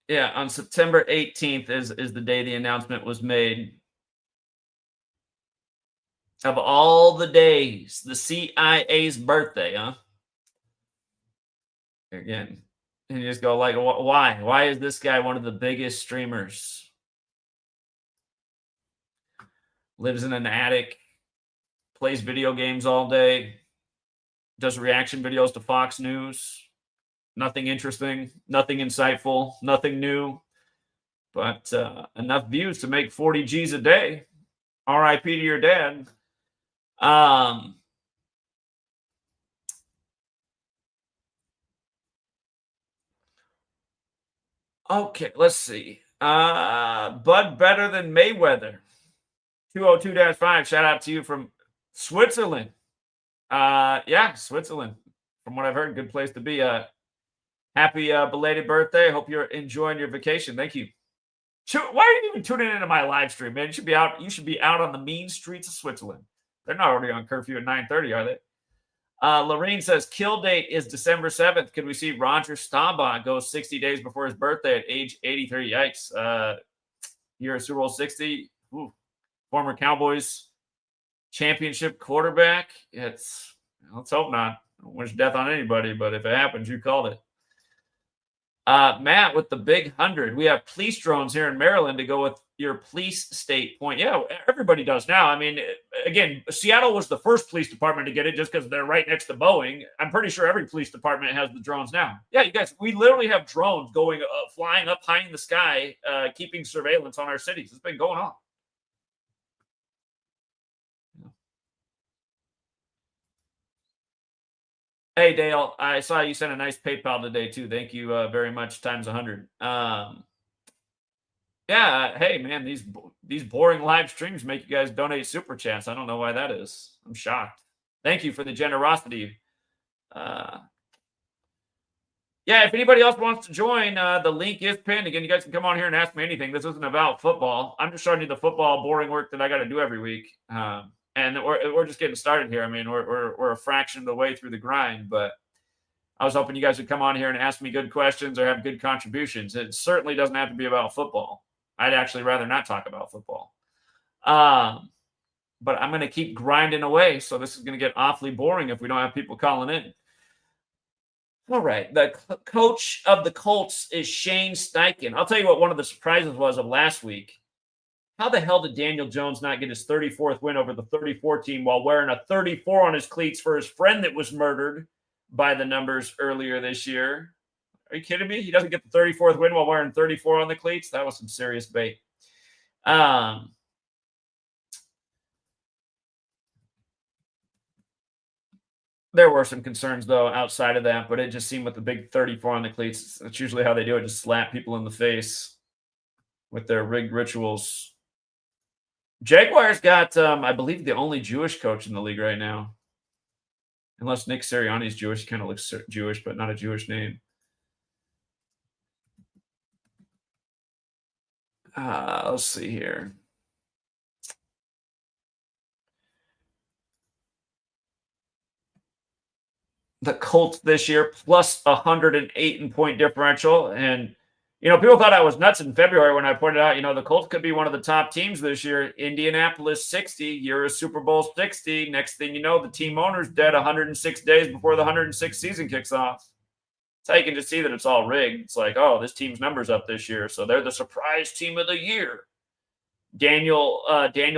Speaker 1: yeah, on September 18th is the day the announcement was made. Of all the days, the CIA's birthday, huh? Again, and you just go like, why? Why is this guy one of the biggest streamers? Lives in an attic, plays video games all day, does reaction videos to Fox News. Nothing interesting, nothing insightful, nothing new, but enough views to make 40 G's a day. RIP to your dad. Okay, let's see. Bud better than Mayweather. 202-5. Shout out to you from Switzerland. Yeah, Switzerland. From what I've heard, good place to be. Happy belated birthday. Hope you're enjoying your vacation. Thank you. Why are you even tuning into my live stream, man? You should be out on the mean streets of Switzerland. They're not already on curfew at 9:30, are they? Lorraine says, kill date is December 7th. Could we see Roger Staubach go 60 days before his birthday at age 83? Yikes. Year of Super Bowl 60. Ooh. Former Cowboys championship quarterback. Let's hope not. I don't wish death on anybody, but if it happens, you called it. Matt with the big 100. We have police drones here in Maryland to go with your police state point. Yeah, everybody does now. I mean, again, Seattle was the first police department to get it just because they're right next to Boeing. I'm pretty sure every police department has the drones now. Yeah, you guys, we literally have drones going, flying up high in the sky, keeping surveillance on our cities. It's been going on. Hey, Dale, I saw you sent a nice PayPal today, too. Thank you very much, times 100. Yeah, hey, man, these boring live streams make you guys donate super chats. I don't know why that is. I'm shocked. Thank you for the generosity. Yeah, if anybody else wants to join, the link is pinned. Again, you guys can come on here and ask me anything. This isn't about football. I'm just showing you the football boring work that I got to do every week. And we're just getting started here. I mean, we're a fraction of the way through the grind, but I was hoping you guys would come on here and ask me good questions or have good contributions. It certainly doesn't have to be about football. I'd actually rather not talk about football. But I'm going to keep grinding away. So this is going to get awfully boring if we don't have people calling in. All right. The coach of the Colts is Shane Steichen. I'll tell you what one of the surprises was of last week. How the hell did Daniel Jones not get his 34th win over the 34 team while wearing a 34 on his cleats for his friend that was murdered by the numbers earlier this year? Are you kidding me? He doesn't get the 34th win while wearing 34 on the cleats? That was some serious bait. There were some concerns, though, outside of that, but it just seemed with the big 34 on the cleats, that's usually how they do it, just slap people in the face with their rigged rituals. Jaguars got, I believe, the only Jewish coach in the league right now. Unless Nick Sirianni's Jewish. He kind of looks Jewish, but not a Jewish name. Let's see here. The Colts this year, plus 108 in point differential. And, people thought I was nuts in February when I pointed out, the Colts could be one of the top teams this year. Indianapolis 60, you're a Super Bowl 60. Next thing you know, the team owner's dead 106 days before the 106 season kicks off. That's how you can just see that it's all rigged. It's like, oh, this team's numbers up this year, so they're the surprise team of the year. Daniel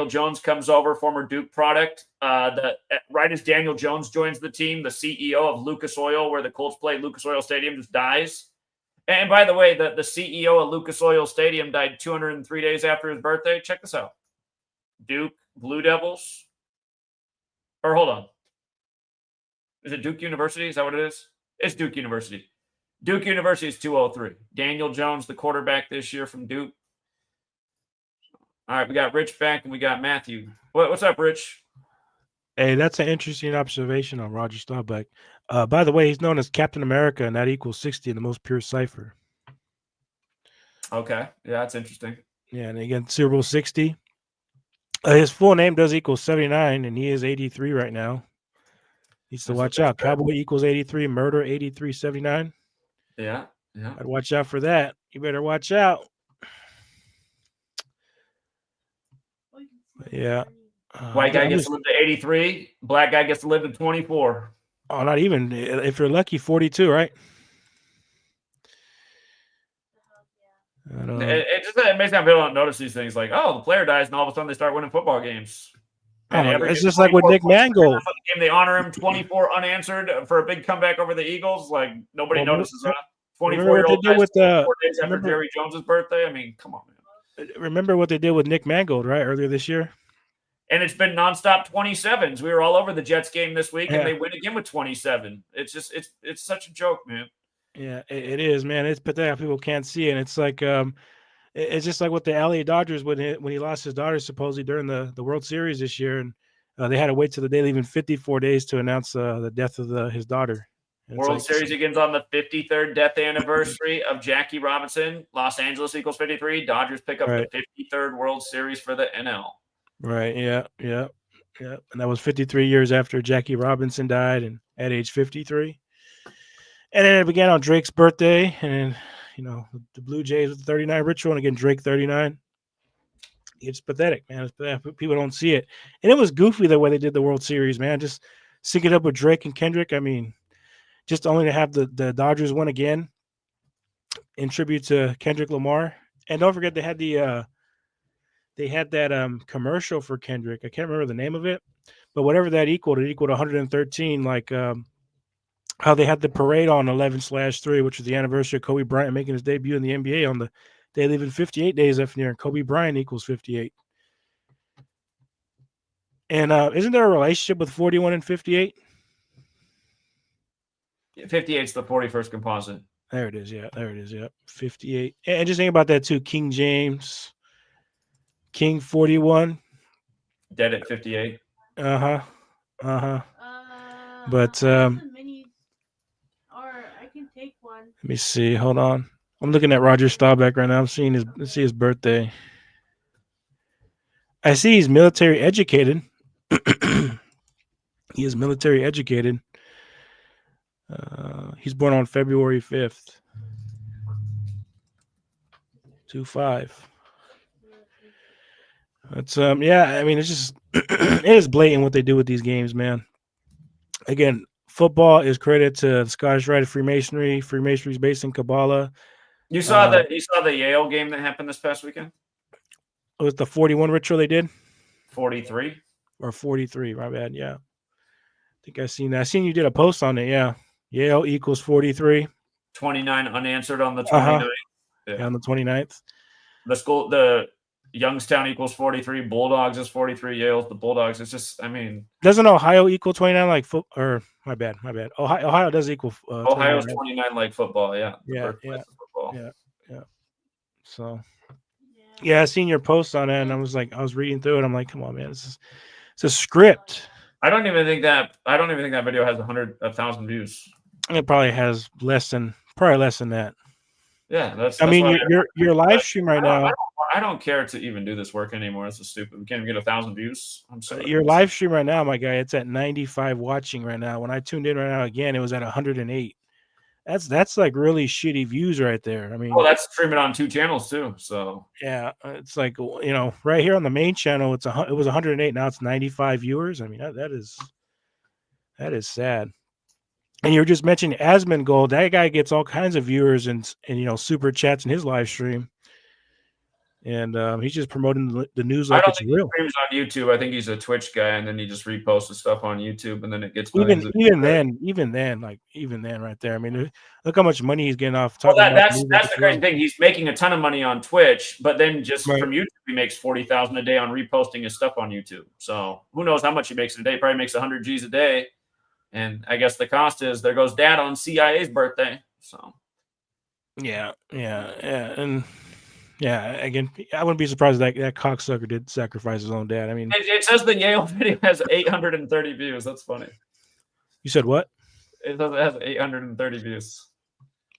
Speaker 1: Jones comes over, former Duke product. Right as Daniel Jones joins the team, the CEO of Lucas Oil, where the Colts play, Lucas Oil Stadium, just dies. And by the way, the CEO of Lucas Oil Stadium died 203 days after his birthday. Check this out. Duke Blue Devils. Or hold on. Is it Duke University? Is that what it is? It's Duke University. Duke University is 203. Daniel Jones, the quarterback this year from Duke. All right, we got Rich back and we got Matthew. What's up, Rich?
Speaker 6: Hey, that's an interesting observation on Roger Staubach. By the way, he's known as Captain America, and that equals 60 in the most pure cipher.
Speaker 1: Okay. Yeah, that's interesting.
Speaker 6: Yeah, and again, Super Bowl 60. His full name does equal 79, and he is 83 right now. Needs to watch out. Cowboy equals 83, murder 8379.
Speaker 1: Yeah.
Speaker 6: I'd watch out for that. You better watch out. Yeah.
Speaker 1: White guy gets to live to 83. Black guy gets to live to 24.
Speaker 6: Oh, not even. If you're lucky, 42, right?
Speaker 1: It just makes me people don't notice these things. Like, oh, the player dies, and all of a sudden they start winning football games.
Speaker 6: It's just like with Nick Mangold.
Speaker 1: Game, they honor him 24 unanswered for a big comeback over the Eagles. Like nobody notices that. 24-year-old dies 4 days after Jerry Jones's birthday. I mean, come on, man.
Speaker 6: Remember what they did with Nick Mangold, right, earlier this year?
Speaker 1: And it's been nonstop 27s. We were all over the Jets game this week, and they win again with 27. It's just it's such a joke, man.
Speaker 6: Yeah, it is, man. It's pathetic. People can't see it. And it's like it's just like with the LA Dodgers when he lost his daughter supposedly during the World Series this year, and they had to wait till the day leaving 54 days to announce the death of his daughter.
Speaker 1: World Series begins on the 53rd death anniversary of Jackie Robinson. Los Angeles equals 53. Dodgers pick up the 53rd World Series for the NL.
Speaker 6: Right. Yeah. And that was 53 years after Jackie Robinson died, and at age 53. And then it began on Drake's birthday, and the Blue Jays with the 39 ritual, and again Drake 39. It's pathetic, man. It's pathetic. People don't see it, and it was goofy the way they did the World Series, man. Just sync it up with Drake and Kendrick. I mean, just only to have the Dodgers win again in tribute to Kendrick Lamar. And don't forget they had that commercial for Kendrick. I can't remember the name of it, but whatever that equaled, it equaled 113. Like how they had the parade on 11/3, which is the anniversary of Kobe Bryant making his debut in the NBA on the day leaving 58 days after near, and Kobe Bryant equals 58. And isn't there a relationship with 41 and 58?
Speaker 1: 58's the 41st composite.
Speaker 6: There it is. Yeah, there it is. Yeah, 58. And just think about that too. King James, King 41.
Speaker 1: Dead at 58.
Speaker 6: Uh-huh. Uh-huh. But let me see. Hold on. I'm looking at Roger Staubach right now. I'm seeing his birthday. I see he's military educated. He is military educated. He's born on February 5th. 25. It's yeah, I mean it's just it is blatant what they do with these games, man. Again, football is credited to the Scottish Rite of Freemasonry. Freemasonry is based in Kabbalah.
Speaker 1: You saw the Yale game that happened this past weekend?
Speaker 6: It was the 41 ritual they did?
Speaker 1: 43
Speaker 6: or 43, my bad. Yeah. I think I seen that. I seen you did a post on it, yeah. Yale equals 43.
Speaker 1: 29 unanswered on the 29th.
Speaker 6: Yeah, on the 29th.
Speaker 1: The Youngstown equals 43. Bulldogs is 43. Yale's the Bulldogs. It's just, I mean,
Speaker 6: doesn't Ohio equal 29 like or my bad. Ohio does equal.
Speaker 1: Ohio's 29 like football. Yeah.
Speaker 6: Yeah.
Speaker 1: Football.
Speaker 6: Yeah. So, yeah, I seen your post on it, and I was reading through it. I'm like, come on, man, it's a script.
Speaker 1: I don't even think that video has 1,000 views.
Speaker 6: It probably has less than that.
Speaker 1: Yeah, that's
Speaker 6: I mean, your live stream right now.
Speaker 1: I don't care to even do this work anymore. This is stupid. We can't even get 1,000 views. I'm sorry.
Speaker 6: Your live stream right now, my guy, it's at 95 watching right now. When I tuned in right now again, it was at 108. That's like really shitty views right there. I mean,
Speaker 1: that's streaming on 2 channels too. So
Speaker 6: yeah, it's like, right here on the main channel, it was 108. Now it's 95 viewers. I mean, that is sad. And you were just mentioning Asmongold. That guy gets all kinds of viewers and super chats in his live stream. And he's just promoting the news like it's real.
Speaker 1: He streams on YouTube. I think he's a Twitch guy, and then he just reposts the stuff on YouTube, and then it gets
Speaker 6: even then, right there. I mean, look how much money he's getting off talking about.
Speaker 1: That's the crazy thing. He's making a ton of money on Twitch, but then just from YouTube, he makes $40,000 a day on reposting his stuff on YouTube. So who knows how much he makes a day? Probably makes 100 G's a day. And I guess the cost is there goes Dad on CIA's birthday. So
Speaker 6: yeah, and. Yeah, again, I wouldn't be surprised that cocksucker did sacrifice his own dad. I mean,
Speaker 1: it says the Yale video has 830 views. That's funny.
Speaker 6: You said what?
Speaker 1: It says it has 830 views.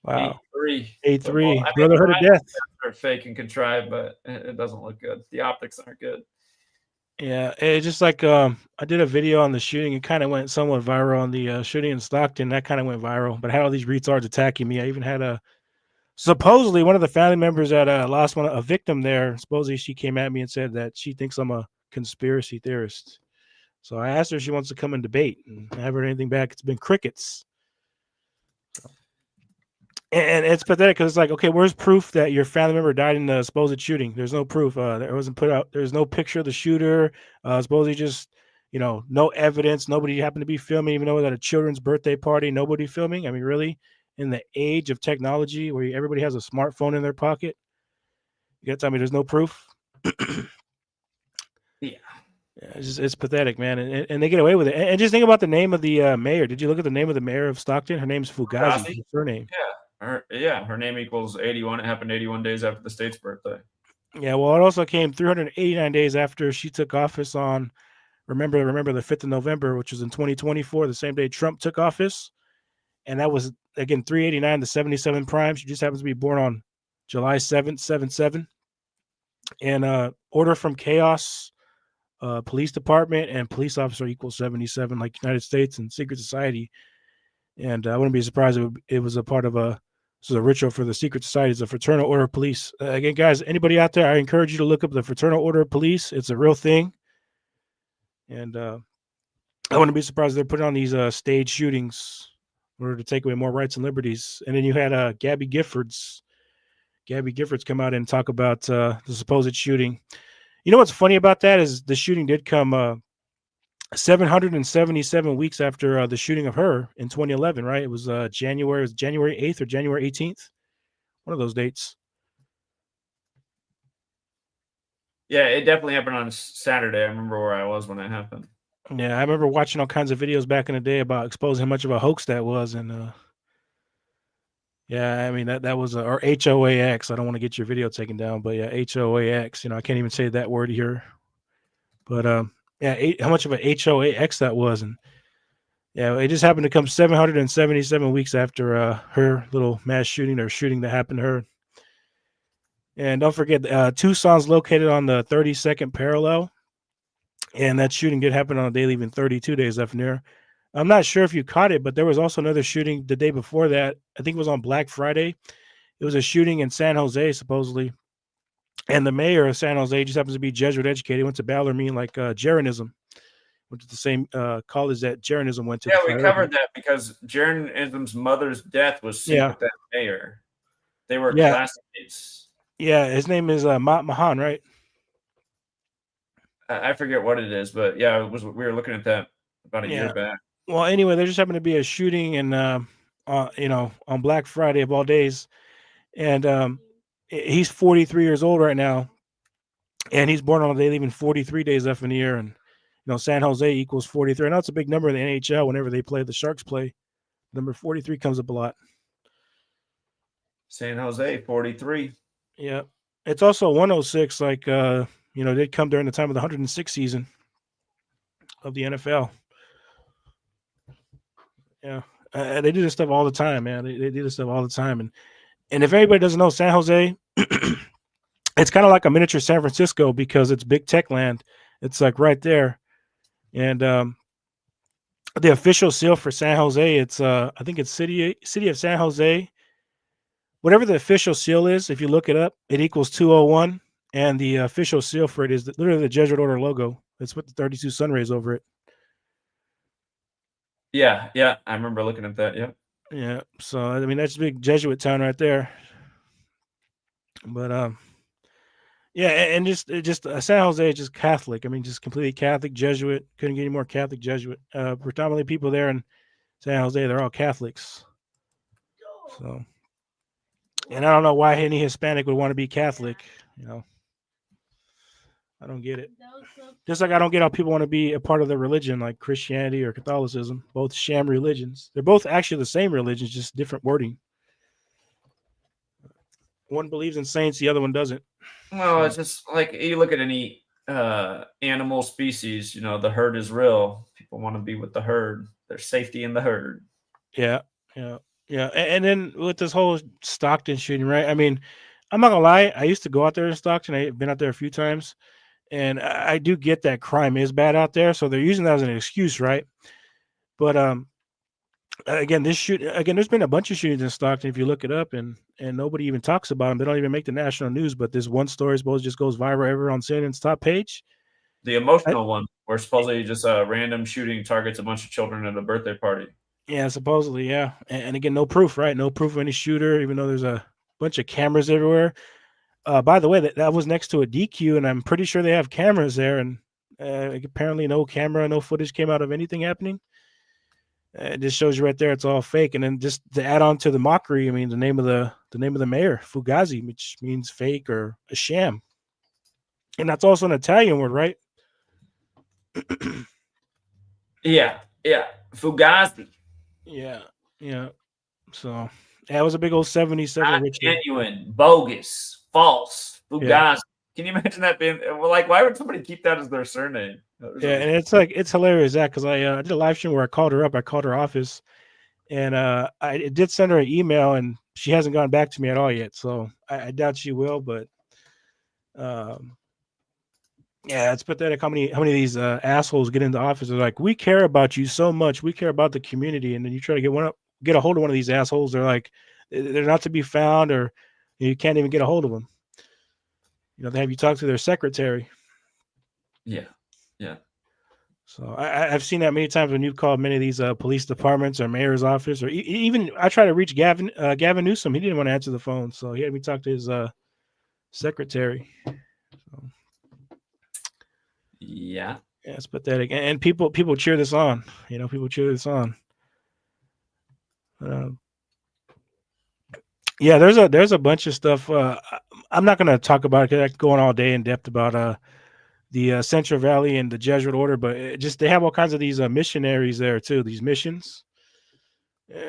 Speaker 6: Wow.
Speaker 1: 8-3.
Speaker 6: Brotherhood of Death.
Speaker 1: They're fake and contrived, but it doesn't look good. The optics aren't good.
Speaker 6: Yeah, it's just like I did a video on the shooting. It kind of went somewhat viral on the shooting in Stockton. That kind of went viral, but I had all these retards attacking me. I even had supposedly one of the family members that lost a victim there. Supposedly she came at me and said that she thinks I'm a conspiracy theorist. So I asked her if she wants to come and debate, and I haven't heard anything back. It's been crickets. And it's pathetic because it's like, okay, where's proof that your family member died in the supposed shooting? There's no proof. There wasn't put out. There's no picture of the shooter. Supposedly just, no evidence. Nobody happened to be filming, even though it was at a children's birthday party. Nobody filming. I mean, really? In the age of technology where everybody has a smartphone in their pocket, you gotta tell me there's no proof.
Speaker 1: Yeah,
Speaker 6: it's pathetic, man, and they get away with it. And just think about the name of the mayor. Did you look at the name of the mayor of Stockton? Her name's Fugazi. Her surname.
Speaker 1: Her name equals 81. It happened 81 days after the state's birthday.
Speaker 6: Yeah, well, it also came 389 days after she took office on. Remember the 5th of November, which was in 2024, the same day Trump took office. And that was, again, 389 to 77 prime. She just happens to be born on July 7th, 77. And Order from Chaos, police department, and police officer equals 77, like United States and secret society. And I wouldn't be surprised if it was a part of this is a ritual for the secret society. It's a fraternal order of police. Again, guys, anybody out there, I encourage you to look up the fraternal order of police. It's a real thing. And I wouldn't be surprised if they're putting on these stage shootings in order to take away more rights and liberties. And then you had Gabby Giffords come out and talk about the supposed shooting. You know what's funny about that is the shooting did come 777 weeks after the shooting of her in 2011, right? It was January 8th or January 18th. One of those dates.
Speaker 1: Yeah, it definitely happened on Saturday. I remember where I was when it happened.
Speaker 6: Yeah, I remember watching all kinds of videos back in the day about exposing how much of a hoax that was, and Yeah, I mean that was or HOAX. I don't want to get your video taken down, but yeah, HOAX. I can't even say that word here. But yeah, how much of a HOAX that was, and yeah, it just happened to come 777 weeks after her little mass shooting or shooting that happened to her. And don't forget, Tucson's located on the 32nd parallel, and that shooting did happen on a day leaving 32 days after there. I'm not sure if you caught it, but there was also another shooting the day before that. I think it was on Black Friday. It was a shooting in San Jose, supposedly. And the mayor of San Jose just happens to be Jesuit educated, went to Bellarmine like Jeranism, which is the same college that Jeranism went to.
Speaker 1: Yeah, we covered that because Jeranism's mother's death was synced
Speaker 6: Yeah.
Speaker 1: with that mayor. They were
Speaker 6: Yeah.
Speaker 1: classmates.
Speaker 6: Yeah, his name is Mahan, right?
Speaker 1: I forget what it is, but yeah, it was. We were looking at that about a year back.
Speaker 6: Well, anyway, there just happened to be a shooting and on Black Friday of all days, and he's 43 years old right now, and he's born on a day leaving 43 days left in the year, and San Jose equals 43. I know it's a big number in the NHL whenever they play the Sharks play. Number 43 comes up a lot.
Speaker 1: San Jose 43.
Speaker 6: Yeah, it's also 106. Like did come during the time of the 106 season of the NFL. Yeah, they do this stuff all the time, man. They do this stuff all the time, and if anybody doesn't know, San Jose, it's kind of like a miniature San Francisco because it's big tech land. It's like right there, and the official seal for San Jose, it's I think it's city of San Jose. Whatever the official seal is, if you look it up, it equals 201, and the official seal for it is literally the Jesuit Order logo. It's with the 32 sun rays over it.
Speaker 1: Yeah, I remember looking at that. Yeah.
Speaker 6: Yeah, so I mean that's a big Jesuit town right there. But yeah, and just San Jose is just Catholic. I mean, just completely Catholic Jesuit. Couldn't get any more Catholic Jesuit. Predominantly people there in San Jose, they're all Catholics. So, and I don't know why any Hispanic would want to be Catholic. I don't get it. Just like I don't get how people want to be a part of the religion, like Christianity or Catholicism. Both sham religions. They're both actually the same religions, just different wording. One believes in saints, the other one doesn't.
Speaker 1: Well, it's just like you look at any animal species, the herd is real. People want to be with the herd. There's safety in the herd.
Speaker 6: Yeah. And then with this whole Stockton shooting, right? I mean, I'm not gonna lie. I used to go out there in Stockton. I've been out there a few times, and I do get that crime is bad out there. So they're using that as an excuse, right? But again, there's been a bunch of shootings in Stockton. If you look it up, and nobody even talks about them. They don't even make the national news. But this one story supposedly just goes viral ever on CNN's top page.
Speaker 1: The emotional one, where supposedly just a random shooting targets a bunch of children at a birthday party.
Speaker 6: Yeah, supposedly, yeah. And again, no proof, right? No proof of any shooter, even though there's a bunch of cameras everywhere. By the way, that was next to a DQ, and I'm pretty sure they have cameras there. And apparently, no footage came out of anything happening. It just shows you right there, it's all fake. And then just to add on to the mockery, I mean, the name of the mayor, Fugazi, which means fake or a sham, and that's also an Italian word, right?
Speaker 1: Yeah, Fugazi.
Speaker 6: Yeah. So that was a big old 77 ritual.
Speaker 1: Genuine, bogus, false, Fugazi.
Speaker 6: Yeah.
Speaker 1: Can you imagine that being like? Why would somebody keep that as their surname?
Speaker 6: Yeah, and it's hilarious that because I did a live stream where I called her up. I called her office, and I did send her an email, and she hasn't gotten back to me at all yet. So I doubt she will. But yeah, it's pathetic how many of these assholes get into office. They're like, we care about you so much. We care about the community, and then you try to get a hold of one of these assholes. They're like, they're not to be found, or you can't even get a hold of them. They have you talk to their secretary.
Speaker 1: Yeah.
Speaker 6: So I've seen that many times when you've called many of these police departments or mayor's office, or even I tried to reach Gavin Newsom. He didn't want to answer the phone, so he had me talk to his secretary. So.
Speaker 1: Yeah,
Speaker 6: it's pathetic, and people cheer this on. People cheer this on. Yeah, there's a bunch of stuff. I'm not going to talk about it because I could go on all day in depth about the Central Valley and the Jesuit Order, but they have all kinds of these missionaries there too. These missions,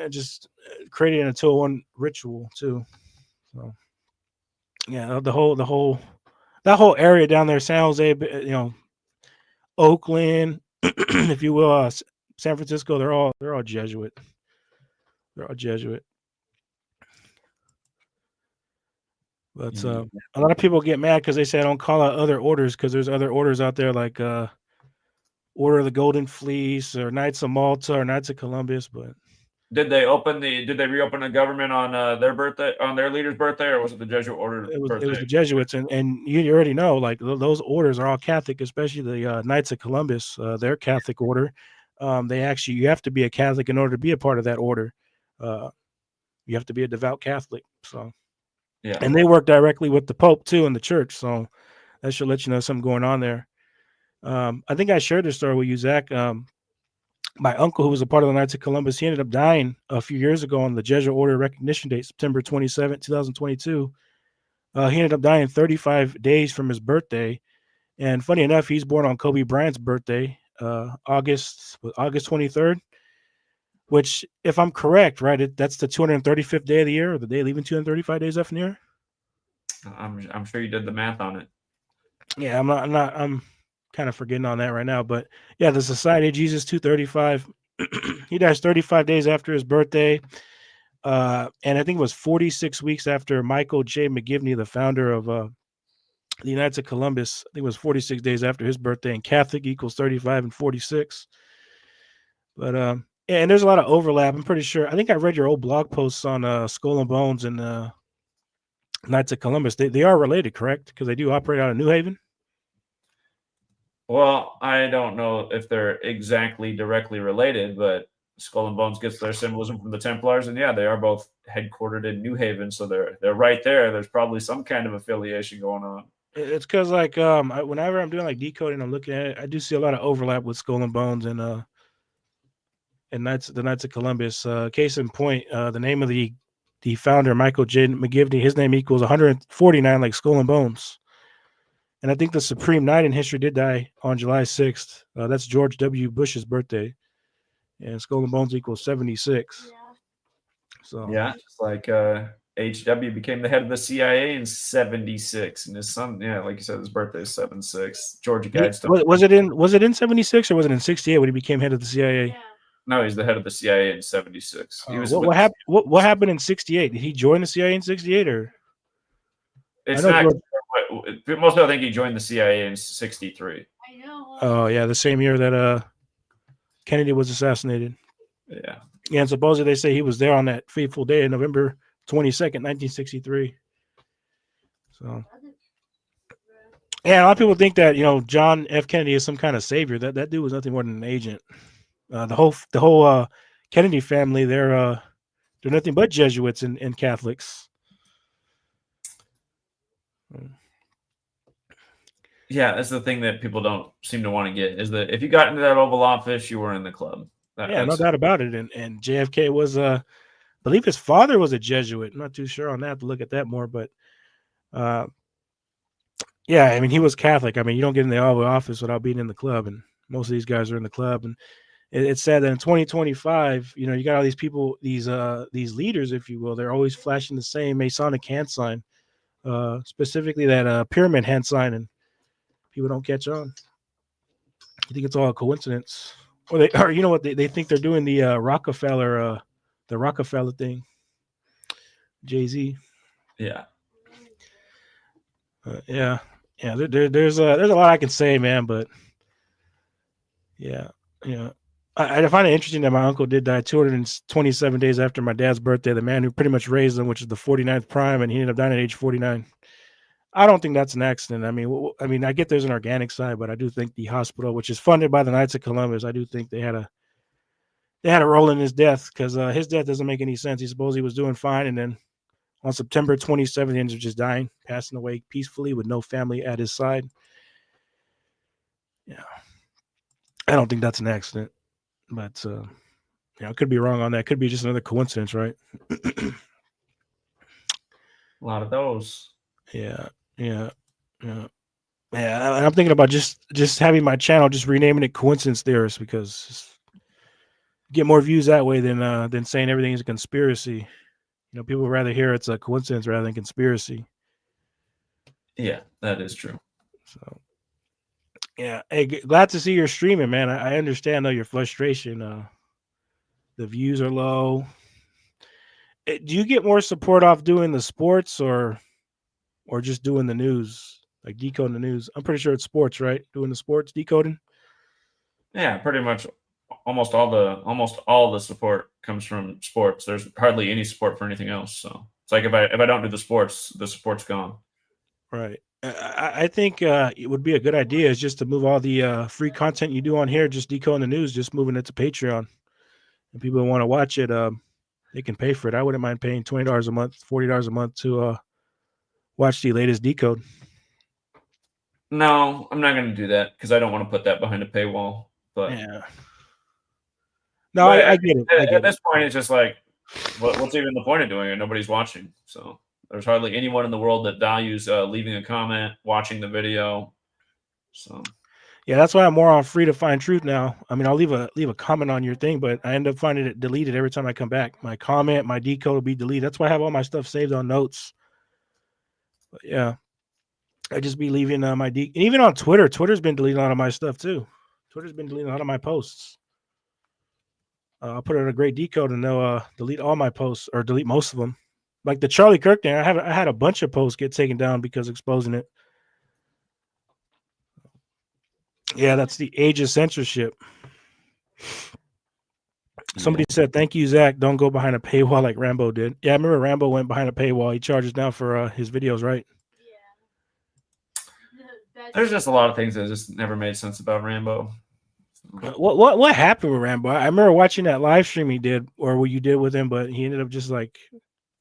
Speaker 6: just creating a 201 ritual too. So yeah, that whole area down there, San Jose, Oakland, if you will, San Francisco, they're all Jesuit. They're all Jesuit. But a lot of people get mad because they say I don't call out other orders because there's other orders out there like Order of the Golden Fleece or Knights of Malta or Knights of Columbus. But
Speaker 1: did they reopen the government on their birthday, on their leader's birthday, or was it the Jesuit order birthday?
Speaker 6: It was the Jesuits, and you already know, like those orders are all Catholic, especially the Knights of Columbus. Their Catholic order. You have to be a Catholic in order to be a part of that order. You have to be a devout Catholic. So
Speaker 1: yeah,
Speaker 6: and they work directly with the Pope too in the church. So that should let you know something going on there. I think I shared this story with you, Zach. My uncle, who was a part of the Knights of Columbus, he ended up dying a few years ago on the Jesuit Order recognition date, September 27, 2022. He ended up dying 35 days from his birthday. And funny enough, he's born on Kobe Bryant's birthday, August 23rd, which, if I'm correct, right, that's the 235th day of the year, or the day leaving 235 days left in the year.
Speaker 1: I'm sure you did the math on it.
Speaker 6: Yeah, I'm kind of forgetting on that right now, but yeah, the Society of Jesus 235. He dies 35 days after his birthday. And I think it was 46 weeks after Michael J. McGivney, the founder of the Knights of Columbus. I think it was 46 days after his birthday, and Catholic equals 35 and 46. But yeah, and there's a lot of overlap. I'm pretty sure. I think I read your old blog posts on Skull and Bones and Knights of Columbus. They are related, correct? Because they do operate out of New Haven.
Speaker 1: Well, I don't know if they're exactly directly related, but Skull and Bones gets their symbolism from the Templars, and yeah, they are both headquartered in New Haven, so they're right there. There's probably some kind of affiliation going on.
Speaker 6: It's because like whenever I'm doing like decoding, I'm looking at it, I do see a lot of overlap with Skull and Bones and the Knights of Columbus. Case in point, the name of the founder, Michael J. McGivney, his name equals 149 like Skull and Bones. And I think the supreme knight in history did die on July 6th. That's George W. Bush's birthday. And Skull and Bones equals 76. Yeah. So
Speaker 1: yeah, just like HW became the head of the CIA in 76, and his son, yeah, like you said, his birthday is 76. Georgia Guidestones.
Speaker 6: Was it in 76 or was it in 68 when he became head of the CIA? Yeah.
Speaker 1: No, he's the head of the CIA in 76.
Speaker 6: What happened in 68? Did he join the CIA in 68 or?
Speaker 1: It's not. Most people think he joined the CIA in 63.
Speaker 6: I know. Oh yeah, the same year that Kennedy was assassinated.
Speaker 1: Yeah.
Speaker 6: Yeah, and supposedly they say he was there on that fateful day, November 22nd, 1963. So, yeah, a lot of people think that John F. Kennedy is some kind of savior. That dude was nothing more than an agent. The whole Kennedy family, they're nothing but Jesuits and Catholics.
Speaker 1: Yeah, that's the thing that people don't seem to want to get, is that if you got into that Oval Office, you were in the club.
Speaker 6: Yeah, no doubt about it. And JFK was, I believe his father was a Jesuit. I'm not too sure on that, to look at that more. But yeah, I mean, he was Catholic. I mean, you don't get in the Oval Office without being in the club. And most of these guys are in the club. And it's sad that in 2025, you got all these people, these leaders, if you will, they're always flashing the same Masonic hand sign, specifically that pyramid hand sign. And people don't catch on. I think it's all a coincidence, or you know what, they think they're doing the Rockefeller thing. Jay-Z.
Speaker 1: Yeah.
Speaker 6: Yeah. There's a lot I can say, man, but yeah. I find it interesting that my uncle did die 227 days after my dad's birthday. The man who pretty much raised him, which is the 49th prime, and he ended up dying at age 49. I don't think that's an accident. I mean, I get there's an organic side, but I do think the hospital, which is funded by the Knights of Columbus, I do think they had a role in his death, because his death doesn't make any sense. He supposed he was doing fine, and then on September 27th, he ended up just dying, passing away peacefully with no family at his side. Yeah, I don't think that's an accident, but I could be wrong on that. Could be just another coincidence, right?
Speaker 1: A lot of those.
Speaker 6: Yeah. And I'm thinking about just having my channel, just renaming it Coincidence Theorist, because get more views that way than saying everything is a conspiracy. People would rather hear it's a coincidence rather than conspiracy.
Speaker 1: Yeah, that is true.
Speaker 6: So, yeah. Hey, glad to see you're streaming, man. I understand though your frustration. The views are low. Do you get more support off doing the sports or just doing the news, like decoding the news? I'm pretty sure it's sports, right? Doing the sports, decoding.
Speaker 1: Yeah, pretty much. Almost all the support comes from sports. There's hardly any support for anything else. So it's like if I don't do the support's gone.
Speaker 6: Right. I think it would be a good idea is just to move all the free content you do on here, just decoding the news, just moving it to Patreon. And people want to watch it, they can pay for it. I wouldn't mind paying $20 a month, $40 a month to watch the latest decode.
Speaker 1: No, I'm not going to do that because I don't want to put that behind a paywall. But
Speaker 6: yeah. No, I get it.
Speaker 1: At this point, it's just like, what's even the point of doing it? Nobody's watching. So there's hardly anyone in the world that values leaving a comment, watching the video. So
Speaker 6: yeah, that's why I'm more on free to find truth now. I mean, I'll leave a comment on your thing, but I end up finding it deleted every time I come back. My comment, my decode will be deleted. That's why I have all my stuff saved on notes. But yeah, I just be leaving my and even on Twitter. Twitter's been deleting a lot of my stuff too. Twitter's been deleting a lot of my posts. I'll put it in a great decode and they'll delete all my posts or delete most of them. Like the Charlie Kirk thing, I had a bunch of posts get taken down because exposing it. Yeah, that's the age of censorship. Somebody said, "Thank you, Zach. Don't go behind a paywall like Rambo did." Yeah, I remember Rambo went behind a paywall. He charges now for his videos, right?
Speaker 1: There's just a lot of things that just never made sense about Rambo.
Speaker 6: What happened with Rambo? I remember watching that live stream he did, or what you did with him, but he ended up just like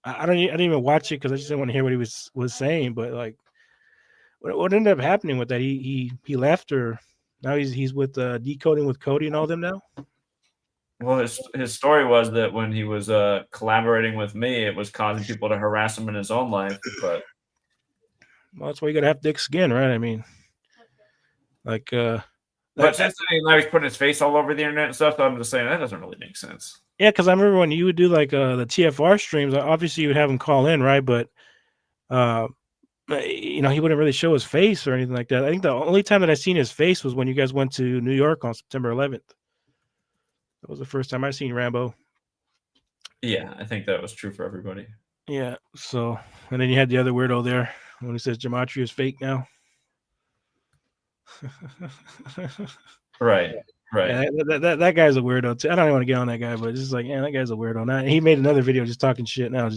Speaker 6: I didn't even watch it because I just didn't want to hear what he was saying. But like, what ended up happening with that? He left, or now he's with decoding with Cody and all them now.
Speaker 1: Well, his story was that when he was collaborating with me, it was causing people to harass him in his own life. But
Speaker 6: well, that's why you gotta have thick skin, right? I mean, like,
Speaker 1: but since then, now he's putting his face all over the internet and stuff. So I'm just saying that doesn't really make sense.
Speaker 6: Yeah, because I remember when you would do like the TFR streams, obviously you would have him call in, right? But he wouldn't really show his face or anything like that. I think the only time that I seen his face was when you guys went to New York on September 11th. That was the first time I seen Rambo.
Speaker 1: Yeah, I think that was true for everybody.
Speaker 6: Yeah. So, and then you had the other weirdo there when he says Gematria is fake now.
Speaker 1: Right.
Speaker 6: Yeah, that guy's a weirdo too. I don't even want to get on that guy, but it's just like, yeah, that guy's a weirdo. Now he made another video just talking shit. Now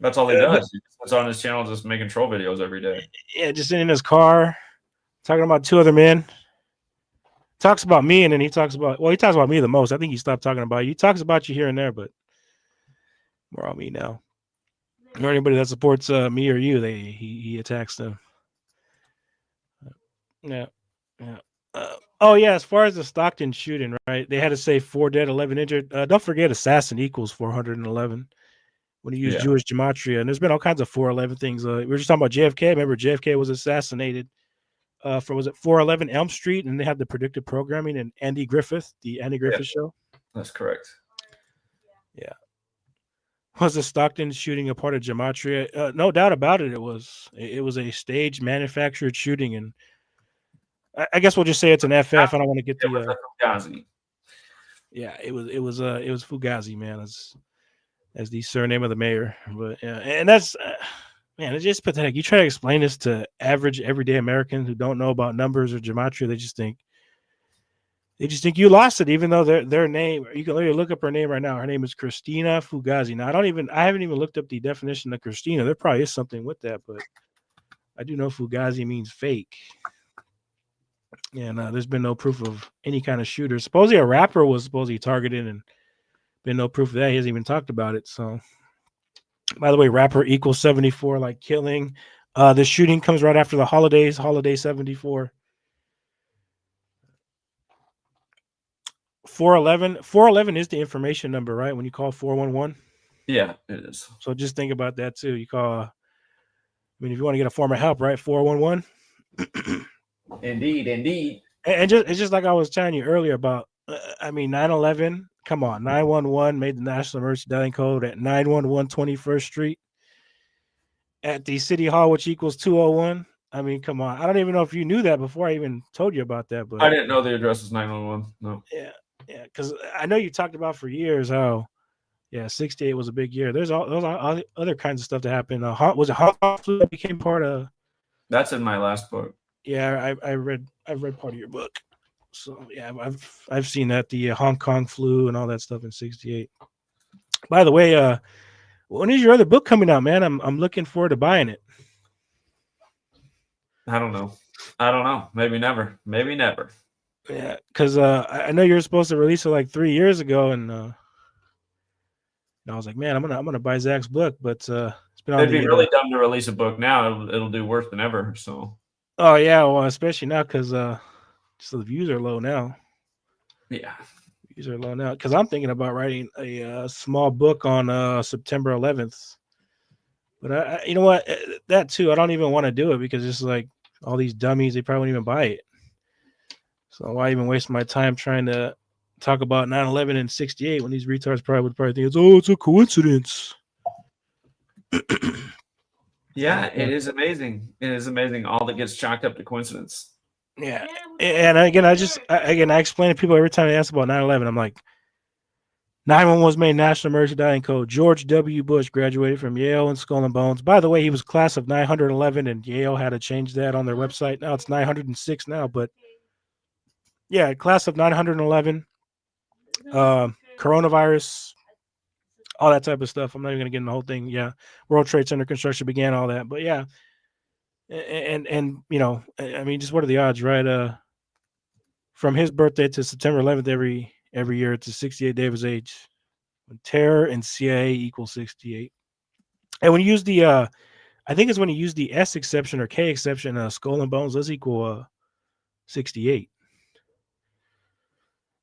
Speaker 1: that's all he does. He's on his channel just making troll videos every day.
Speaker 6: Yeah, just sitting in his car, talking about two other men. Talks about me, and then he talks about me the most. I think he stopped talking about you. He talks about you here and there, but more on me now. Or anybody that supports me or you, he attacks them. Yeah. Oh yeah, as far as the Stockton shooting, right? They had to say 4 dead, 11 injured. Don't forget, assassin equals 411 when you use Jewish gematria, and there's been all kinds of 411 things. We were just talking about JFK. Remember, JFK was assassinated. Was it 411 Elm Street, and they had the predictive programming and Andy Griffith, the Andy Griffith show.
Speaker 1: That's correct.
Speaker 6: Yeah. Was the Stockton shooting a part of gematria? No doubt about it. It was a staged, manufactured shooting, and I guess we'll just say it's an FF. I don't want to get the
Speaker 1: Fugazi.
Speaker 6: Yeah, it was Fugazi, man, as the surname of the mayor. But yeah, and that's. Man, it's just pathetic. You try to explain this to average, everyday Americans who don't know about numbers or gematria. They just think you lost it, even though their name. You can literally look up her name right now. Her name is Christina Fugazi. Now, I haven't even looked up the definition of Christina. There probably is something with that, but I do know Fugazi means fake. And there's been no proof of any kind of shooter. Supposedly a rapper was supposedly targeted, and been no proof of that. He hasn't even talked about it. So. By the way, rapper equals 74, like killing. The shooting comes right after the holidays, holiday 74. 411 is the information number, right? When you call 411.
Speaker 1: Yeah, it is.
Speaker 6: So just think about that too. You call, if you want to get a form of help, right? 411.
Speaker 1: Indeed.
Speaker 6: And it's just like I was telling you earlier about, 9/11 come on, 911 made the national emergency dialing code at 911 21st Street at the City Hall, which equals 201. I mean, come on. I don't even know if you knew that before I even told you about that. But
Speaker 1: I didn't know the address was 911. No.
Speaker 6: yeah, because I know you talked about for years how, 68 was a big year. There's all those other kinds of stuff that happened. Was it Hong Kong flu that became part of?
Speaker 1: That's in my last book.
Speaker 6: Yeah, I've read part of your book. So yeah, I've seen that, the Hong Kong flu and all that stuff in '68. By the way, when is your other book coming out, man? I'm looking forward to buying it.
Speaker 1: I don't know. Maybe never. Maybe never.
Speaker 6: Yeah, because I know you were supposed to release it like 3 years ago, and I was like, man, I'm gonna buy Zach's book, but it's been on
Speaker 1: It'd be
Speaker 6: the.
Speaker 1: really dumb to release a book now. It'll do worse than ever. So.
Speaker 6: Oh yeah, well, especially now because just the views are low now.
Speaker 1: Yeah.
Speaker 6: Views are low now because I'm thinking about writing a small book on September 11th. But you know what? That too, I don't even want to do it because it's like all these dummies, they probably won't even buy it. So why even waste my time trying to talk about 9/11 and '68 when these retards would probably think it's a coincidence.
Speaker 1: Yeah, it is amazing. It is amazing all that gets chalked up to coincidence.
Speaker 6: Yeah. And again, I explain to people every time they ask about 9/11, I'm like, 911 was made national emergency dialing code. George W. Bush graduated from Yale and Skull and Bones. By the way, he was class of 911, and Yale had to change that on their website. Now it's 906 now, but yeah, class of 911. Coronavirus, all that type of stuff. I'm not even gonna get in the whole thing. Yeah, World Trade Center construction began, all that. But yeah, and you know, I mean, just what are the odds, right? From his birthday to September 11th, every year to 68 day of his age, when terror and CIA equals 68. And when you use the, I think it's when you use the S exception or K exception, skull and bones does equal 68.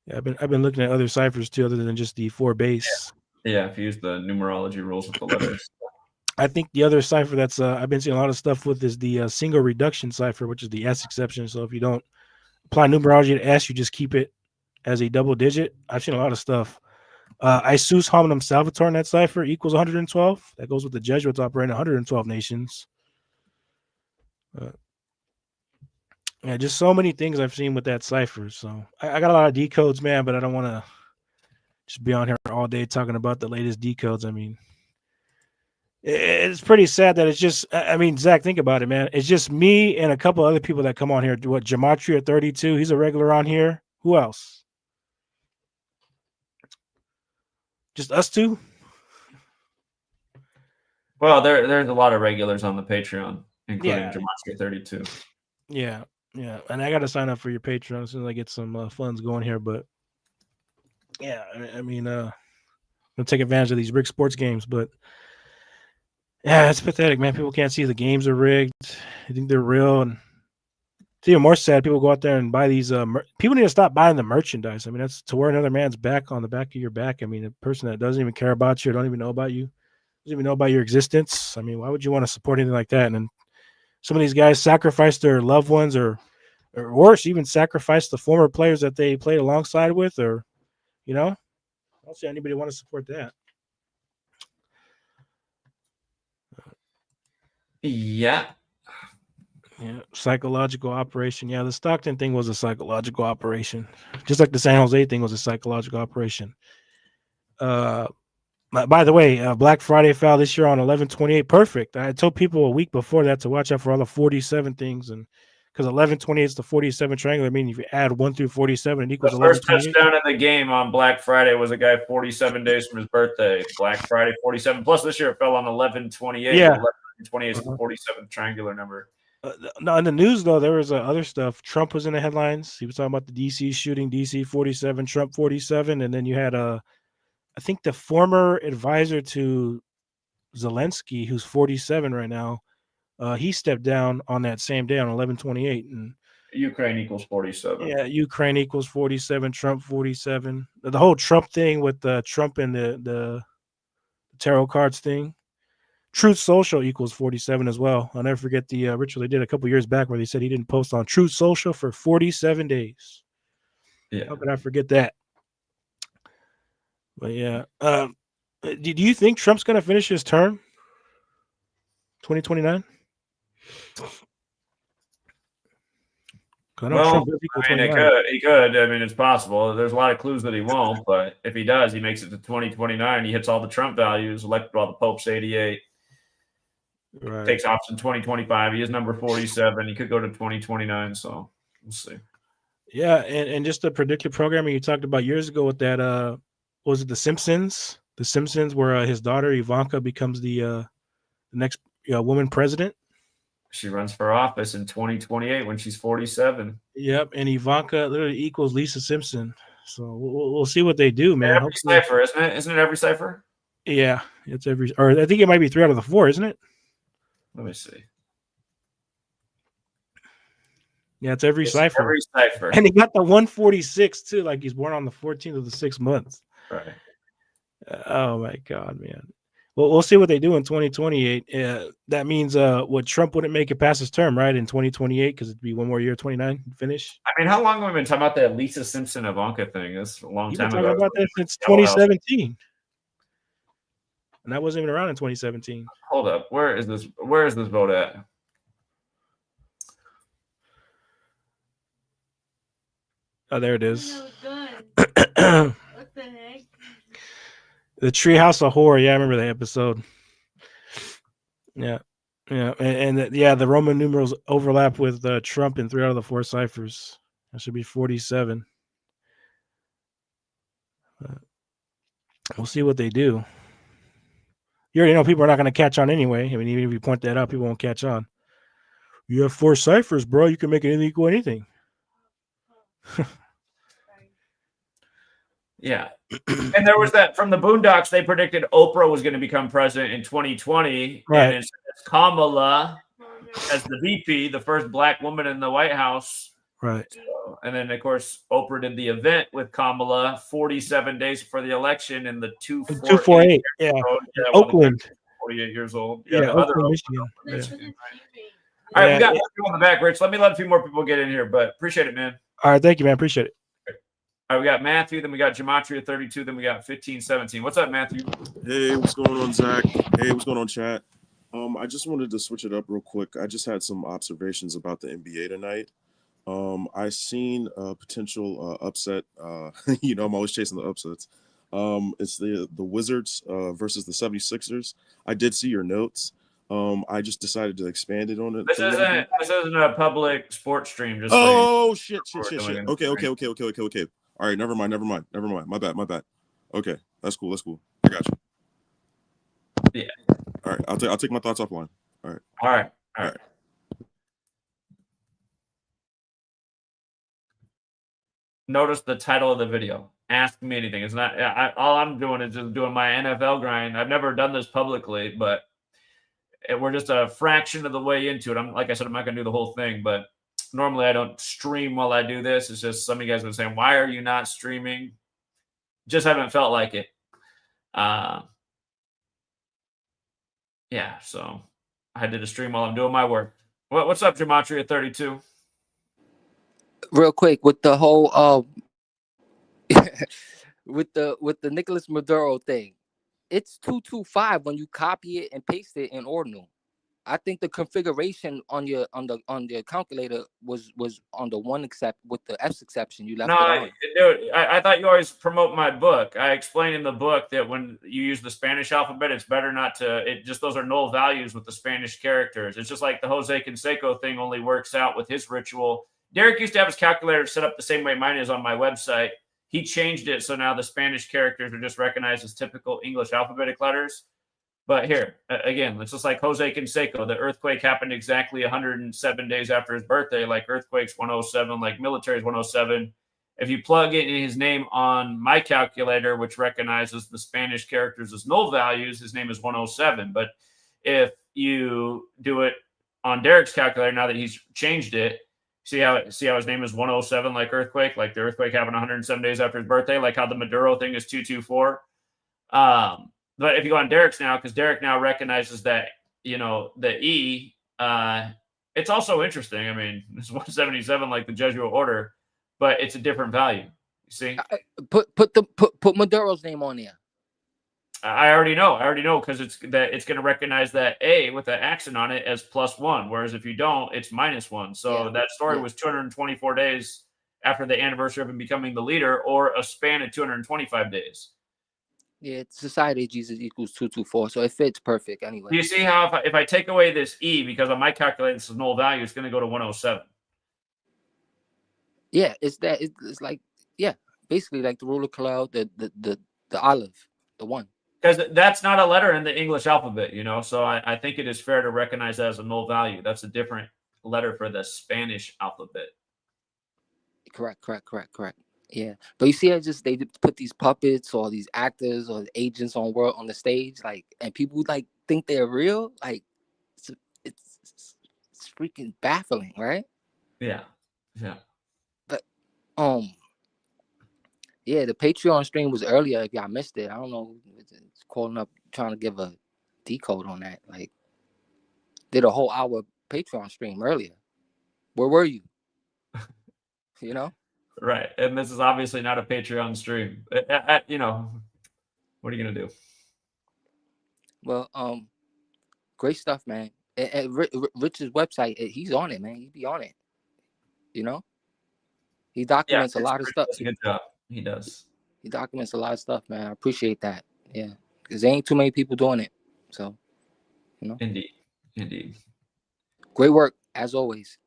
Speaker 6: Yeah, I've been looking at other ciphers too, other than just the 4 base.
Speaker 1: Yeah, if you use the numerology rules with the letters.
Speaker 6: I think the other cipher that's I've been seeing a lot of stuff with is the single reduction cipher, which is the S exception. So if you don't apply numerology to S, you just keep it as a double digit. I've seen a lot of stuff. Isus hominum salvator in that cipher equals 112. That goes with the Jesuits operating 112 nations. Yeah, just so many things I've seen with that cipher. So I got a lot of decodes, man, but I don't want to just be on here all day talking about the latest decodes. I mean, it's pretty sad that it's just, I mean, Zach, think about it, man. It's just me and a couple other people that come on here. What, Gematria32? He's a regular on here. Who else? Just us two?
Speaker 1: Well, there's a lot of regulars on the Patreon, including
Speaker 6: Yeah.
Speaker 1: Gematria32.
Speaker 6: Yeah. And I got to sign up for your Patreon as soon as I get some funds going here. But yeah, I mean, I'm going to take advantage of these rigged sports games. But yeah, it's pathetic, man. People can't see the games are rigged. They think they're real. And it's even more sad. People go out there and buy these. People need to stop buying the merchandise. I mean, that's to wear another man's back on the back of your back. I mean, a person that doesn't even care about you or don't even know about you, doesn't even know about your existence. I mean, why would you want to support anything like that? And then some of these guys sacrifice their loved ones or worse, even sacrifice the former players that they played alongside with, or, you know, I don't see anybody want to support that.
Speaker 1: Yeah.
Speaker 6: Psychological operation. Yeah, the Stockton thing was a psychological operation, just like the San Jose thing was a psychological operation. By the way, Black Friday fell this year on 11/28. Perfect. I told people a week before that to watch out for all the 47 things, and because 11/28 is the 47 triangle. I mean, if you add 1 through 47, it equals
Speaker 1: The first
Speaker 6: 11/28.
Speaker 1: touchdown of the game on Black Friday was a guy 47 days from his birthday. Black Friday 47. Plus, this year it fell on 11/28.
Speaker 6: Yeah.
Speaker 1: 11/28 is the 47th triangular number.
Speaker 6: No, in the news though, there was other stuff. Trump was in the headlines. He was talking about the DC shooting, DC 47, Trump 47, and then you had I think the former advisor to Zelensky, who's 47 right now, he stepped down on that same day on 11/28, and
Speaker 1: Ukraine equals 47.
Speaker 6: yeah, Ukraine equals 47, Trump 47. The whole Trump thing with Trump and the tarot cards thing. Truth Social equals 47 as well. I'll never forget the ritual they did a couple years back where they said he didn't post on Truth Social for 47 days.
Speaker 1: Yeah.
Speaker 6: How could I forget that? But yeah, do you think Trump's going to finish his term? 2029. I know
Speaker 1: Well,
Speaker 6: Trump does equal
Speaker 1: I mean,
Speaker 6: 29.
Speaker 1: he could. I mean, it's possible. There's a lot of clues that he won't, but if he does, he makes it to 2029. He hits all the Trump values, elected by the Pope's 88.
Speaker 6: Right.
Speaker 1: Takes office in 2025. He is number 47. He could go to 2029. So we'll see.
Speaker 6: Yeah, and just the predictive programming you talked about years ago with that, was it The Simpsons? The Simpsons, where his daughter Ivanka becomes the next woman president.
Speaker 1: She runs for office in 2028 when she's 47.
Speaker 6: Yep, and Ivanka literally equals Lisa Simpson. So we'll see what they do, man.
Speaker 1: Every
Speaker 6: Hopefully,
Speaker 1: cipher, isn't it? Isn't it every cipher?
Speaker 6: yeah, it's every, or I think it might be 3 out of the 4, isn't it?
Speaker 1: Let me see.
Speaker 6: Yeah, it's every cipher.
Speaker 1: Every cipher.
Speaker 6: And he got the 146 too, like he's born on the 14th of the 6th month.
Speaker 1: Right.
Speaker 6: Oh my God, man. Well, we'll see what they do in 2028. That means what Trump wouldn't make it past his term, right? In 2028, because it'd be one more year, 29, finish.
Speaker 1: I mean, how long have we been talking about that Lisa Simpson Ivanka thing? That's a long
Speaker 6: You've
Speaker 1: time
Speaker 6: been
Speaker 1: ago.
Speaker 6: talking about that since 2017. And I wasn't even around in 2017.
Speaker 1: Hold up. Where is this vote at?
Speaker 6: Oh, there it is.
Speaker 8: What the heck?
Speaker 6: The Treehouse of Horror. Yeah, I remember that episode. Yeah. Yeah. And the Roman numerals overlap with Trump in 3 out of the 4 ciphers. That should be 47. We'll see what they do. You already know people are not going to catch on anyway. I mean, even if you point that out, people won't catch on. You have 4 ciphers, bro. You can make anything equal anything.
Speaker 1: Yeah. And there was that from the Boondocks, they predicted Oprah was going to become president in 2020.
Speaker 6: Right.
Speaker 1: And it's Kamala as the VP, the first black woman in the White House.
Speaker 6: Right.
Speaker 1: So, and then, of course, Oprah did the event with Kamala 47 days before the election in the 248.
Speaker 6: Yeah.
Speaker 1: Oakland. 48 years old.
Speaker 6: Yeah,
Speaker 1: the other
Speaker 6: Oakland,
Speaker 1: Michigan.
Speaker 6: Michigan.
Speaker 1: All right, we got people on the back, Rich. Let me let a few more people get in here, but appreciate it, man.
Speaker 6: All right, thank you, man. Appreciate it.
Speaker 1: All right, we got Matthew, then we got Gematria32, then we got 1517. What's up, Matthew?
Speaker 14: Hey, what's going on, Zach? Hey, what's going on, chat? I just wanted to switch it up real quick. I just had some observations about the NBA tonight. I seen a potential upset. I'm always chasing the upsets. It's the Wizards versus the 76ers. I did see your notes. I just decided to expand it on it.
Speaker 1: This isn't a public sports stream. Just
Speaker 14: shit. Okay. All right, never mind. My bad. Okay, that's cool. I got you.
Speaker 1: Yeah.
Speaker 14: All right, I'll take my thoughts offline. All
Speaker 1: right. Notice the title of the video. Ask me anything. It's not. All I'm doing is just doing my NFL grind. I've never done this publicly, but we're just a fraction of the way into it. I'm not going to do the whole thing, but normally I don't stream while I do this. It's just some of you guys have been saying, why are you not streaming? Just haven't felt like it. Yeah, so I did a stream while I'm doing my work. What's up, Gematria32?
Speaker 5: Real quick, with the whole with the Nicolas Maduro thing, it's 225 when you copy it and paste it in ordinal. I think the configuration on the calculator was on the one except with the F's exception. You left it on.
Speaker 1: Dude, I thought you always promote my book. I explain in the book that when you use the Spanish alphabet, it's better not to. Those are null values with the Spanish characters. It's just like the Jose Canseco thing only works out with his ritual. Derek used to have his calculator set up the same way mine is on my website. He changed it so now the Spanish characters are just recognized as typical English alphabetic letters. But here, again, it's just like Jose Canseco. The earthquake happened exactly 107 days after his birthday, like earthquake's 107, like military's 107. If you plug in his name on my calculator, which recognizes the Spanish characters as null values, his name is 107. But if you do it on Derek's calculator, now that he's changed it, see how his name is 107, like earthquake, like the earthquake happened 107 days after his birthday, like how the Maduro thing is 224. But if you go on Derek's now, because Derek now recognizes that, the E, it's also interesting. I mean, it's 177 like the Jesuit order, but it's a different value. You see,
Speaker 5: Put Maduro's name on there.
Speaker 1: I already know because it's going to recognize that A with an accent on it as +1, whereas if you don't, it's -1. So that story was 224 days after the anniversary of him becoming the leader, or a span of 225 days.
Speaker 5: Yeah, society of Jesus equals 224, so it fits perfect anyway.
Speaker 1: Do you see how if I take away this E, because on my calculator this is null value, it's going to go to 107.
Speaker 5: Yeah, it's that. It's like, yeah, basically like the ruler cloud, the olive, the one.
Speaker 1: Because that's not a letter in the English alphabet, you know. So I think it is fair to recognize that as a null value. That's a different letter for the Spanish alphabet.
Speaker 5: Correct. Yeah, but you see, they put these puppets or these actors or agents on the stage, like, and people like think they're real. Like, it's freaking baffling, right?
Speaker 1: Yeah.
Speaker 5: But yeah, the Patreon stream was earlier. If y'all missed it, I don't know. It's calling up trying to give a decode on that. Like, did a whole hour Patreon stream earlier. Where were you? You know.
Speaker 1: Right, and this is obviously not a Patreon stream. You know, what are you gonna do?
Speaker 5: Well, great stuff, man. And Rich's website, he's on it, man. He be on it. You know, he documents a lot of stuff.
Speaker 1: Does a good job. He does.
Speaker 5: He documents a lot of stuff, man. I appreciate that. Yeah, because there ain't too many people doing it. So, you know.
Speaker 1: Indeed.
Speaker 5: Great work as always.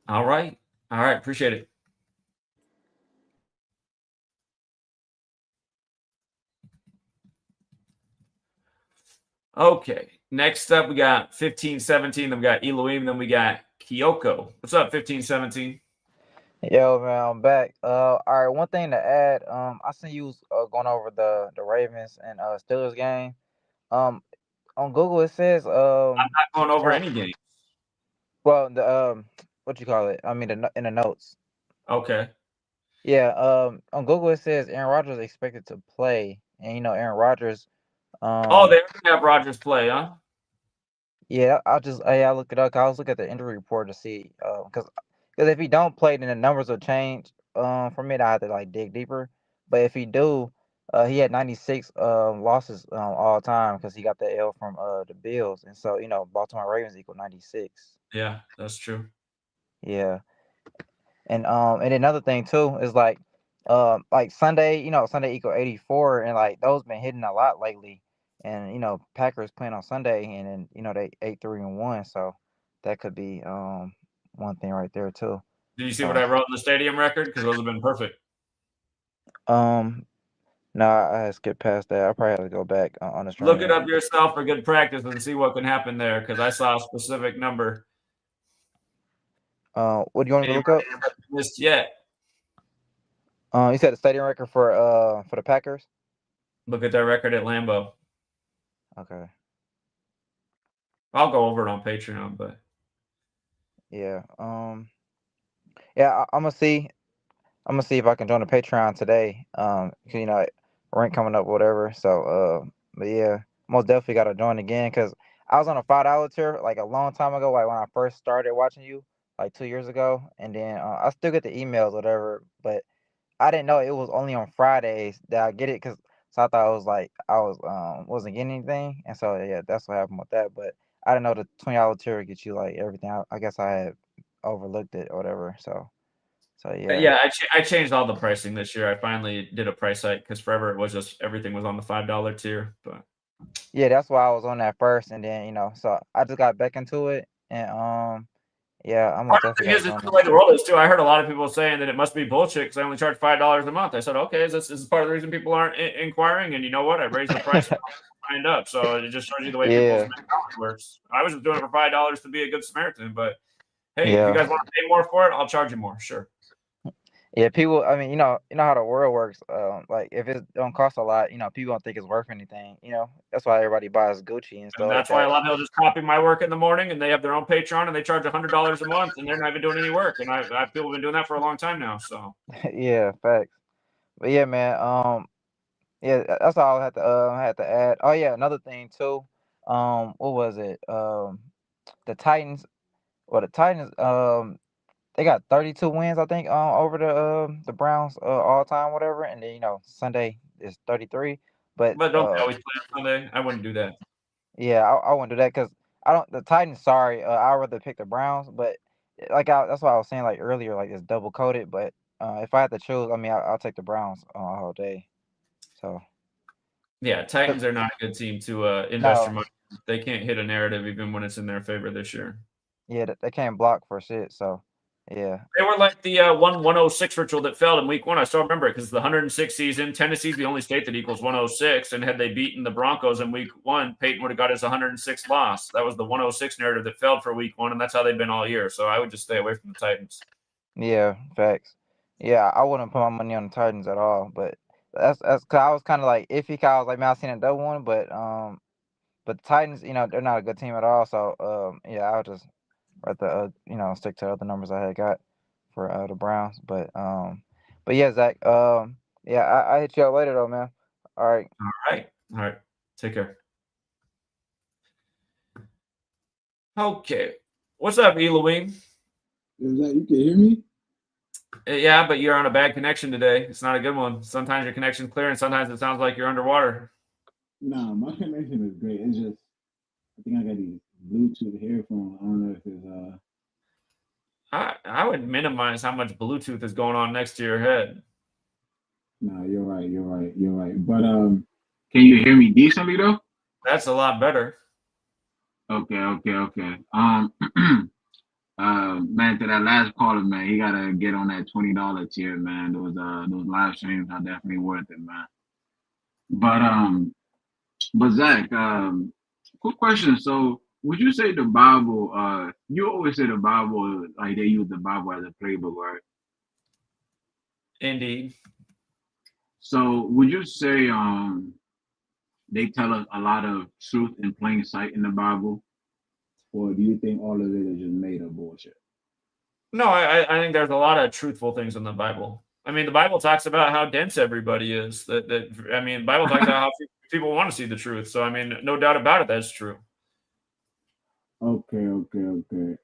Speaker 1: All right. Appreciate it. Okay. Next up, we got 1517. Then we got Elohim. Then we got Kyoko. What's up, 1517?
Speaker 12: Yo, man, I'm back. All right, one thing to add. I seen you was going over the Ravens and Steelers game. On Google it says
Speaker 1: I'm not going over any game.
Speaker 12: Well, the what you call it? I mean, in the notes.
Speaker 1: Okay.
Speaker 12: Yeah. On Google it says Aaron Rodgers is expected to play, and Aaron Rodgers.
Speaker 1: They already have Rodgers play, huh?
Speaker 12: Yeah, I look it up. I was looking at the injury report to see because if he don't play, then the numbers will change. For me, I have to like dig deeper. But if he do, he had 96 losses all time because he got the L from the Bills, and so Baltimore Ravens equal 96.
Speaker 1: Yeah, that's true.
Speaker 12: Yeah, and another thing too is like Sunday, Sunday equal 84, and like those been hitting a lot lately. And Packers playing on Sunday, and then they 8-3-1, so that could be one thing right there too.
Speaker 1: Did you see what I wrote in the stadium record? Because those have been perfect.
Speaker 12: No, I skipped past that. I probably have to go back on the stream.
Speaker 1: Look it up yourself for good practice and see what can happen there, because I saw a specific number.
Speaker 12: What do you want me to look up?
Speaker 1: Missed yet.
Speaker 12: You said the stadium record for the Packers?
Speaker 1: Look at their record at Lambeau.
Speaker 12: Okay.
Speaker 1: I'll go over it on Patreon, but
Speaker 12: yeah. Yeah, I'm gonna see if I can join the Patreon today. Rank coming up, whatever. So but yeah, most definitely gotta join again because I was on a $5 tier like a long time ago, like when I first started watching you, like 2 years ago, and then I still get the emails, whatever, but I didn't know it was only on Fridays that I get it, because so I thought it was like I wasn't getting anything, and so yeah, that's what happened with that. But I didn't know the $20 tier gets you like everything. I guess I had overlooked it or whatever. So yeah.
Speaker 1: Yeah, I changed all the pricing this year. I finally did a price hike because forever it was just everything was on the $5 tier. But
Speaker 12: yeah, that's why I was on that first, and then so I just got back into it, and yeah, I'm
Speaker 1: part of the thing is it's the way the world is too. I heard a lot of people saying that it must be bullshit because I only charge $5 a month. I said, okay, this is part of the reason people aren't inquiring. And you know what? I raised the price and signed up. So it just shows you the way people's mentality works. I was just doing it for $5 to be a good Samaritan, but hey, if you guys want to pay more for it, I'll charge you more. Sure.
Speaker 12: Yeah, people. I mean, you know how the world works. Like if it don't cost a lot, people don't think it's worth anything. That's why everybody buys Gucci and stuff.
Speaker 1: And that's why a lot of people just copy my work in the morning, and they have their own Patreon, and they charge $100 a month, and they're not even doing any work. And I people have been doing that for a long time now. So
Speaker 12: yeah, facts. But yeah, man. Yeah, that's all I had to add. Oh yeah, another thing too. What was it? The Titans. Well, the Titans. they got 32 wins, I think, over the Browns all time, whatever. And then Sunday is 33. But
Speaker 1: But don't they always play on Sunday? I wouldn't do that.
Speaker 12: yeah, I wouldn't do that because I don't. The Titans, sorry, I'd rather pick the Browns. But that's what I was saying like earlier, like it's double coded. But if I had to choose, I mean, I'll take the Browns all day. So
Speaker 1: Yeah, Titans are not a good team to invest your
Speaker 12: no,
Speaker 1: money. They can't hit a narrative even when it's in their favor this year.
Speaker 12: yeah, they can't block for shit. So yeah,
Speaker 1: They were like the 106 ritual that failed in week 1. I still remember it because it's the 106 season. Tennessee's the only state that equals 106. And had they beaten the Broncos in week 1, Peyton would have got his 106 loss. That was the 106 narrative that failed for week 1, and that's how they've been all year. So I would just stay away from the Titans.
Speaker 12: yeah, facts. Yeah, I wouldn't put my money on the Titans at all. But that's cause I was kind of like iffy. Cause I was like, man, I seen a double one, but the Titans, they're not a good team at all. So yeah, I'll just rather stick to the other numbers I had got for the Browns. But yeah, Zach. Yeah, I hit you up later though, man. All right.
Speaker 1: All right. Take care. Okay. What's up, Elohim?
Speaker 15: Is that you can hear me?
Speaker 1: Yeah, but you're on a bad connection today. It's not a good one. Sometimes your connection's clear, and sometimes it sounds like you're underwater.
Speaker 15: Nah, my connection is great. It's just I think I got these Bluetooth headphones. I don't know if it's
Speaker 1: I would minimize how much Bluetooth is going on next to your head.
Speaker 15: No, you're right. But can you hear me decently though?
Speaker 1: That's a lot better.
Speaker 15: Okay. Man, to that last caller, man, he gotta get on that $20 tier, man. Those live streams are definitely worth it, man. But Zach, quick question. So would you say the Bible, you always say the Bible, like they use the Bible as a playbook, right?
Speaker 1: Indeed.
Speaker 15: So would you say they tell us a lot of truth in plain sight in the Bible? Or do you think all of it is just made up bullshit?
Speaker 1: No, I think there's a lot of truthful things in the Bible. I mean, the Bible talks about how dense everybody is. The Bible talks about how people want to see the truth. So, I mean, no doubt about it, that's true.
Speaker 15: Okay.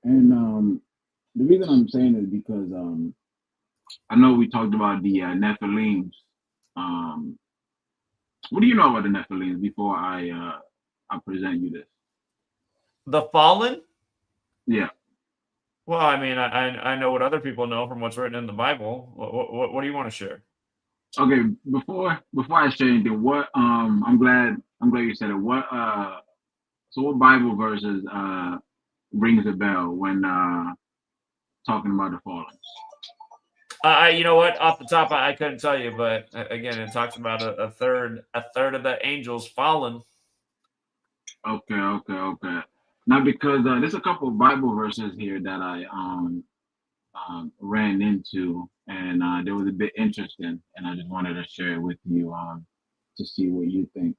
Speaker 15: And the reason I'm saying is because I know we talked about the Nephilims. What do you know about the Nephilims before I present you this?
Speaker 1: The fallen?
Speaker 15: Yeah.
Speaker 1: Well, I mean, I know what other people know from what's written in the Bible. What do you want to share?
Speaker 15: Okay, before I share anything, what I'm glad you said it. What Bible verses rings a bell when talking about the fallen?
Speaker 1: You know what? Off the top, I couldn't tell you, but again, it talks about a third of the angels fallen.
Speaker 15: Okay. Now, because there's a couple of Bible verses here that I ran into, and they was a bit interesting, and I just wanted to share it with you to see what you think.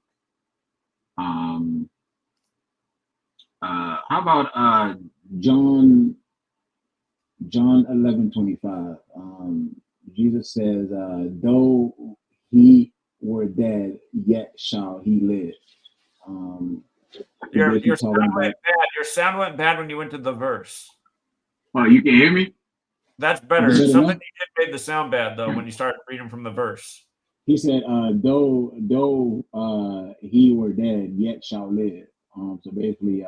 Speaker 15: How about John 11:25? Jesus says, "Though he were dead, yet shall he live."
Speaker 1: Your sound went bad when you went to the verse.
Speaker 15: Oh, you can hear me?
Speaker 1: That's better.
Speaker 15: Is it
Speaker 1: Something
Speaker 15: enough?
Speaker 1: you did made the sound bad though when you started reading from the verse.
Speaker 15: He said, though he were dead, yet shall live. So basically,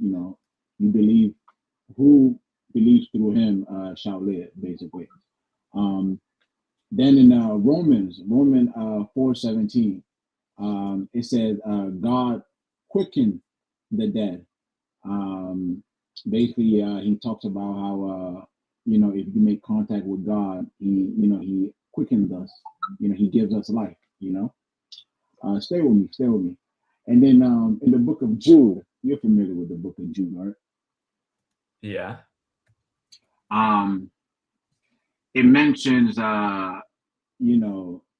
Speaker 15: you believe who believes through him shall live, basically. Then in Romans 4:17, it says, God quickened the dead. Basically, he talks about how if you make contact with God, he quickens us. He gives us life. Stay with me. And then in the book of Jude, you're familiar with the book of Jude, right?
Speaker 1: Yeah.
Speaker 15: It mentions,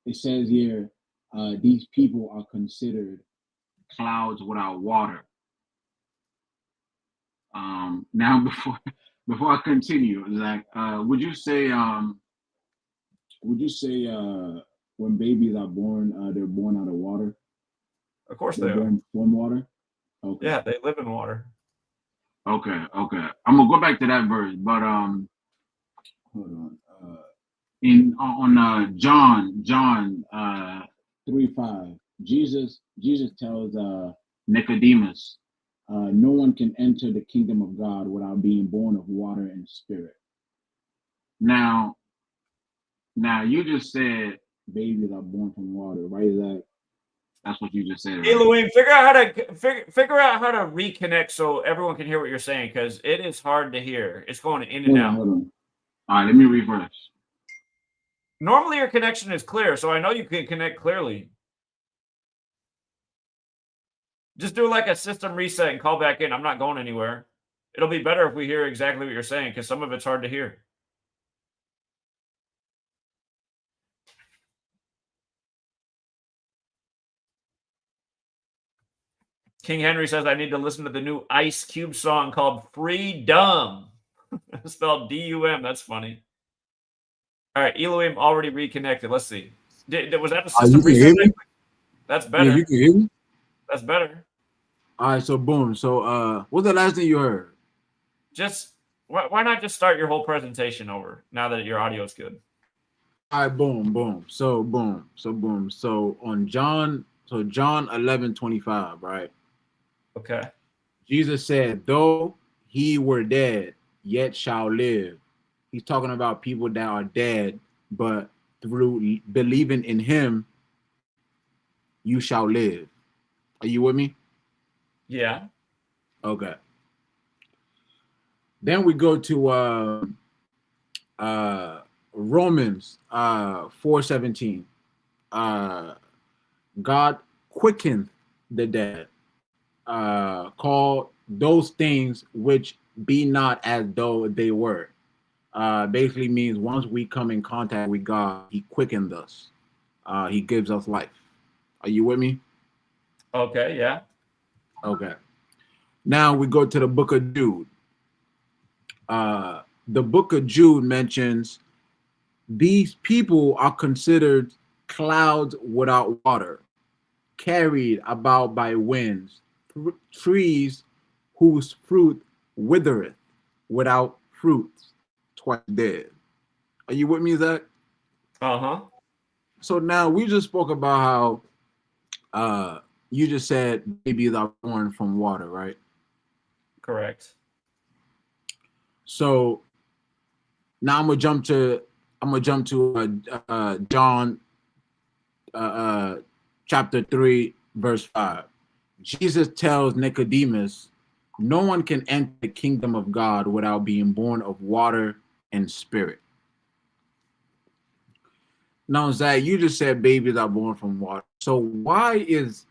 Speaker 15: it says here, these people are considered clouds without water. Now, before I continue, Zach, would you say when babies are born, they're born out of water?
Speaker 1: Of course
Speaker 15: they're
Speaker 1: they
Speaker 15: born from water. Okay.
Speaker 1: Yeah, they live in water.
Speaker 15: Okay. I'm gonna go back to that verse, but hold on. In on John 3:5, Jesus tells Nicodemus, no one can enter the kingdom of God without being born of water and spirit. Now you just said babies are born from water, right? That's what you just said, right?
Speaker 1: Elohim, figure out how to reconnect so everyone can hear what you're saying, because it is hard to hear. It's going in and out.
Speaker 15: Hold on. All right, let me reverse.
Speaker 1: Normally your connection is clear, so I know you can connect clearly. Just do like a system reset and call back in. I'm not going anywhere. It'll be better if we hear exactly what you're saying, because some of it's hard to hear. King Henry says I need to listen to the new Ice Cube song called Freedom. Spelled D-U-M. That's funny. All right, Elohim already reconnected. Let's see. Was that a system reset? That's better.
Speaker 16: Yeah, you can hear me?
Speaker 1: That's better.
Speaker 16: All right, so boom. So what's the last thing you heard?
Speaker 1: Just why not just start your whole presentation over now that your audio is good?
Speaker 16: All right, boom. So on John 11:25, right?
Speaker 1: Okay.
Speaker 16: Jesus said, though he were dead, yet shall live. He's talking about people that are dead, but through believing in him, you shall live. Are you with me?
Speaker 1: Yeah.
Speaker 16: Okay. Then we go to Romans 4:17. God quickened the dead, called those things which be not as though they were. Basically means once we come in contact with God, he quickened us. He gives us life. Are you with me?
Speaker 1: Okay, yeah.
Speaker 16: Okay. Now we go to the book of Jude. The book of Jude mentions these people are considered clouds without water, carried about by winds, trees whose fruit withereth without fruits, twice dead. Are you with me, Zach?
Speaker 1: Uh-huh.
Speaker 16: So now we just spoke about how you just said babies are born from water, right?
Speaker 1: Correct.
Speaker 16: So now I'm gonna jump to John chapter 3 verse 5. Jesus tells Nicodemus, no one can enter the kingdom of God without being born of water and spirit. Now, Zach, you just said babies are born from water. So why is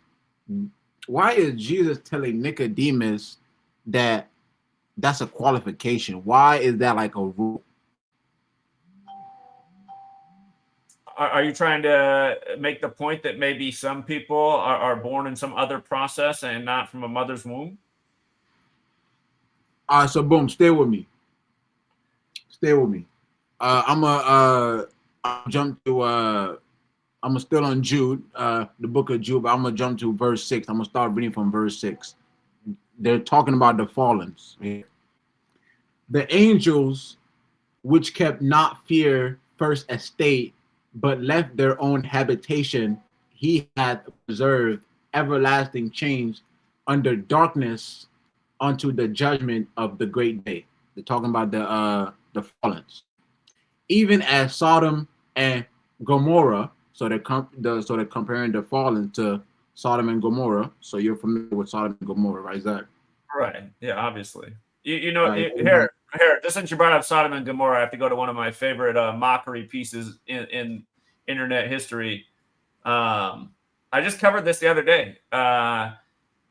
Speaker 16: Jesus telling Nicodemus that that's a qualification? Why is that like a rule?
Speaker 1: Are you trying to make the point that maybe some people are born in some other process and not from a mother's womb?
Speaker 16: So boom, stay with me. I'm gonna jump to I'm still on Jude, the book of Jude, but I'm gonna jump to verse 6. I'm gonna start reading from verse 6. They're talking about the fallens. The angels which kept not fear first estate, but left their own habitation, he had preserved everlasting change under darkness unto the judgment of the great day. They're talking about the fallens. Even as Sodom and Gomorrah, so they're comparing the fallen to Sodom and Gomorrah. So you're familiar with Sodom and Gomorrah, right, Zach?
Speaker 1: Right. Yeah, obviously. Here, just since you brought up Sodom and Gomorrah, I have to go to one of my favorite mockery pieces in internet history. I just covered this the other day.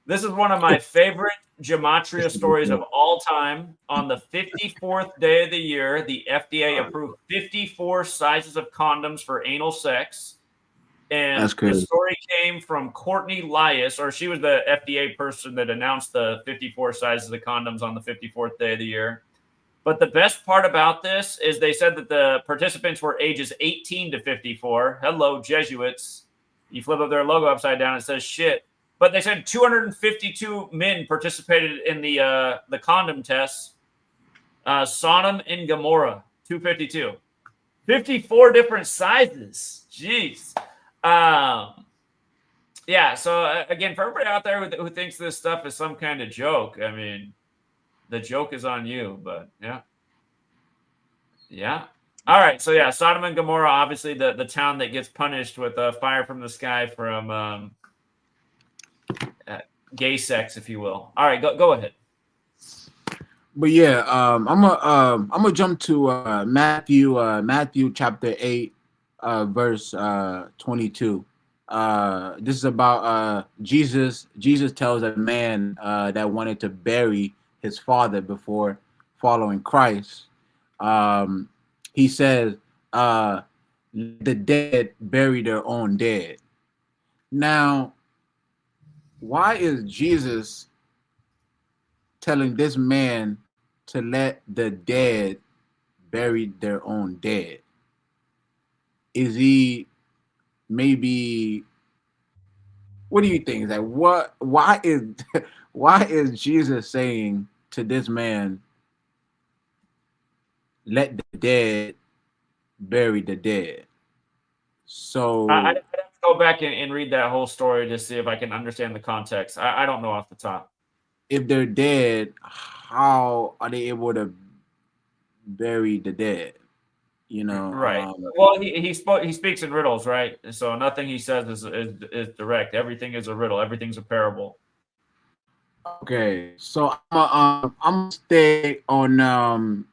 Speaker 1: This is one of my favorite Gematria stories of all time. On the 54th day of the year, the FDA approved 54 sizes of condoms for anal sex. And the story came from Courtney Lias, or she was the FDA person that announced the 54 sizes of condoms on the 54th day of the year. But the best part about this is they said that the participants were ages 18 to 54. Hello, Jesuits. You flip up their logo upside down, it says shit. But they said 252 men participated in the condom tests. Sodom and Gomorrah. 252. 54 different sizes. Jeez. Yeah, so again, for everybody out there who thinks this stuff is some kind of joke, I mean, the joke is on you, but yeah. Yeah. All right, so yeah, Sodom and Gomorrah, obviously the town that gets punished with fire from the sky from gay sex, if you will. All right, go ahead.
Speaker 16: But yeah, I'm gonna jump to Matthew chapter 8, verse 22. This is about Jesus. Jesus tells a man that wanted to bury his father before following Christ. He says, "The dead bury their own dead." Now, why is Jesus telling this man to let the dead bury their own dead? Is he maybe, what do you think? Is that why is Jesus saying to this man, let the dead bury the dead? So
Speaker 1: I'd have to go back and read that whole story to see if I can understand the context. I don't know off the top.
Speaker 16: if they're dead, how are they able to bury the dead? You know,
Speaker 1: Right. Well, he speaks in riddles, right? So nothing he says is direct. Everything is a riddle. Everything's a parable.
Speaker 16: Okay, so I'm gonna stay on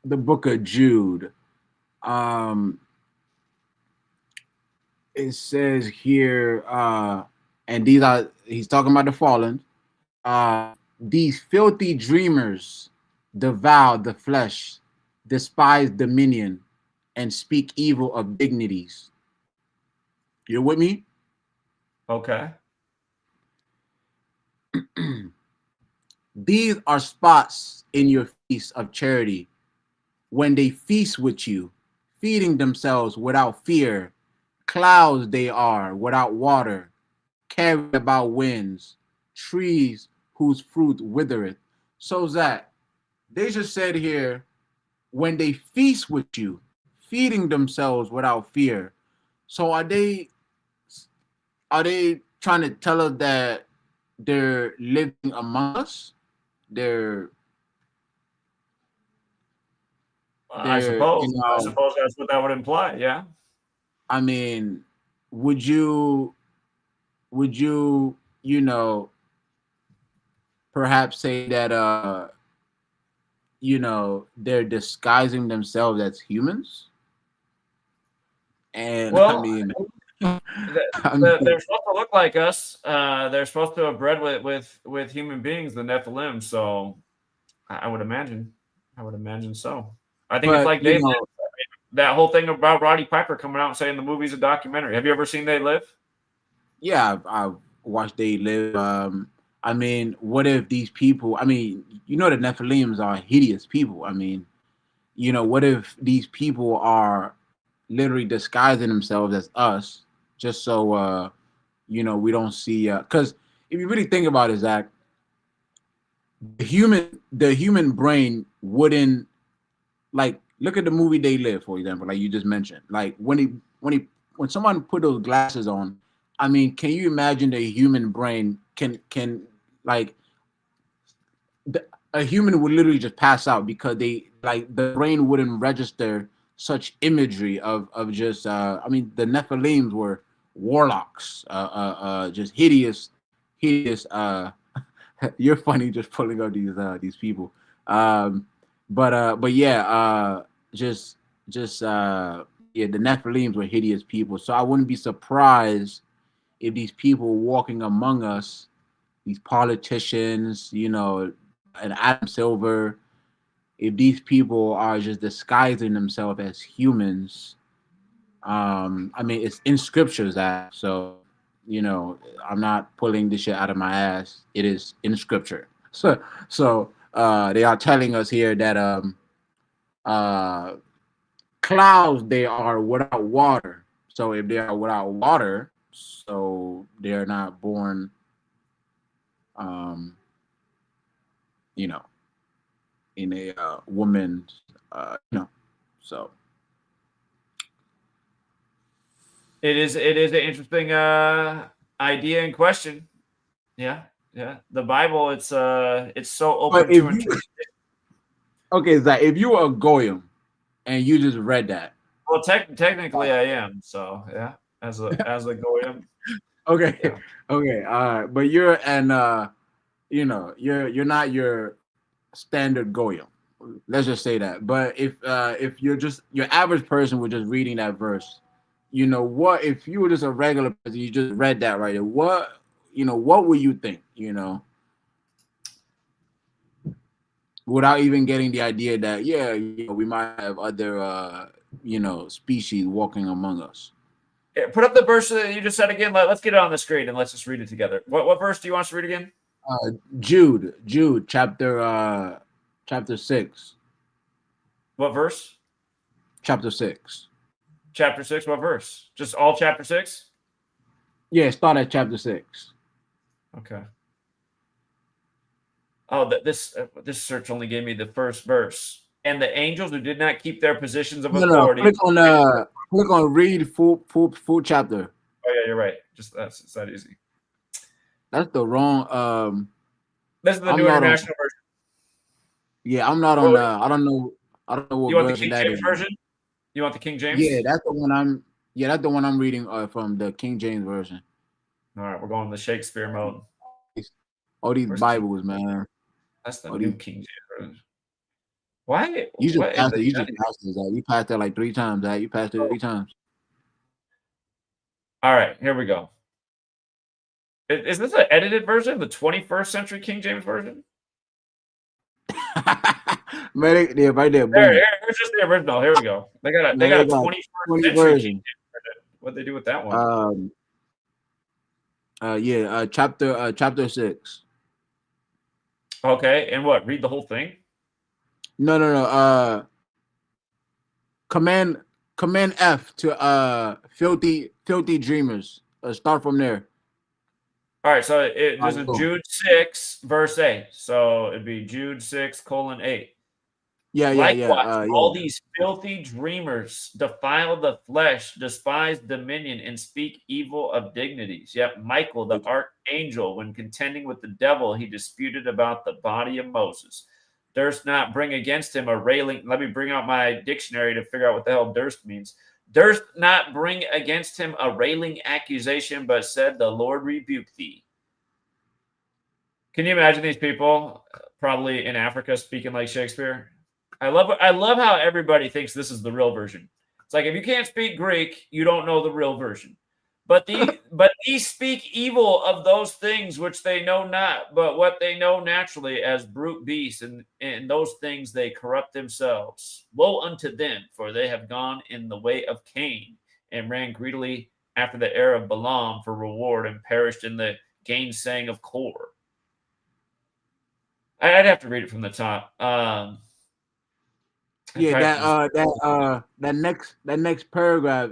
Speaker 16: the book of Jude. It says here, and he's talking about the fallen. These filthy dreamers devour the flesh, despise dominion, and speak evil of dignities. You're with me?
Speaker 1: Okay.
Speaker 16: These are spots in your feast of charity, when they feast with you, feeding themselves without fear. Clouds they are without water, carried about winds, trees whose fruit withereth. So that they just said here, when they feast with you, feeding themselves without fear. So are they trying to tell us that they're living among us?
Speaker 1: I suppose.
Speaker 16: You
Speaker 1: I
Speaker 16: know,
Speaker 1: suppose that's what that would imply. Yeah.
Speaker 16: I mean, would you, you know, perhaps say that you know, they're disguising themselves as humans? And I
Speaker 1: Well,
Speaker 16: mean,
Speaker 1: they're supposed to look like us. They're supposed to have bred with human beings, the Nephilim. So I would imagine. I would imagine so. I think it's
Speaker 16: but
Speaker 1: like
Speaker 16: you
Speaker 1: They
Speaker 16: know,
Speaker 1: Live. That whole thing about Roddy Piper coming out and saying the movie's a documentary. Have you ever seen They Live?
Speaker 16: yeah, I've watched They Live. I mean, what if these people? I mean, you know, the Nephilims are hideous people. I mean, you know, what if these people are literally disguising themselves as us, just so you know, we don't see? Because if you really think about it, Zach, the human brain wouldn't, like, look at the movie They Live, for example, like you just mentioned. Like when someone put those glasses on, I mean, can you imagine the human brain can like a human would literally just pass out because they, like, the brain wouldn't register such imagery of just I mean, the Nephilims were warlocks, just hideous you're funny just pulling up these people. But yeah, just yeah, the Nephilims were hideous people. So I wouldn't be surprised if these people walking among us, these politicians, you know, and Adam Silver, if these people are just disguising themselves as humans. I mean, it's in scriptures that, so, you know, I'm not pulling this shit out of my ass. It is in scripture. So they are telling us here that uh clouds they are without water. So if they are without water, so they're not born, um, you know, in a woman's, so.
Speaker 1: It is an interesting idea and question. Yeah. The Bible, it's so open
Speaker 16: But if
Speaker 1: to
Speaker 16: you,
Speaker 1: interpretation.
Speaker 16: okay, Zach, if you were a goyim and you just read that,
Speaker 1: Well, technically I am. So yeah, as a goyim.
Speaker 16: okay,
Speaker 1: Yeah.
Speaker 16: okay, but you're you're not your standard goyim. Let's just say that. But if you're just your average person was just reading that verse, what if you were just a regular person, you just read that right there, what would you think, without even getting the idea that we might have other species walking among us.
Speaker 1: Yeah, put up the verse that you just said again. Let's get it on the screen and let's just read it together. What verse do you want us to read again?
Speaker 16: Jude chapter 6.
Speaker 1: What verse?
Speaker 16: Chapter 6.
Speaker 1: Chapter 6. What verse? Just all chapter 6?
Speaker 16: Yeah, start at chapter 6.
Speaker 1: Okay. Oh, this search only gave me the first verse. And the angels who did not keep their positions of authority.
Speaker 16: Click on read full chapter.
Speaker 1: Oh yeah, you're right. It's that easy.
Speaker 16: That's the wrong.
Speaker 1: This is the New International Version.
Speaker 16: Yeah, I'm not on. I don't know what
Speaker 1: you want the
Speaker 16: version
Speaker 1: King
Speaker 16: that
Speaker 1: James
Speaker 16: is.
Speaker 1: version? You want the King James?
Speaker 16: Yeah, that's the one I'm. Yeah, that's the one I'm reading from the King James version.
Speaker 1: All right, we're going the Shakespeare mode.
Speaker 16: All these Bibles, man.
Speaker 1: That's the new King James version. Why?
Speaker 16: You just passed it. You just passed it. You passed it like 3 times. You passed it 3 times.
Speaker 1: All right, here we go. Is this an edited version, the 21st century King James version?
Speaker 16: Man, yeah, right there. Boom.
Speaker 1: Here's just the original. Here we go. They got a 21st century version. King James version. What'd they do with that one?
Speaker 16: Chapter 6.
Speaker 1: Okay, and what? Read the whole thing?
Speaker 16: No. Command F to filthy dreamers. Start from there.
Speaker 1: All right, so this is Jude 6, verse 8. So it'd be Jude 6:8. Likewise, all these filthy dreamers defile the flesh, despise dominion, and speak evil of dignities. Yet Michael, the archangel, when contending with the devil, he disputed about the body of Moses. Durst not bring against him a railing. Let me bring out my dictionary to figure out what the hell durst means. Durst not bring against him a railing accusation, but said, the Lord rebuke thee. Can you imagine these people probably in Africa speaking like Shakespeare? I love how everybody thinks this is the real version. It's like, if you can't speak Greek, you don't know the real version. But these speak evil of those things which they know not, but what they know naturally as brute beasts, and in those things they corrupt themselves. Woe unto them, for they have gone in the way of Cain, and ran greedily after the heir of Balaam for reward, and perished in the gainsaying of Kor. I'd have to read it from the top.
Speaker 16: That next paragraph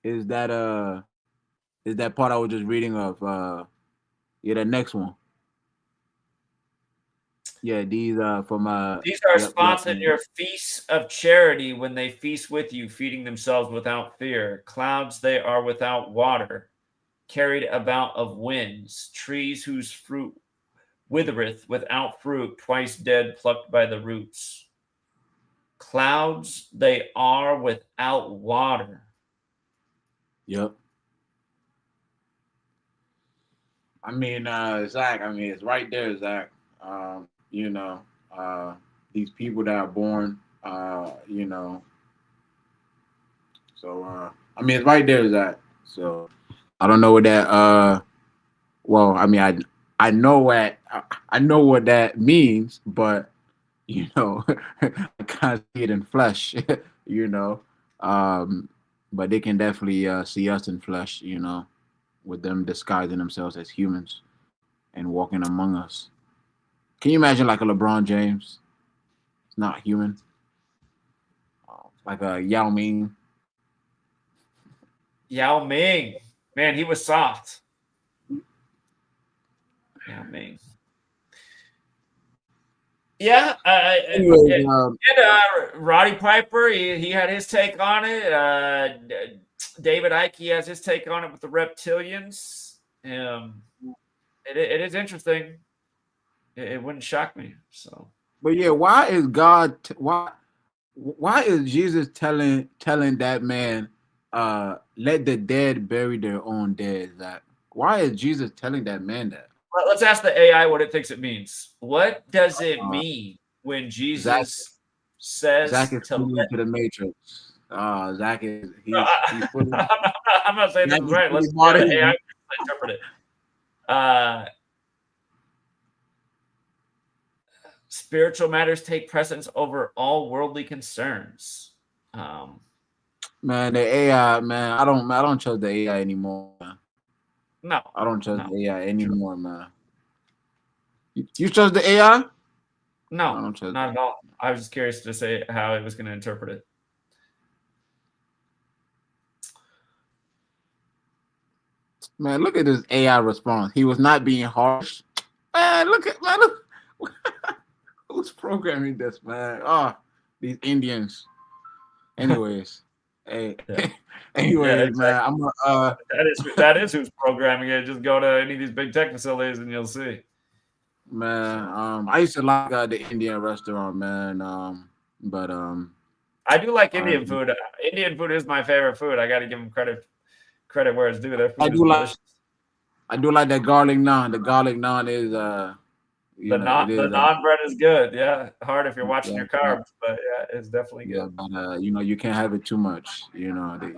Speaker 16: is that part I was just reading of. That next one. Yeah, these from
Speaker 1: these are spots at your feasts of charity, when they feast with you, feeding themselves without fear. Clouds they are without water, carried about of winds. Trees whose fruit withereth without fruit, twice dead, plucked by the roots. Clouds they are without water.
Speaker 16: Yep. I mean, Zach, it's right there, Zach. These people that are born, so it's right there, Zach. So I don't know what that I know what that means, but I can't see it in flesh, but they can definitely see us in flesh, with them disguising themselves as humans and walking among us. Can you imagine like a LeBron James? It's not human. Like a Yao Ming.
Speaker 1: Yao Ming. Man, he was soft. Yao Ming. Yeah,
Speaker 16: Anyways,
Speaker 1: Roddy Piper, he had his take on it. David Icke has his take on it with the reptilians. It is interesting. It wouldn't shock me. So,
Speaker 16: but yeah, why is God? Why is Jesus telling that man, let the dead bury their own dead? That why is Jesus telling that man that?
Speaker 1: let's ask the AI what it thinks it means. What does it mean when
Speaker 16: Zach
Speaker 1: says
Speaker 16: is
Speaker 1: to
Speaker 16: fully
Speaker 1: let?
Speaker 16: into the matrix. Zach is
Speaker 1: No,
Speaker 16: he's fully.
Speaker 1: I'm not saying this
Speaker 16: Zach
Speaker 1: is
Speaker 16: is
Speaker 1: right.
Speaker 16: fully
Speaker 1: Let's
Speaker 16: bought
Speaker 1: the
Speaker 16: in.
Speaker 1: AI interpret it. Spiritual matters take precedence over all worldly concerns.
Speaker 16: Man, the AI, man, I don't trust the AI anymore. Man.
Speaker 1: No,
Speaker 16: I don't trust the AI anymore, man. You trust the AI?
Speaker 1: No,
Speaker 16: I don't trust
Speaker 1: not at all. I was just curious to say how it was going to interpret it.
Speaker 16: Man, look at this AI response. He was not being harsh. Man, look. Who's programming this, man? Oh, these Indians. Anyways, hey.
Speaker 1: Yeah.
Speaker 16: Anyways,
Speaker 1: Yeah,
Speaker 16: man, I'm
Speaker 1: that is who's programming it. Just go to any of these big tech facilities and you'll see.
Speaker 16: Man, I used to like the Indian restaurant, man. But
Speaker 1: I do like Indian food. Indian food is my favorite food. I got to give them credit where it's due. Their food is delicious.
Speaker 16: I do like that garlic naan. The garlic naan is
Speaker 1: the naan bread is good. Yeah, hard if you're watching your carbs, but yeah, it's definitely good.
Speaker 16: Yeah, but you can't have it too much. You know that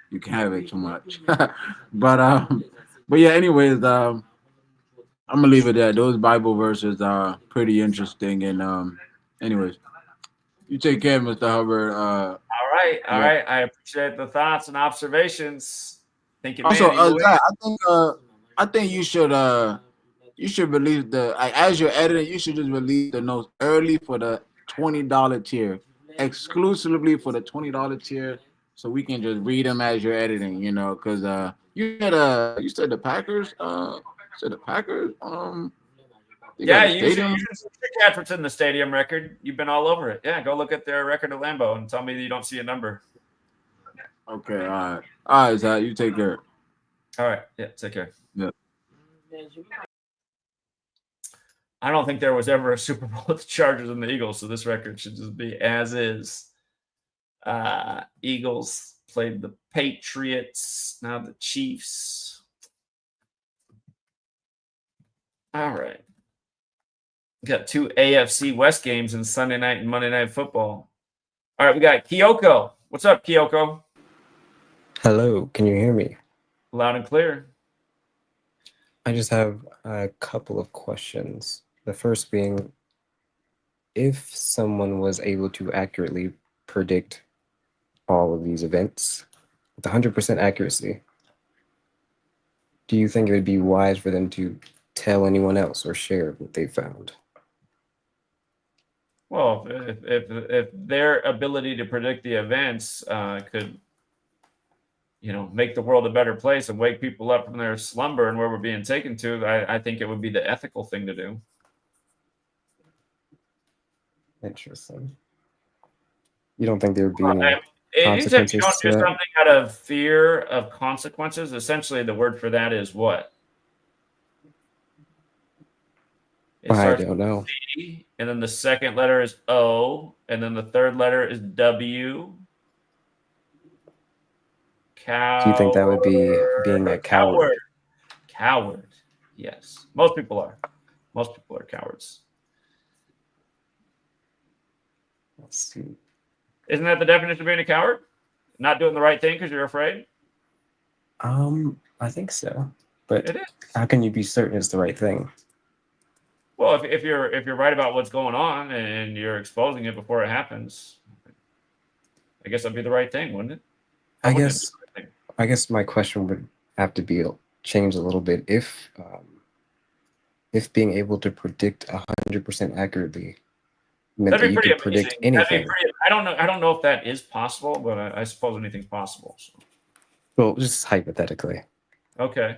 Speaker 16: you can't have it too much. but yeah. Anyways, I'm gonna leave it there. Those Bible verses are pretty interesting. And anyways, you take care, Mr. Hubbard.
Speaker 1: All right. I appreciate the thoughts and observations. Thank you,
Speaker 16: Also,
Speaker 1: man.
Speaker 16: Zach, I think you should release as you're editing, you should just release the notes early for the $20 tier, exclusively for the $20 tier, so we can just read them as you're editing. You know, because you said the Packers.
Speaker 1: Yeah, you should check what's in the stadium record. You've been all over it. Yeah, go look at their record at Lambeau and tell me that you don't see a number.
Speaker 16: Okay, all right, Zach, you take care.
Speaker 1: All right, yeah, take care.
Speaker 16: Yeah.
Speaker 1: I don't think there was ever a Super Bowl with the Chargers and the Eagles, so this record should just be as is. Eagles played the Patriots, now the Chiefs. All right. Got 2 AFC West games in Sunday night and Monday Night Football. All right, we got Kyoko. What's up, Kyoko?
Speaker 17: Hello, can you hear me?
Speaker 1: Loud and clear.
Speaker 17: I just have a couple of questions. The first being, if someone was able to accurately predict all of these events with 100% accuracy, do you think it would be wise for them to tell anyone else or share what they found?
Speaker 1: Well, if their ability to predict the events could, make the world a better place and wake people up from their slumber and where we're being taken to, I think it would be the ethical thing to do.
Speaker 17: Interesting. You don't think there would be any
Speaker 1: Anytime
Speaker 17: consequences
Speaker 1: you don't
Speaker 17: to
Speaker 1: do
Speaker 17: that?
Speaker 1: something out of fear of consequences, essentially the word for that is what? It
Speaker 17: I
Speaker 1: starts
Speaker 17: don't know.
Speaker 1: with C, and then the second letter is O, and then the third letter is W.
Speaker 17: Do you think that would be being a coward?
Speaker 1: Coward. Yes. Most people are. Most people are cowards.
Speaker 17: Let's see.
Speaker 1: Isn't that the definition of being a coward? Not doing the right thing because you're afraid?
Speaker 17: I think so. But
Speaker 1: It is.
Speaker 17: how can you be certain it's the right thing?
Speaker 1: Well, if you're right about what's going on and you're exposing it before it happens, I guess that'd be the right thing, wouldn't it?
Speaker 17: I guess my question would have to be changed a little bit. If being able to predict 100% accurately meant that you could predict anything.
Speaker 1: I don't know if that is possible, but I suppose anything's possible. So.
Speaker 17: Well, just hypothetically.
Speaker 1: Okay.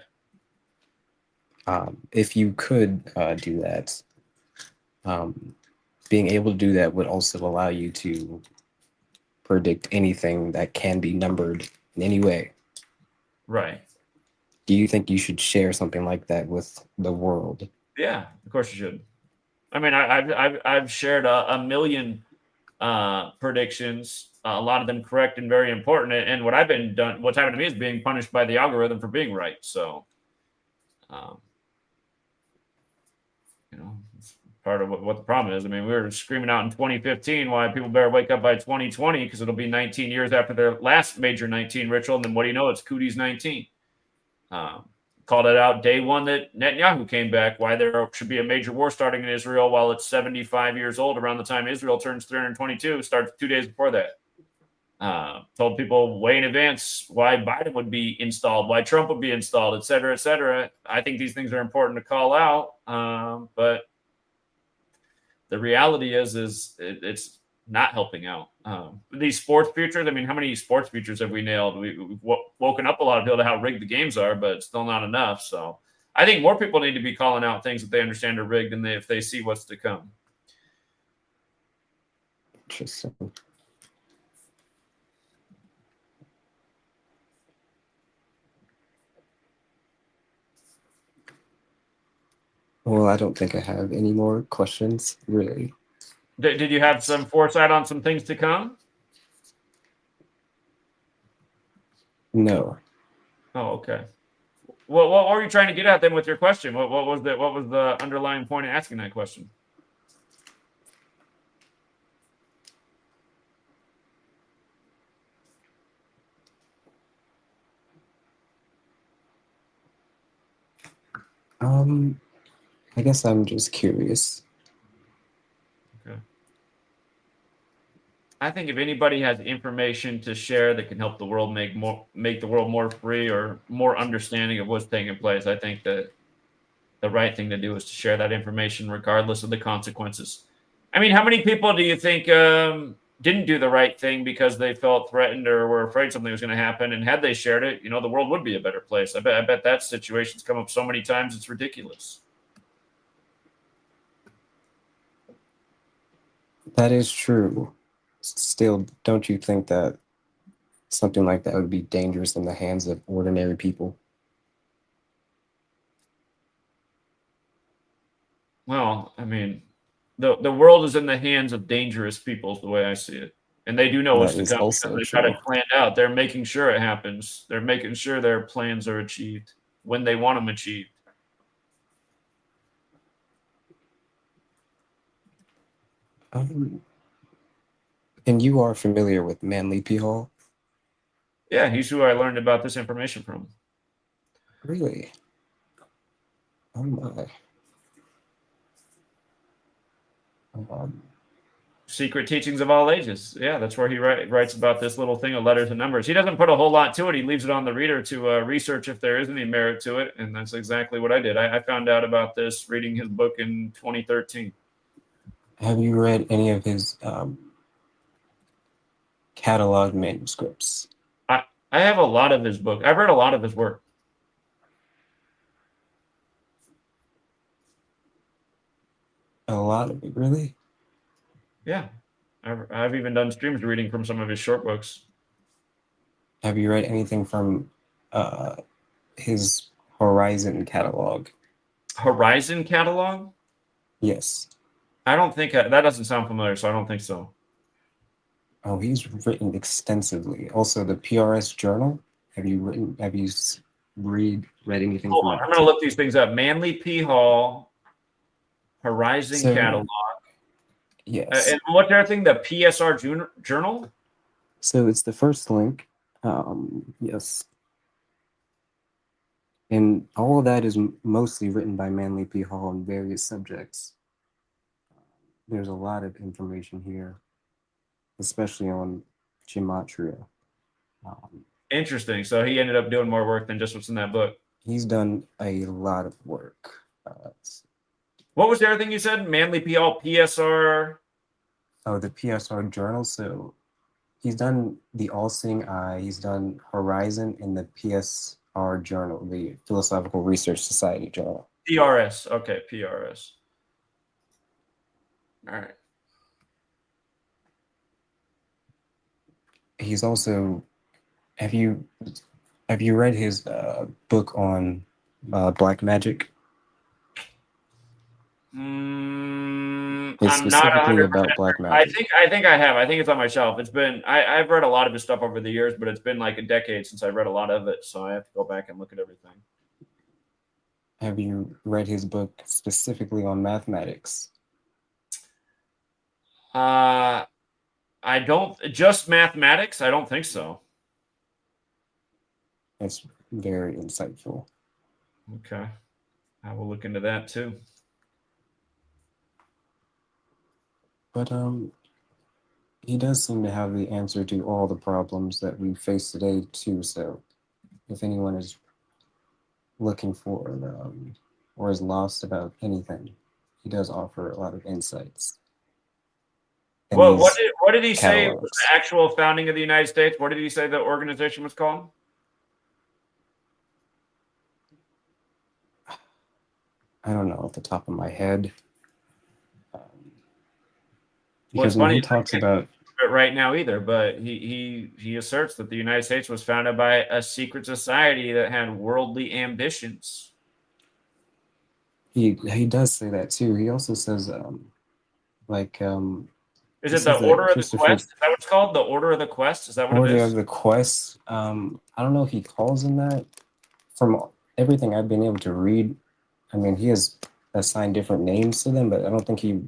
Speaker 17: If you could do that, being able to do that would also allow you to predict anything that can be numbered in any way.
Speaker 1: Right.
Speaker 17: Do you think you should share something like that with the world?
Speaker 1: Yeah, of course you should. I mean, I've shared a million predictions, a lot of them correct and very important. And what's happened to me is being punished by the algorithm for being right. So, it's part of what the problem is. I mean, we were screaming out in 2015 why people better wake up by 2020 because it'll be 19 years after their last major 19 ritual. And then what do you know? It's Cootie's 19. Called it out day one that Netanyahu came back, why there should be a major war starting in Israel while it's 75 years old around the time Israel turns 322, starts 2 days before that. Told people way in advance why Biden would be installed, why Trump would be installed, et cetera, et cetera. I think these things are important to call out. But the reality is it's not helping out. These sports futures, I mean, how many sports futures have we nailed? We've woken up a lot of people to how rigged the games are, but it's still not enough. So I think more people need to be calling out things that they understand are rigged and if they see what's to come.
Speaker 17: Interesting. Well, I don't think I have any more questions, really.
Speaker 1: Did you have some foresight on some things to come?
Speaker 17: No.
Speaker 1: Oh, okay. Well, what were you trying to get at then with your question? What was the underlying point of asking that question?
Speaker 17: I guess I'm just curious.
Speaker 1: Okay. I think if anybody has information to share that can help the world make the world more free or more understanding of what's taking place, I think that the right thing to do is to share that information regardless of the consequences. I mean, how many people do you think didn't do the right thing because they felt threatened or were afraid something was going to happen? And had they shared it, the world would be a better place. I bet that situation's come up so many times it's ridiculous.
Speaker 17: That is true. Still, don't you think that something like that would be dangerous in the hands of ordinary people?
Speaker 1: Well, I mean, the world is in the hands of dangerous people is the way I see it. And they do know what's
Speaker 17: That
Speaker 1: to
Speaker 17: is
Speaker 1: come because
Speaker 17: also
Speaker 1: they've got
Speaker 17: true.
Speaker 1: it planned out. They're making sure it happens. They're making sure their plans are achieved when they want them achieved.
Speaker 17: And you are familiar with Manly P. Hall?
Speaker 1: Yeah, he's who I learned about this information from.
Speaker 17: Really? Oh my.
Speaker 1: Secret Teachings of All Ages. Yeah, that's where he writes about this little thing of letters and numbers. He doesn't put a whole lot to it. He leaves it on the reader to research if there is any merit to it. And that's exactly what I did. I found out about this reading his book in 2013.
Speaker 17: Have you read any of his catalog manuscripts?
Speaker 1: I have a lot of his book. I've read a lot of his work.
Speaker 17: A lot of it, really?
Speaker 1: Yeah. I've even done streams reading from some of his short books.
Speaker 17: Have you read anything from his Horizon catalog?
Speaker 1: Horizon catalog?
Speaker 17: Yes.
Speaker 1: I don't think that doesn't sound familiar, so I don't think so.
Speaker 17: Oh, he's written extensively. Also, the PRS journal. Have you read anything
Speaker 1: Hold
Speaker 17: from
Speaker 1: on,
Speaker 17: that?
Speaker 1: I'm going to look these things up. Manly P. Hall, Horizon catalog.
Speaker 17: Yes.
Speaker 1: And what's the other thing? The PSR journal?
Speaker 17: So it's the first link. Yes. And all of that is mostly written by Manly P. Hall on various subjects. There's a lot of information here, especially on gematria.
Speaker 1: Interesting. So he ended up doing more work than just what's in that book.
Speaker 17: He's done a lot of work.
Speaker 1: What was the other thing you said? Manly P. Hall, PSR?
Speaker 17: Oh, the PSR journal. So he's done the All Seeing Eye. He's done Horizon in the PSR journal, the Philosophical Research Society journal.
Speaker 1: PRS. Okay, PRS. All right.
Speaker 17: he's also have you read his book on black magic? It's
Speaker 1: I'm not
Speaker 17: specifically
Speaker 1: 100%.
Speaker 17: about black
Speaker 1: I
Speaker 17: magic.
Speaker 1: think I have. I think it's on my shelf. It's been I've read a lot of his stuff over the years, but it's been like a decade since I read a lot of it, so I have to go back and look at everything.
Speaker 17: Have you read his book specifically on mathematics?
Speaker 1: I don't just mathematics. I don't think so.
Speaker 17: It's very insightful.
Speaker 1: Okay, I will look into that too.
Speaker 17: But he does seem to have the answer to all the problems that we face today too. So if anyone is looking for or is lost about anything, he does offer a lot of insights.
Speaker 1: Well, what did he say was
Speaker 17: catalogs.
Speaker 1: the actual founding of the United States? What did he say the organization was called?
Speaker 17: I don't know off the top of my head.
Speaker 1: Well, it's
Speaker 17: Because when
Speaker 1: funny.
Speaker 17: he talks about
Speaker 1: It right now either, but he asserts that the United States was founded by a secret society that had worldly ambitions.
Speaker 17: he does say that too. He also says
Speaker 1: Is
Speaker 17: he
Speaker 1: it the
Speaker 17: says that
Speaker 1: Order of the
Speaker 17: Christopher
Speaker 1: Quest? Is that what it's called? The Order of the Quest? Is that what it
Speaker 17: Order
Speaker 1: is?
Speaker 17: of the Quest. I don't know if he calls him that. From everything I've been able to read, I mean, he has assigned different names to them, but I don't think he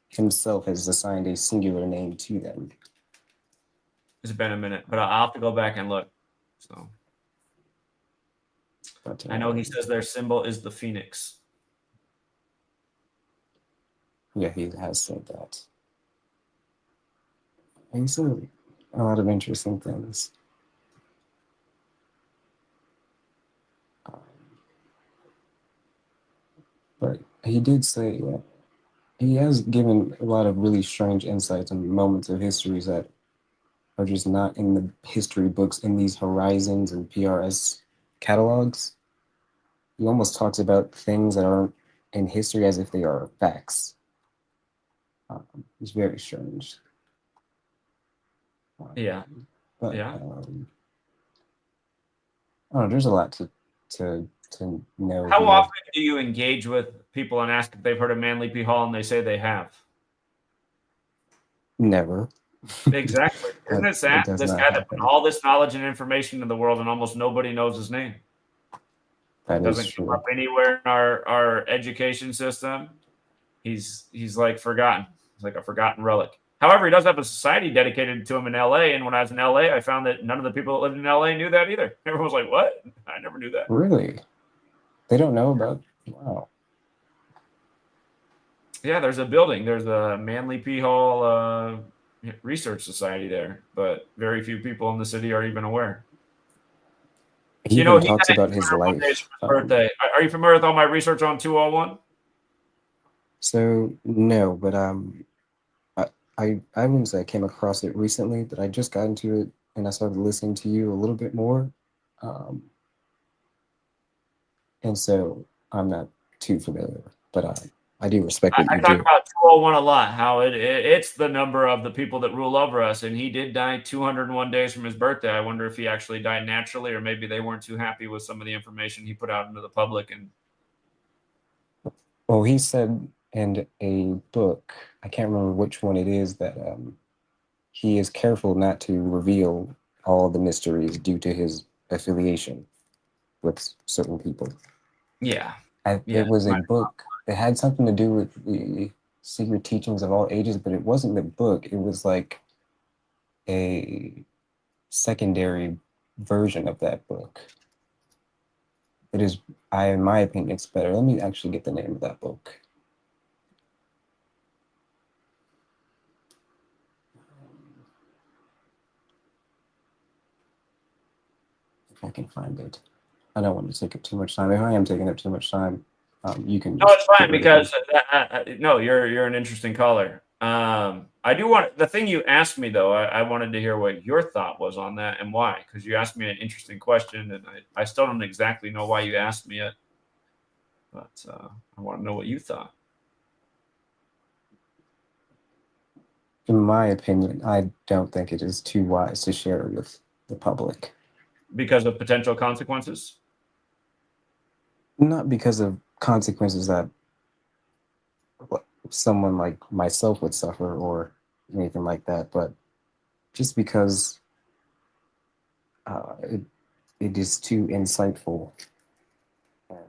Speaker 17: himself has assigned a singular name to them.
Speaker 1: It's been a minute, but I'll have to go back and look. So
Speaker 17: But,
Speaker 1: I know he says their symbol is the phoenix.
Speaker 17: Yeah, he has said that. And he said a lot of interesting things. But he did say he has given a lot of really strange insights and moments of histories that are just not in the history books in these Horizons and PRS catalogs. He almost talks about things that aren't in history as if they are facts. It's very strange.
Speaker 1: Yeah.
Speaker 17: But
Speaker 1: Yeah.
Speaker 17: I don't know, there's a lot to know
Speaker 1: How
Speaker 17: here.
Speaker 1: often do you engage with people and ask if they've heard of Manly P. Hall and they say they have?
Speaker 17: Never.
Speaker 1: Exactly. Isn't it sad?
Speaker 17: does
Speaker 1: This
Speaker 17: not
Speaker 1: guy that put
Speaker 17: happen.
Speaker 1: all this knowledge and information in the world and almost nobody knows his name.
Speaker 17: That
Speaker 1: Doesn't
Speaker 17: is
Speaker 1: come
Speaker 17: true.
Speaker 1: up anywhere in our education system. He's like forgotten. He's like a forgotten relic. However, he does have a society dedicated to him in LA. And when I was in LA, I found that none of the people that lived in LA knew that either. Everyone was like, what? I never knew that.
Speaker 17: Really? They don't know about wow.
Speaker 1: Yeah, there's a building. There's a Manly P. Hall Research Society there, but very few people in the city are even aware.
Speaker 17: He
Speaker 1: You know,
Speaker 17: even
Speaker 1: he
Speaker 17: talks
Speaker 1: died
Speaker 17: about his
Speaker 1: 201 days
Speaker 17: life.
Speaker 1: from his birthday. Are you familiar with all my research on 201?
Speaker 17: So no, but I wouldn't say I came across it recently, but I just got into it and I started listening to you a little bit more. And so I'm not too familiar, but I do respect what
Speaker 1: I
Speaker 17: you
Speaker 1: talk
Speaker 17: do.
Speaker 1: about 201 a lot, how it's the number of the people that rule over us, and he did die 201 days from his birthday. I wonder if he actually died naturally, or maybe they weren't too happy with some of the information he put out into the public. And
Speaker 17: Well, he said in a book, I can't remember which one it is, that he is careful not to reveal all the mysteries due to his affiliation with certain people.
Speaker 1: yeah,
Speaker 17: It was a book. It had something to do with the secret teachings of all ages, but it wasn't the book. It was like a secondary version of that book. It is, in my opinion, it's better. Let me actually get the name of that book. If I can find it. I don't want to take up too much time. If I am taking up too much time, you can.
Speaker 1: No, it's fine because no, you're an interesting caller. I do want the thing you asked me though. I wanted to hear what your thought was on that and why, because you asked me an interesting question, and I still don't exactly know why you asked me it, but I want to know what you thought.
Speaker 17: In my opinion, I don't think it is too wise to share it with the public.
Speaker 1: Because of potential consequences?
Speaker 17: Not because of consequences that someone like myself would suffer or anything like that, but just because it is too insightful and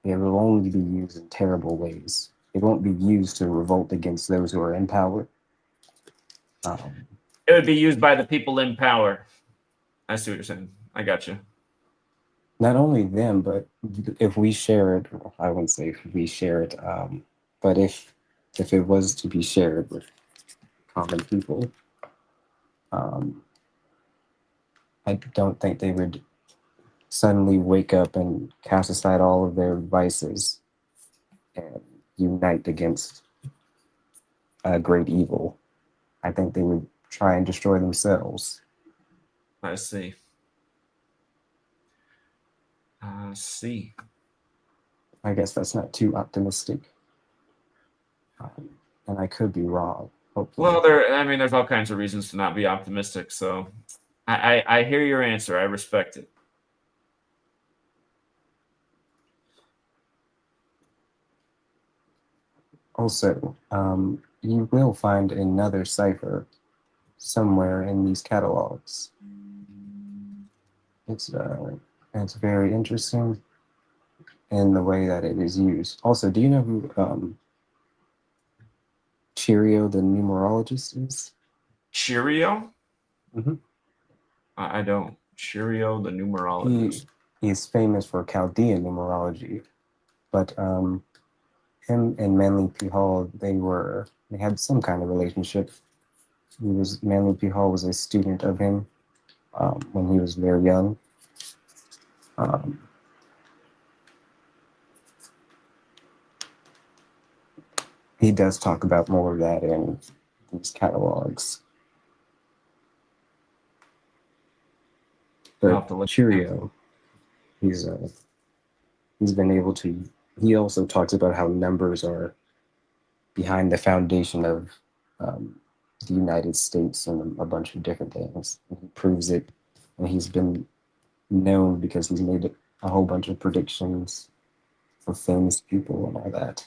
Speaker 17: it will only be used in terrible ways. It won't be used to revolt against those who are in power.
Speaker 1: It would be used by the people in power. I see what you're saying. I got you.
Speaker 17: Not only them, but if we share it, I wouldn't say if we share it, but if it was to be shared with common people, I don't think they would suddenly wake up and cast aside all of their vices and unite against a great evil. I think they would try and destroy themselves.
Speaker 1: I see. I see.
Speaker 17: I guess that's not too optimistic. And I could be wrong, hopefully.
Speaker 1: Well, there's all kinds of reasons to not be optimistic. So I hear your answer. I respect it.
Speaker 17: Also, you will find another cipher somewhere in these catalogs. It's very interesting in the way that it is used. Also, do you know who Cheerio, the numerologist, is?
Speaker 1: Cheerio?
Speaker 17: Mm-hmm.
Speaker 1: I don't. Cheerio, the numerologist.
Speaker 17: He's famous for Chaldean numerology, but him and Manly P. Hall, they had some kind of relationship. Manly P. Hall was a student of him when he was very young. He does talk about more of that in these catalogs. But Cheerio, he's been able to. He also talks about how numbers are behind the foundation of the United States and a bunch of different things. And he proves it, and he's been known because he's made a whole bunch of predictions for famous people and all that.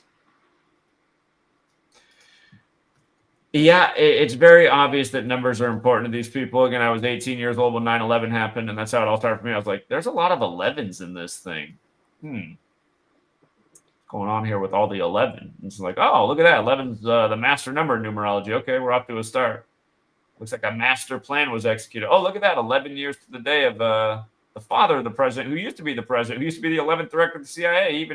Speaker 1: Yeah, it's very obvious that numbers are important to these people. Again, I was 18 years old when 9/11 happened, and that's how it all started for me. I was like, there's a lot of 11s in this thing. What's going on here with all the 11? It's like, oh, look at that. 11's the master number in numerology. Okay, we're off to a start. Looks like a master plan was executed. Oh, look at that. 11 years to the day of the father of the president, who used to be the president, who used to be the 11th director of the CIA. He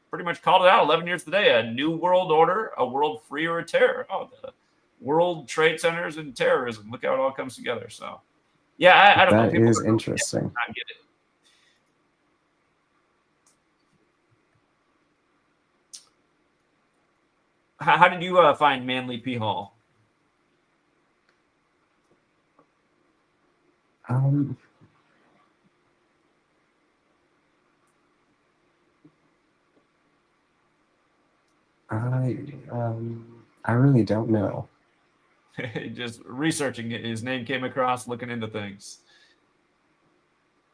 Speaker 1: pretty much called it out 11 years today. A new world order, a world free or a terror. Oh, the World Trade Centers and terrorism. Look how it all comes together. So, yeah, I don't know.
Speaker 17: That is interesting.
Speaker 1: Not get it. How did you find Manly P. Hall?
Speaker 17: I really don't know.
Speaker 1: Just researching it, his name came across, looking into things.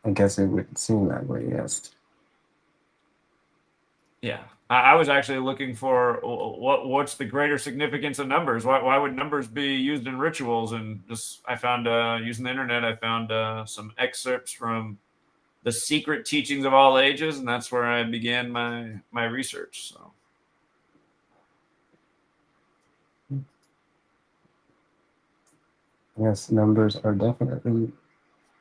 Speaker 17: I guess it would seem that way, yes.
Speaker 1: Yeah, I was actually looking for what's the greater significance of numbers. Why would numbers be used in rituals? And just I found using the internet, I found some excerpts from the secret teachings of all ages, and that's where I began my research. So.
Speaker 17: Yes, numbers are definitely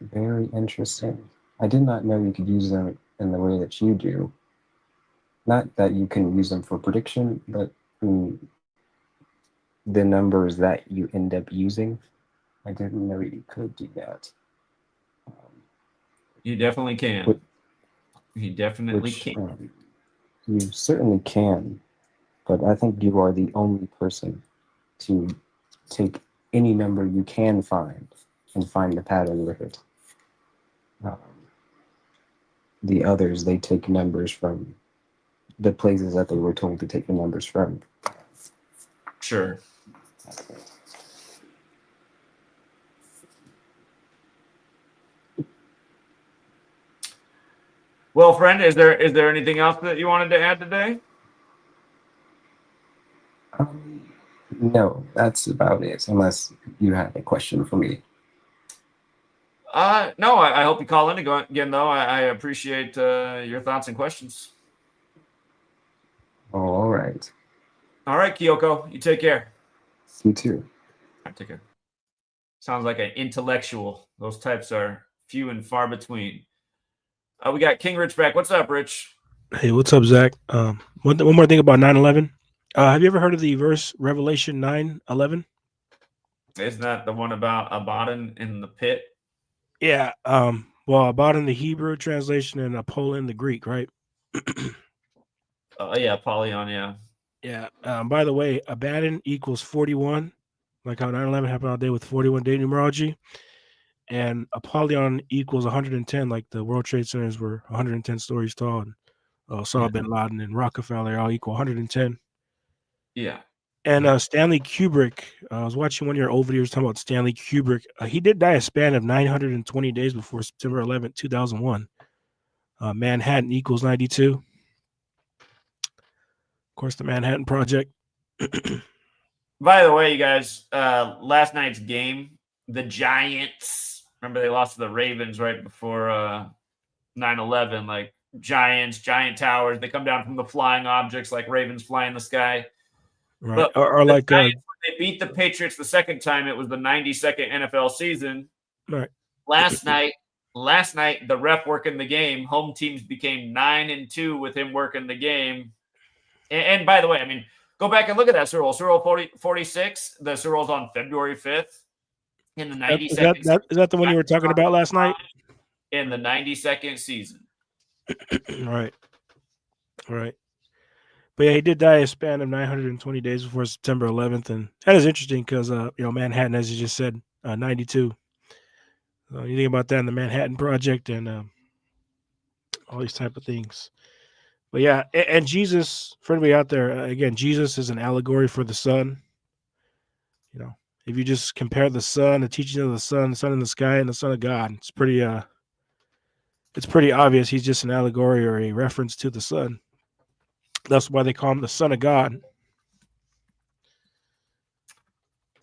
Speaker 17: very interesting. I did not know you could use them in the way that you do. Not that you can use them for prediction, but the numbers that you end up using. I didn't know you could do that.
Speaker 1: You definitely can. You definitely can.
Speaker 17: You certainly can, but I think you are the only person to take any number you can find and find the pattern with it. The others, they take numbers from the places that they were told to take the numbers from.
Speaker 1: Sure. Well, friend, is there anything else that you wanted to add today?
Speaker 17: No, that's about it. Unless you have a question for me.
Speaker 1: No, I hope you call in again, though. I appreciate your thoughts and questions.
Speaker 17: All right.
Speaker 1: All right, Kyoko, you take care.
Speaker 17: You too.
Speaker 1: All right, take care. Sounds like an intellectual. Those types are few and far between. We got King Rich back. What's up, Rich?
Speaker 6: Hey, what's up, Zach? One more thing about 9/11. Have you ever heard of the verse Revelation 9:11?
Speaker 1: Isn't that the one about Abaddon in the pit?
Speaker 6: Yeah. Well, Abaddon the Hebrew translation and Apollyon the Greek, right?
Speaker 1: Yeah, Apollyon, yeah.
Speaker 6: Yeah. By the way, Abaddon equals 41, like how 9/11 happened all day with 41 day numerology. And Apollyon equals 110, like the World Trade Centers were 110 stories tall. And Osama bin Laden and Rockefeller all equal 110.
Speaker 1: Yeah.
Speaker 6: And Stanley Kubrick, I was watching one of your old videos talking about Stanley Kubrick. He did die a span of 920 days before September 11th, 2001. Manhattan equals 92. Of course, the Manhattan Project.
Speaker 1: By the way, you guys, last night's game, the Giants, remember they lost to the Ravens right before 9/11, like Giants, giant towers, they come down from the flying objects like ravens fly in the sky.
Speaker 6: Right.
Speaker 1: But
Speaker 6: Or
Speaker 1: the
Speaker 6: like
Speaker 1: Giants, when they beat the Patriots the second time, it was the 92nd NFL season.
Speaker 6: right.
Speaker 1: Last night, the ref working the game, home teams became 9-2 with him working the game. And by the way, I mean, go back and look at that Super Bowl. Super Bowl 46, the Super Bowl's on February 5th in the 92nd.
Speaker 6: Is that the one you were talking about last night?
Speaker 1: In the 92nd season.
Speaker 6: Right. Right. But yeah, he did die a span of 920 days before September 11th. And that is interesting because, Manhattan, as you just said, 92. You think about that in the Manhattan Project and all these type of things. But yeah, and Jesus, for anybody out there, again, Jesus is an allegory for the sun. If you just compare the sun, the teaching of the sun in the sky, and the Son of God, it's pretty obvious he's just an allegory or a reference to the sun. That's why they call him the Son of God.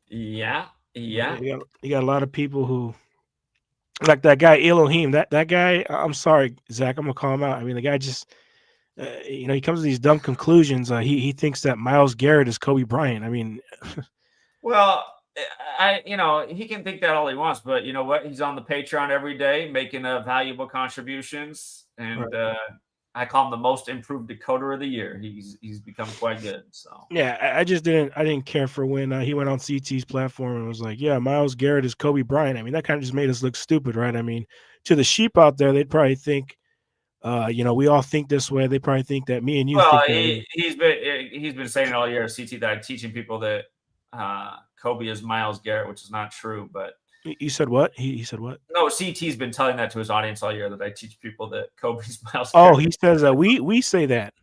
Speaker 1: Yeah. Yeah.
Speaker 6: You got a lot of people who, like that guy Elohim. That guy. I'm sorry, Zach. I'm gonna call him out. I mean, the guy just, he comes to these dumb conclusions. He thinks that Myles Garrett is Kobe Bryant. I mean,
Speaker 1: Well, he can think that all he wants, but you know what? He's on the Patreon every day making valuable contributions, and I call him the most improved decoder of the year. He's become quite good. So
Speaker 6: yeah, I didn't care for when he went on CT's platform and was like, yeah, Myles Garrett is Kobe Bryant. I mean, that kind of just made us look stupid, right? I mean, to the sheep out there, they'd probably think, we all think this way. They probably think that me and you think that way.
Speaker 1: he's been saying all year, CT, that I'm teaching people that Kobe is Myles Garrett, which is not true. But
Speaker 6: you said what? He said what?
Speaker 1: No, CT's been telling that to his audience all year, that I teach people that Kobe's Myles
Speaker 6: Oh,
Speaker 1: Garrett.
Speaker 6: he says that we say that.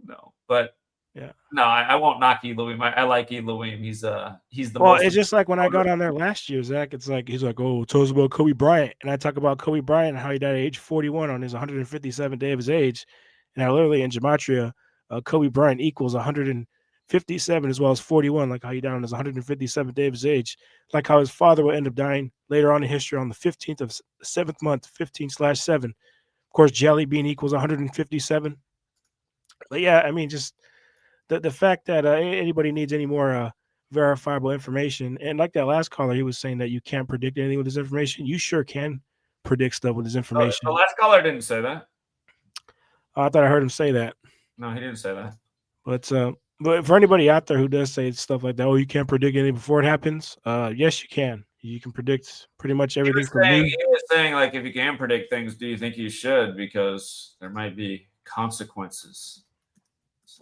Speaker 1: No, but
Speaker 6: yeah,
Speaker 1: no, I won't knock Elohim. I like Elohim. He's the
Speaker 6: well,
Speaker 1: most.
Speaker 6: it's just like when I got on there last year, Zach. It's like he's like, oh, tell us about Kobe Bryant, and I talk about Kobe Bryant and how he died at age 41 on his 157th day of his age, and I literally in Gematria, Kobe Bryant equals 157 as well as 41, like how he died on his 157th day of his age, like how his father will end up dying later on in history on the 15th of 7th month, 15/7. Of course, Jelly Bean equals 157. But yeah, I mean, just the fact that anybody needs any more verifiable information, and like that last caller, he was saying that you can't predict anything with this information. You sure can predict stuff with this information.
Speaker 1: The last caller didn't say that.
Speaker 6: I thought I heard him say that.
Speaker 1: No, he didn't say that.
Speaker 6: But for anybody out there who does say stuff like that, oh, you can't predict anything before it happens. Yes, you can. You can predict pretty much everything from me.
Speaker 1: He was saying, like, if you can predict things, do you think you should? Because there might be consequences.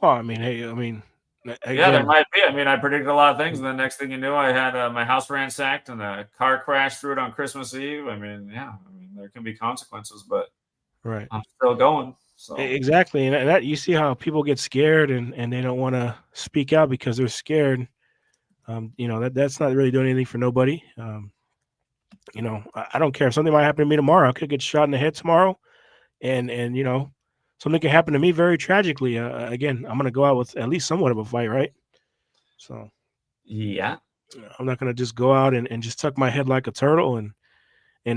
Speaker 6: Oh, I mean, hey, again,
Speaker 1: yeah, there might be. I mean, I predicted a lot of things, and the next thing you knew, I had my house ransacked and a car crashed through it on Christmas Eve. I mean, there can be consequences, but
Speaker 6: right,
Speaker 1: I'm still going. So
Speaker 6: exactly, and that you see how people get scared and they don't want to speak out because they're scared. That's not really doing anything for nobody. I don't care if something might happen to me tomorrow. I could get shot in the head tomorrow, and something can happen to me very tragically. Again, I'm gonna go out with at least somewhat of a fight, right? So
Speaker 1: Yeah.
Speaker 6: I'm not gonna just go out and just tuck my head like a turtle and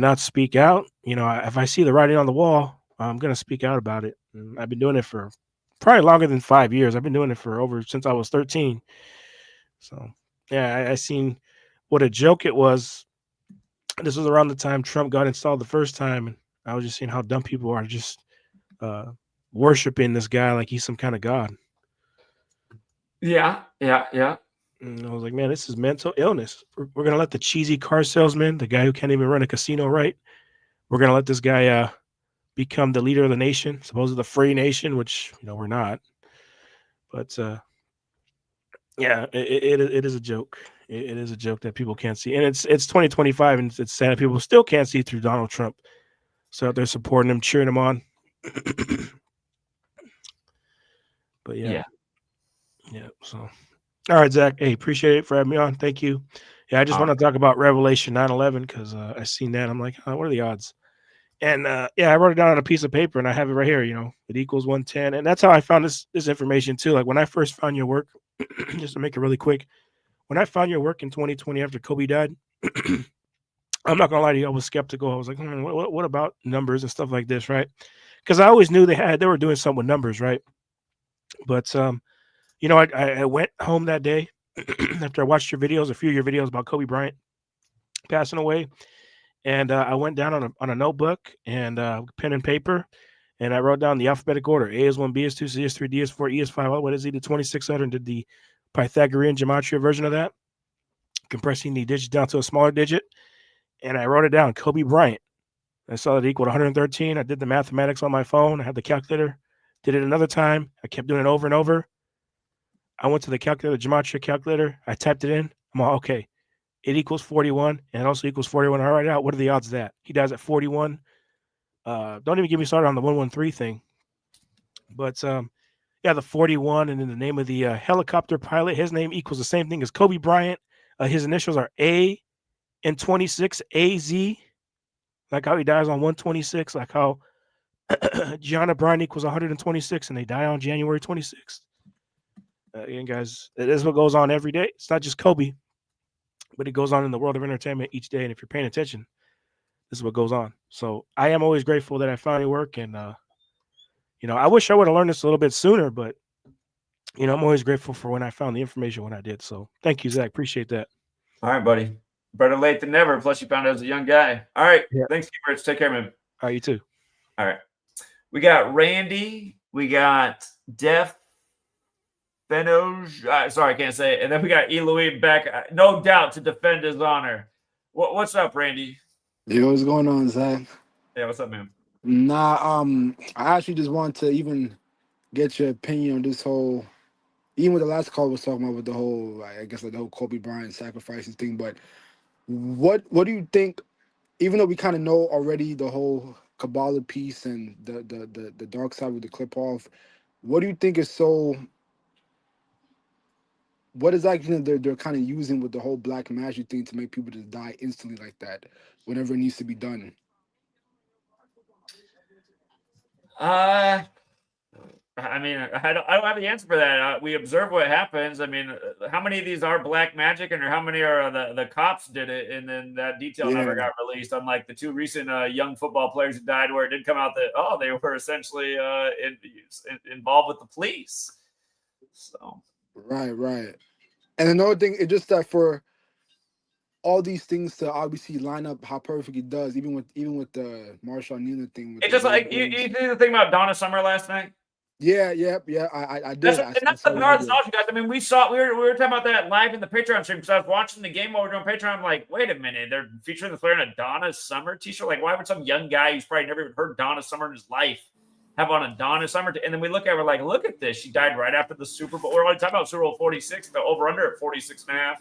Speaker 6: not speak out. If I see the writing on the wall, I'm gonna speak out about it. And I've been doing it for probably longer than 5 years. I've been doing it for over since I was 13. So yeah, I seen what a joke it was. This was around the time Trump got installed the first time, and I was just seeing how dumb people are just uh, worshiping this guy like he's some kind of god.
Speaker 1: Yeah.
Speaker 6: And I was like, man, this is mental illness. We're gonna let the cheesy car salesman, the guy who can't even run a casino right, we're gonna let this guy become the leader of the nation, supposedly the free nation, which we're not. But yeah, it is a joke. It is a joke that people can't see, and it's 2025, and it's sad people still can't see through Donald Trump. So they're supporting him, cheering him on. But yeah. So, all right, Zach. Hey, appreciate it for having me on. Thank you. Yeah, I just want to talk about Revelation 9:11 because I seen that. I'm like, what are the odds? And yeah, I wrote it down on a piece of paper, and I have it right here. It equals 110, and that's how I found this information too. Like when I first found your work, just to make it really quick, when I found your work in 2020 after Kobe died, I'm not gonna lie to you, I was skeptical. I was like, what about numbers and stuff like this, right? Because I always knew they were doing something with numbers, right? But I went home that day after I watched your videos, a few of your videos about Kobe Bryant passing away, and I went down on a notebook and pen and paper, and I wrote down the alphabetical order. A is 1, B is 2, C is 3, D is 4, E is 5. What is E to 2600? And did the Pythagorean gematria version of that, compressing the digits down to a smaller digit. And I wrote it down, Kobe Bryant. I saw that it equaled 113. I did the mathematics on my phone. I had the calculator. Did it another time. I kept doing it over and over. I went to the calculator, Gematria calculator. I typed it in. I'm all, okay. It equals 41, and it also equals 41. I write it out. What are the odds of that? He dies at 41. Don't even get me started on the 113 thing. But yeah, the 41, and then the name of the helicopter pilot, his name equals the same thing as Kobe Bryant. His initials are A and 26, AZ. Like how he dies on 126, like how Gianna Bryant equals 126, and they die on January 26th. Again, guys, it is what goes on every day. It's not just Kobe, but it goes on in the world of entertainment each day. And if you're paying attention, this is what goes on. So I am always grateful that I found your work. And, I wish I would have learned this a little bit sooner, but, I'm always grateful for when I found the information when I did. So thank you, Zach. Appreciate that.
Speaker 1: All right, buddy. Better late than never. Plus, you found out as a young guy. All right.
Speaker 6: Yeah.
Speaker 1: Thanks, Rich. Take care, man.
Speaker 6: All right, you too.
Speaker 1: All right. We got Randy. We got VenMo. Sorry, I can't say it. And then we got Eloise back, no doubt, to defend his honor. What's up, Randy?
Speaker 10: Yo, what's going on, Zach?
Speaker 1: Yeah, what's up, man?
Speaker 10: Nah, I actually just want to even get your opinion on this whole, even what the last call was talking about with the whole, I guess, like the whole Kobe Bryant sacrifices thing. But what do you think? Even though we kind of know already the whole Kabbalah piece and the dark side with the clip off, what do you think is so? What is actually they're kind of using with the whole black magic thing to make people just die instantly like that whenever it needs to be done?
Speaker 1: I mean, I don't have the answer for that. We observe what happens. I mean, how many of these are black magic, and how many are the cops did it, and then that detail never got released? Unlike the two recent young football players who died, where it did come out that they were essentially involved with the police. So
Speaker 10: Right. And another thing, it's just that for all these things to obviously line up how perfect it does, even with the Marshawn Nina thing.
Speaker 1: It's just like you see the thing about Donna Summer last night.
Speaker 10: Yeah. I did.
Speaker 1: That's the power of nostalgia, guys. I mean, we were talking about that live in the Patreon stream because I was watching the game while we were doing Patreon. I'm like, wait a minute, they're featuring the player in a Donna Summer t-shirt. Like, why would some young guy who's probably never even heard Donna Summer in his life have on a Donna Summer? And then we look at her, we're like, look at this. She died right after the Super Bowl. We're only talking about Super Bowl 46, the over/under at 46.5.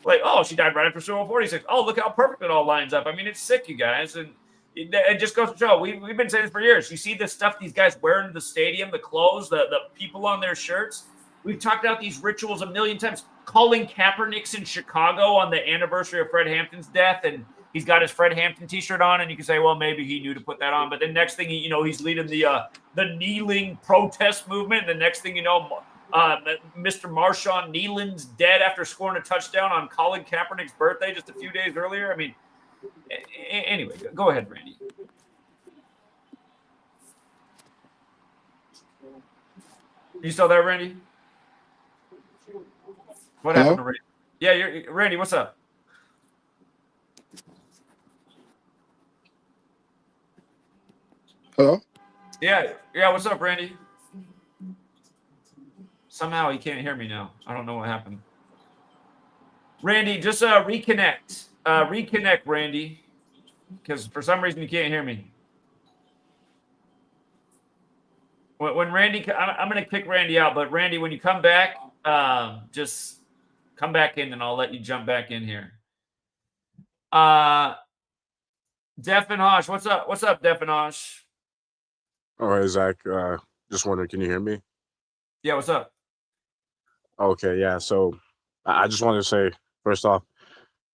Speaker 1: Like, she died right after Super Bowl 46. Oh, look how perfect it all lines up. I mean, it's sick, you guys. And it just goes to show. We've been saying this for years. You see the stuff these guys wear in the stadium, the clothes, the people on their shirts. We've talked about these rituals a million times. Calling Kaepernick's in Chicago on the anniversary of Fred Hampton's death and he's got his Fred Hampton T-shirt on, and you can say, well, maybe he knew to put that on. But then next thing you know, he's leading the kneeling protest movement. And the next thing you know, Mr. Marshawn Kneeland's dead after scoring a touchdown on Colin Kaepernick's birthday just a few days earlier. I mean, anyway, go ahead, Randy. You still there, Randy? What happened to Randy? Yeah, Randy, what's up?
Speaker 18: Hello?
Speaker 1: Yeah, what's up, Randy? Somehow he can't hear me now. I don't know what happened. Randy, just reconnect. Reconnect, Randy. Because for some reason you can't hear me. When Randy, I'm going to kick Randy out, but Randy, when you come back, just come back in and I'll let you jump back in here. Def and Hosh, what's up? What's up, Def and Hosh?
Speaker 19: All right, Zach. Just wondering, can you hear me?
Speaker 1: Yeah, what's up?
Speaker 19: Okay, yeah. So I just wanted to say, first off,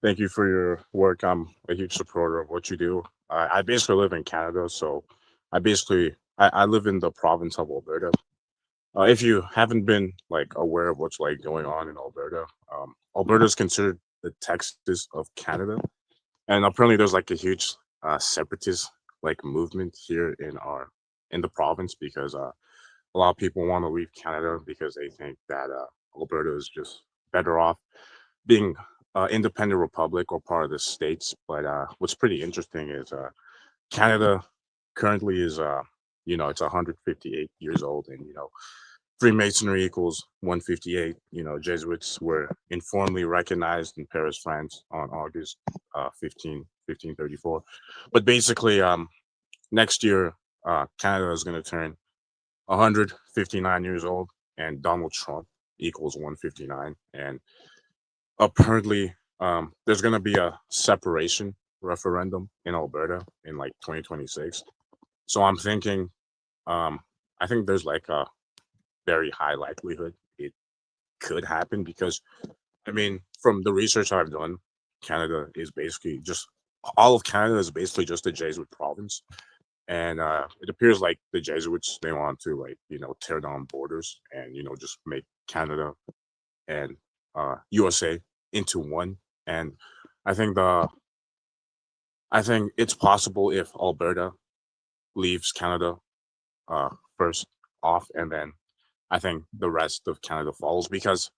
Speaker 19: thank you for your work. I'm a huge supporter of what you do. I basically live in Canada, so I live in the province of Alberta. If you haven't been like aware of what's like going on in Alberta, Alberta is considered the Texas of Canada, and apparently there's like a huge separatist like movement here in the province because a lot of people want to leave Canada because they think that Alberta is just better off being independent republic or part of the states. But what's pretty interesting is Canada currently is it's 158 years old, and Freemasonry equals 158. Jesuits were informally recognized in Paris, France on August 1534. But basically, next year, Canada is going to turn 159 years old, and Donald Trump equals 159. And apparently, there's going to be a separation referendum in Alberta in like 2026. So I'm thinking, I think there's like a very high likelihood it could happen because, I mean, from the research I've done, Canada is basically just all of Canada is basically just a Jesuit province. And it appears like the Jesuits, they want to like, tear down borders and, just make Canada and USA into one. And I think it's possible if Alberta leaves Canada first off, and then I think the rest of Canada follows because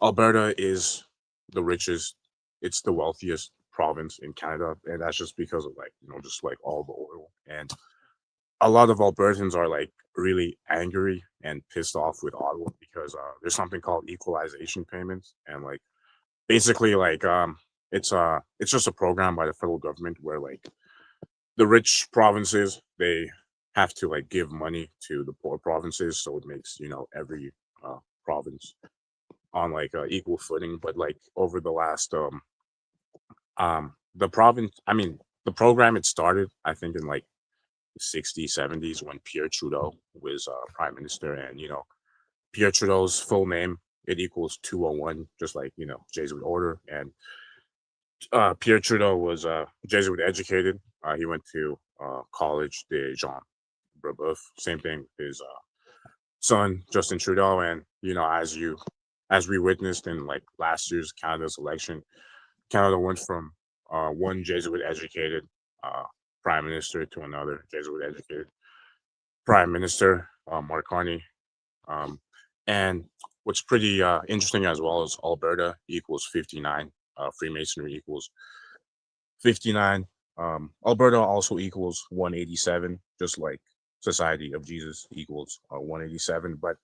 Speaker 19: Alberta is the richest, it's the wealthiest province in Canada, and that's just because of like, just like all the oil. And a lot of Albertans are like really angry and pissed off with Ottawa because there's something called equalization payments, and like basically like it's just a program by the federal government where like the rich provinces, they have to like give money to the poor provinces, so it makes every province on like equal footing. But like over the last the program, it started I think in like the 60s 70s when Pierre Trudeau was prime minister, and Pierre Trudeau's full name, it equals 201, just like Jesuit order. And Pierre Trudeau was Jesuit educated. He went to College de Jean Brebeuf. Same thing with his son Justin Trudeau. And as we witnessed in like last year's Canada's election, Canada went from one Jesuit educated prime minister to another Jesuit educated prime minister, Mark Carney. And what's pretty interesting as well is Alberta equals 59. Freemasonry equals 59. Alberta also equals 187, just like Society of Jesus equals 187. But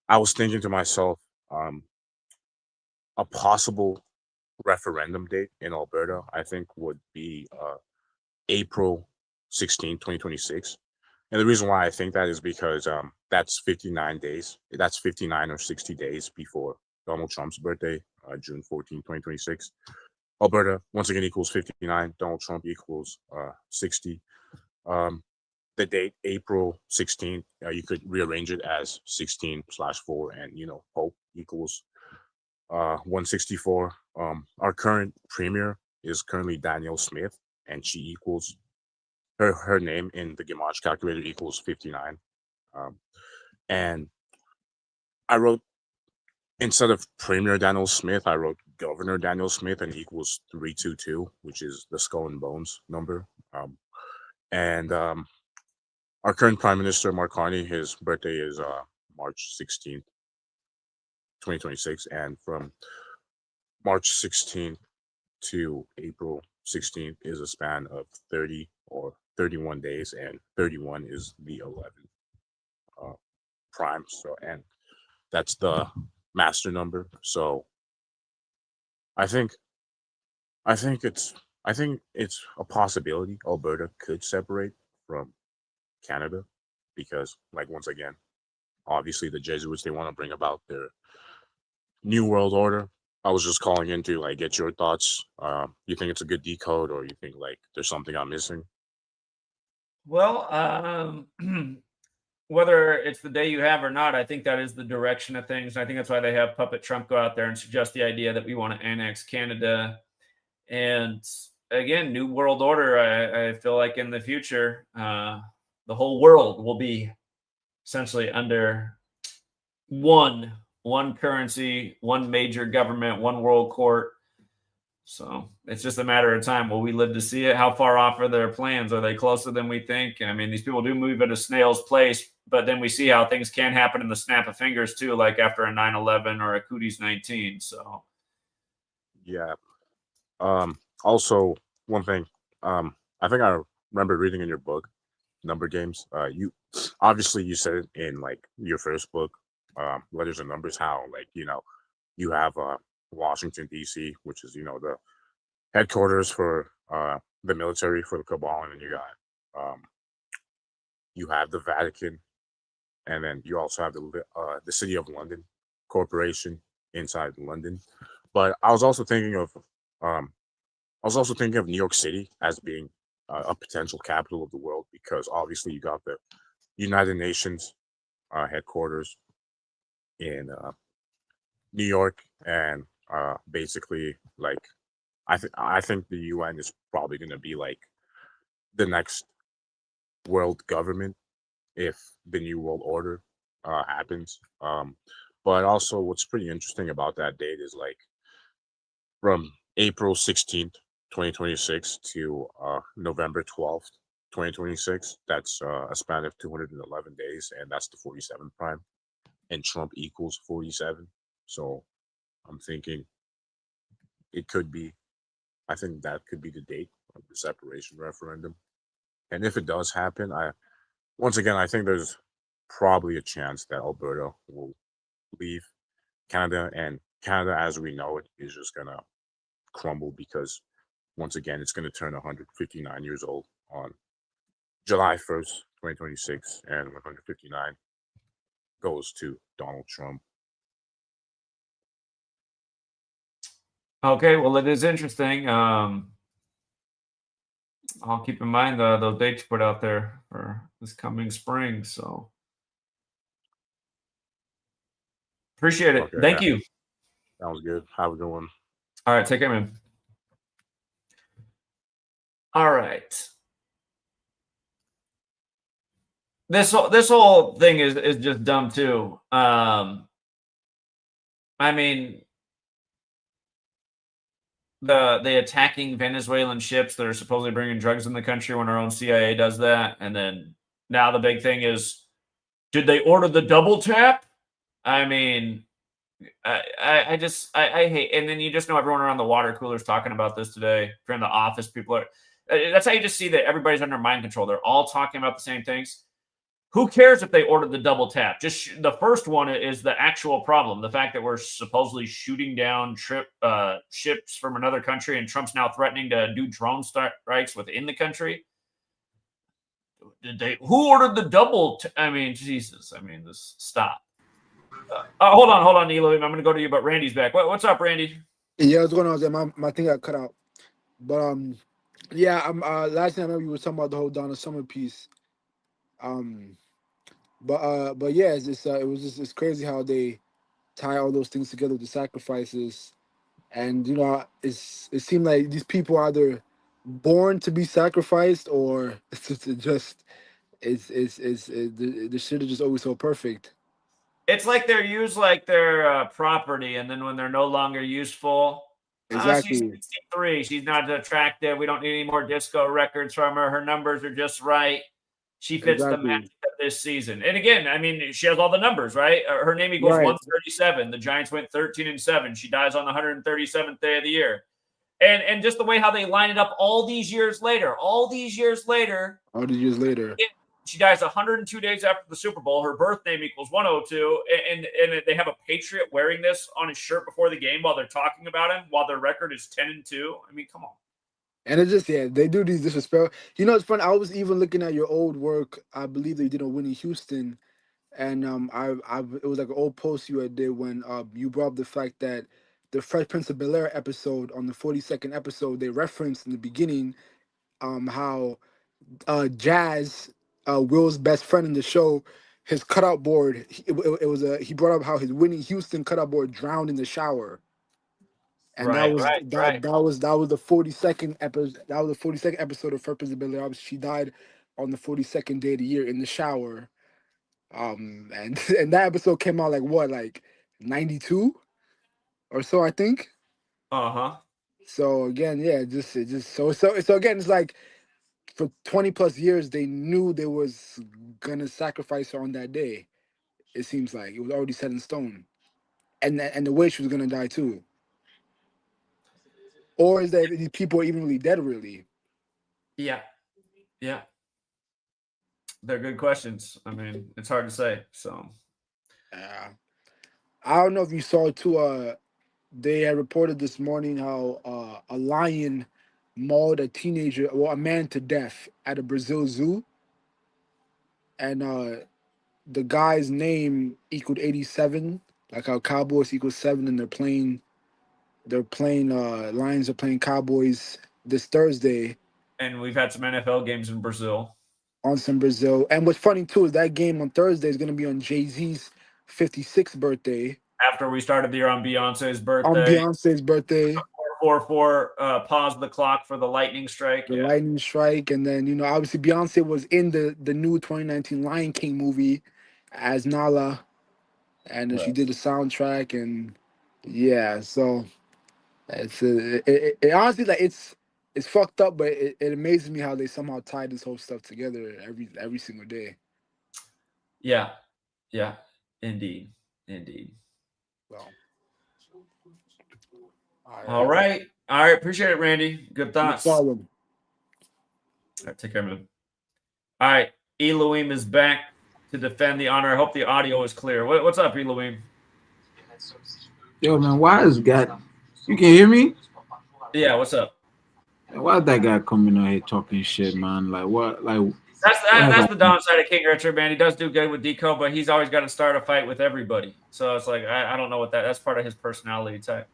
Speaker 19: I was thinking to myself, a possible referendum date in Alberta, I think, would be April 16, 2026. And the reason why I think that is because that's 59 days. That's 59 or 60 days before Donald Trump's birthday, June 14, 2026. Alberta, once again, equals 59. Donald Trump equals 60. The date, April 16th, you could rearrange it as 16/4, and, Pope equals 164. Our current premier, is currently Danielle Smith, and she equals her name in the Gematria calculator equals 59. And I wrote, instead of Premier Daniel Smith, I wrote Governor Daniel Smith, and equals 322, which is the skull and bones number. And our current Prime Minister, Mark Carney, his birthday is March 16th, 2026. And from March 16th to April 16th is a span of 30 or 31 days, and 31 is the 11th prime. So, and that's the master number. So I think it's a possibility Alberta could separate from Canada, because, like, once again, obviously the Jesuits, they want to bring about their new world order. I was just calling in to like get your thoughts. You think it's a good decode, or you think like there's something I'm missing?
Speaker 1: Well, whether it's the day you have or not, I think that is the direction of things. And I think that's why they have Puppet Trump go out there and suggest the idea that we want to annex Canada. And again, New World Order, I feel like in the future, the whole world will be essentially under one currency, one major government, one world court. So it's just a matter of time. Will we live to see it? How far off are their plans? Are they closer than we think? I mean, these people do move at a snail's pace, but then we see how things can happen in the snap of fingers too, like after a 9/11 or a Cooties 19. So
Speaker 19: Yeah. Also, one thing, I think I remember reading in your book, Number Games. You obviously you said it in like your first book, Letters and Numbers, how like you have Washington D.C., which is the headquarters for the military for the cabal, and then you have the Vatican, and then you also have the City of London Corporation inside London. But I was also thinking of New York City as being a potential capital of the world, because obviously you got the United Nations headquarters in New York, and basically like I think the UN is probably going to be like the next world government if the New World Order happens. But also, what's pretty interesting about that date is like from April 16th, 2026 to November 12th, 2026. That's a span of 211 days, and that's the 47th prime. And Trump equals 47. So I'm thinking it could be, I think that could be the date of the separation referendum. And if it does happen, once again, I think there's probably a chance that Alberta will leave Canada, and Canada as we know it is just gonna crumble, because once again it's gonna turn 159 years old on July 1st, 2026, and 159 goes to Donald Trump.
Speaker 1: okay, well, it is interesting. I'll keep in mind those dates you put out there for this coming spring. So appreciate it.
Speaker 19: Okay,
Speaker 1: Thank
Speaker 19: yeah,
Speaker 1: you.
Speaker 19: sounds good. Have a good one.
Speaker 1: All right, take care, man. All right. This whole thing is just dumb too. I mean, the attacking Venezuelan ships that are supposedly bringing drugs in the country when our own CIA does that, and then now the big thing is, did they order the double tap? I mean, I just hate, and then you just know everyone around the water coolers talking about this today. If you're in the office, people are. That's how you just see that everybody's under mind control. They're all talking about the same things. Who cares if they ordered the double tap? Just the first one is the actual problem. The fact that we're supposedly shooting down ships from another country, and Trump's now threatening to do drone strikes within the country. Who ordered the double? I mean, Jesus. I mean, this stop. Hold on, Nilo. I'm going to go to you, but Randy's back. What's up, Randy?
Speaker 18: Yeah, what's going on there? My thing got cut out. But yeah, I'm last time I remember you were talking about the whole Donna Summer piece. But yeah, it was just it's crazy how they tie all those things together with the sacrifices and it seemed like these people are either born to be sacrificed, or the shit is just always so perfect.
Speaker 1: It's like they're used like their property, and then when they're no longer useful, she's
Speaker 18: Exactly.
Speaker 1: 63. She's not attractive. We don't need any more disco records from her. Her numbers are just right. She fits the
Speaker 18: Exactly.
Speaker 1: match of this season. And again, I mean, she has all the numbers, right? Her name equals
Speaker 18: Right.
Speaker 1: 137. The Giants went 13-7. She dies on the 137th day of the year. And just the way how they line it up all these years later,
Speaker 18: All these years later.
Speaker 1: she dies 102 days after the Super Bowl. Her birth name equals 102. And they have a Patriot wearing this on his shirt before the game while they're talking about him, while their record is 10-2. I mean, come on.
Speaker 18: And it's just, they do these disrespect. It's fun. I was even looking at your old work. I believe they did on Winnie Houston, and it was like an old post you had did when you brought up the fact that the Fresh Prince of Bel-Air episode, on the 42nd episode, they referenced in the beginning how Jazz, Will's best friend in the show, his cutout board, he brought up how his Winnie Houston cutout board drowned in the shower. And that was the 42nd episode. That was the 42nd episode of Fresh Prince of Bel-Air. Obviously, she died on the 42nd day of the year in the shower. And and that episode came out like 92 or so, I think. So again, it just so again, it's like for 20 plus years they knew they was gonna sacrifice her on that day. It seems like it was already set in stone, and the way she was gonna die too. Or is that these people are even really dead, really?
Speaker 1: Yeah. They're good questions. I mean, it's hard to say. So,
Speaker 18: I don't know if you saw too. They had reported this morning how a lion mauled a man to death at a Brazil zoo, and the guy's name equaled 87, like how Cowboys equals 7, and they're playing Lions are playing Cowboys this Thursday
Speaker 1: and we've had some NFL games in Brazil.
Speaker 18: on some Brazil. And what's funny too is that game on Thursday is going to be on Jay-Z's 56th birthday.
Speaker 1: After we started the year on Beyonce's birthday.
Speaker 18: On Beyonce's birthday.
Speaker 1: 4-4, pause the clock for the lightning strike.
Speaker 18: The lightning strike, and then obviously Beyonce was in the new 2019 Lion King movie as Nala, and then she did the soundtrack, and so it honestly, like, it's fucked up, but it amazes me how they somehow tied this whole stuff together every single day.
Speaker 1: Yeah, indeed.
Speaker 18: Well,
Speaker 1: all right. Appreciate it, Randy. Good thoughts.
Speaker 18: No
Speaker 1: All
Speaker 18: problem.
Speaker 1: right, take care, man. All right, Elohim is back to defend the honor. I hope the audio is clear. What's up, Elohim?
Speaker 16: Yo, man, why is God? You can hear me?
Speaker 1: Yeah, what's up?
Speaker 16: Why that guy coming out here talking shit, man? Like what? Like
Speaker 1: that's the downside of King Richard, man. He does do good with decode, but he's always got to start a fight with everybody. So it's like I don't know what that's part of his personality type.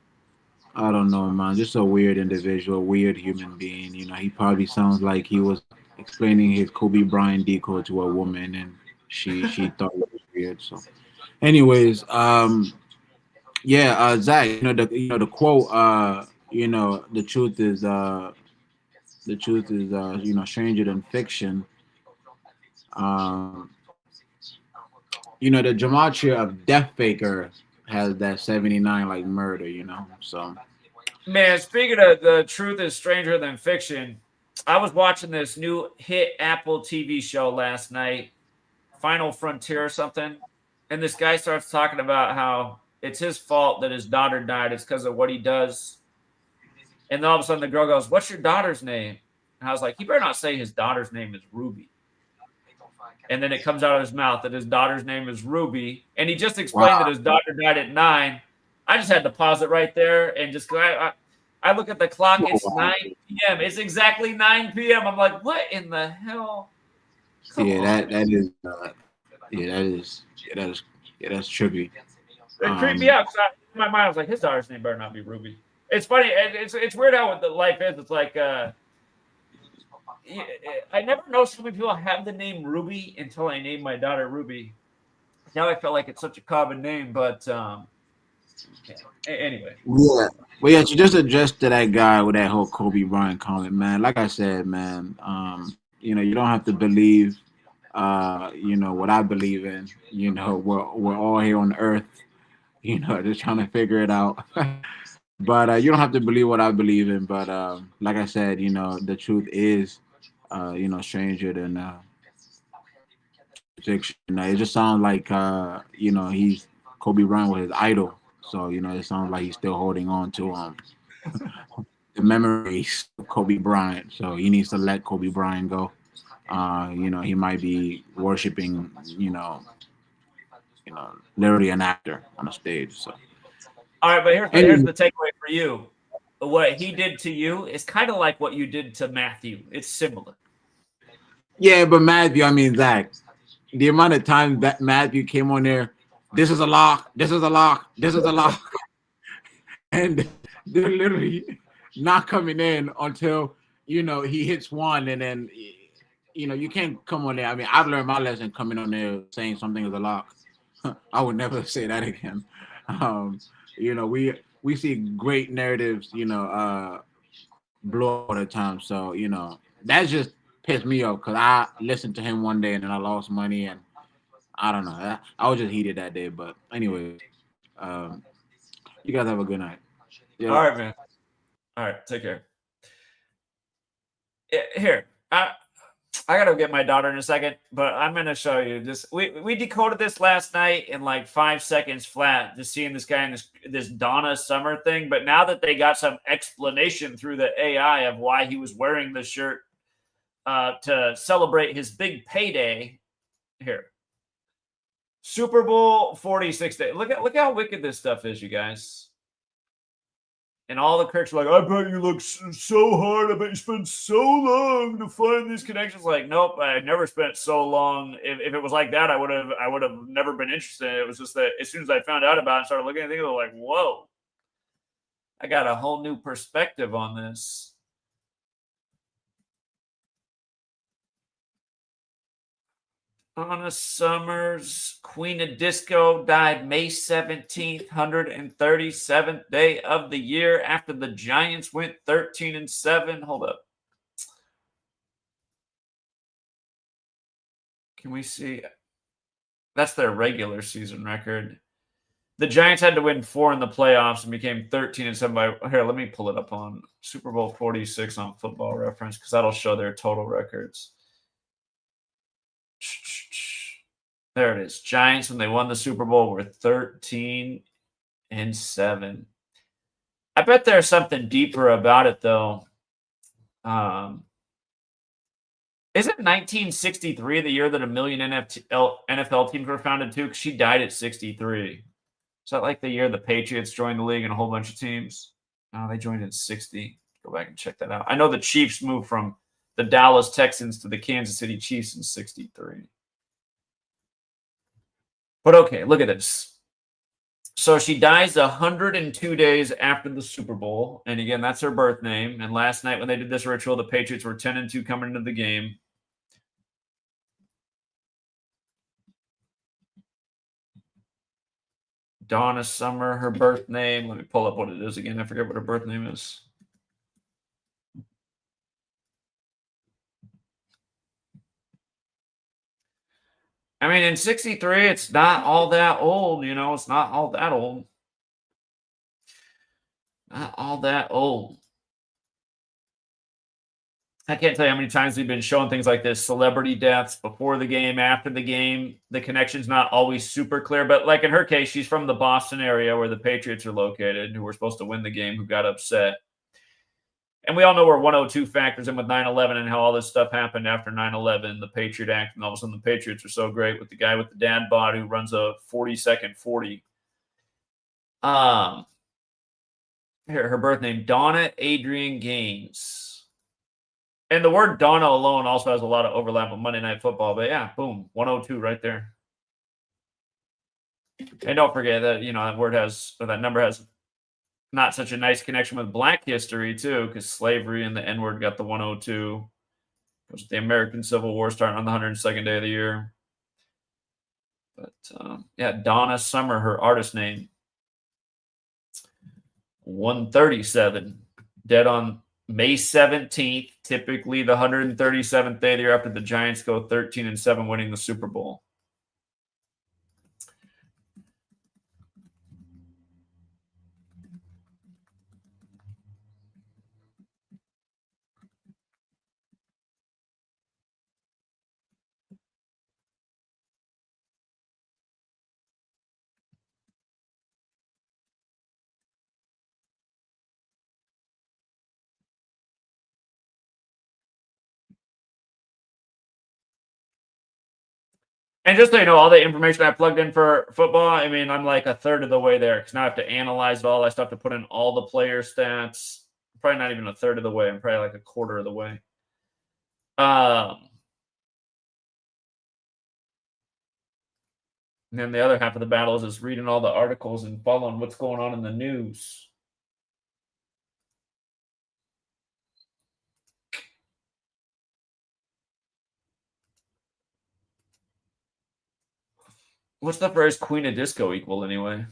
Speaker 16: I don't know, man. Just a weird individual, weird human being. He probably sounds like he was explaining his Kobe Bryant decode to a woman, and she thought it was weird. So, anyways, Zach, the quote, the truth is stranger than fiction. The gematria of Death Faker has that 79 like murder, so.
Speaker 1: Man, speaking of the truth is stranger than fiction, I was watching this new hit Apple TV show last night, Final Frontier or something, and this guy starts talking about how it's his fault that his daughter died. It's because of what he does. And then all of a sudden the girl goes, "What's your daughter's name?" And I was like, he better not say his daughter's name is Ruby. And then it comes out of his mouth that his daughter's name is Ruby. And he just explained that his daughter died at 9. I just had to pause it right there and just I look at the clock. It's 9 p.m. It's exactly 9 p.m. I'm like, what in the hell?
Speaker 16: That's trippy.
Speaker 1: It creeped me out because in my mind I was like, his daughter's name better not be Ruby. It's funny. It's weird how the life is. It's like I never know so many people have the name Ruby until I named my daughter Ruby. Now I feel like it's such a common name, but anyway.
Speaker 16: Yeah, Well, yeah, to just address to that guy with that whole Kobe Bryant comment, man. Like I said, man, you don't have to believe, what I believe in. We're all here on Earth, just trying to figure it out. But you don't have to believe what I believe in. But like I said, the truth is, stranger than fiction. It just sounds like, he's Kobe Bryant was his idol. So, it sounds like he's still holding on to the memories of Kobe Bryant. So he needs to let Kobe Bryant go. He might be worshiping, literally an actor on a stage. So.
Speaker 1: All right, but here's the takeaway for you. What he did to you is kind of like what you did to Matthew. It's similar.
Speaker 16: Yeah, but Matthew, Zach, the amount of time that Matthew came on there, this is a lock, this is a lock, this is a lock. And they're literally not coming in until, he hits one. And then, you can't come on there. I've learned my lesson coming on there saying something is a lock. I would never say that again. We see great narratives, blow all the time. So, that just pissed me off because I listened to him one day and then I lost money and I don't know. I was just heated that day. But anyway, you guys have a good night.
Speaker 1: Yeah. All right, man. All right, take care. Here, I gotta get my daughter in a second, but I'm gonna show you this. We decoded this last night in like 5 seconds flat, just seeing this guy in this Donna Summer thing. But now that they got some explanation through the AI of why he was wearing the shirt to celebrate his big payday, here, Super Bowl 46 day. Look how wicked this stuff is, you guys. And all the critics are like, I bet you look so hard. I bet you spent so long to find these connections. Like, nope, I never spent so long. If it was like that, I would have never been interested. It was just that as soon as I found out about it and started looking at things, I was like, whoa, I got a whole new perspective on this. Donna Summers, Queen of Disco, died May 17th, 137th day of the year after the Giants went 13-7. Hold up. Can we see? That's their regular season record. The Giants had to win 4 in the playoffs and became 13-7 by. Here, let me pull it up on Super Bowl 46 on Football Reference because that'll show their total records. There it is. Giants, when they won the Super Bowl, were 13-7. I bet there's something deeper about it, though. Isn't 1963 the year that a million NFL teams were founded, too? Because she died at 63. Is that like the year the Patriots joined the league and a whole bunch of teams? No, they joined in 60. Go back and check that out. I know the Chiefs moved from the Dallas Texans to the Kansas City Chiefs in 63. But okay, look at this. So she dies 102 days after the Super Bowl. And again, that's her birth name. And last night when they did this ritual, the Patriots were 10-2 coming into the game. Donna Summer, her birth name. Let me pull up what it is again. I forget what her birth name is. In 63, it's not all that old, it's not all that old. Not all that old. I can't tell you how many times we've been showing things like this, celebrity deaths before the game, after the game. The connection's not always super clear, but like in her case, she's from the Boston area where the Patriots are located, who were supposed to win the game, who got upset. And we all know where 102 factors in with 9/11 and how all this stuff happened after 9/11, the Patriot Act, and all of a sudden the Patriots are so great with the guy with the dad bod who runs a 40-second 40. Here, her birth name, Donna Adrian Gaines. And the word Donna alone also has a lot of overlap with Monday Night Football. But yeah, boom, 102 right there. And don't forget that, that word has, or that number has not such a nice connection with Black history, too, because slavery and the N-word got the 102. It was the American Civil War starting on the 102nd day of the year. But, yeah, Donna Summer, her artist name. 137. Dead on May 17th, typically the 137th day of the year after the Giants go 13-7, winning the Super Bowl. And just so you know, all the information I plugged in for football, I mean, I'm like a third of the way there because now I have to analyze it all. I still have to put in all the player stats. Probably not even a third of the way. I'm probably like a quarter of the way. And then the other half of the battle is just reading all the articles and following what's going on in the news. What's the phrase Queen of Disco equal anyway?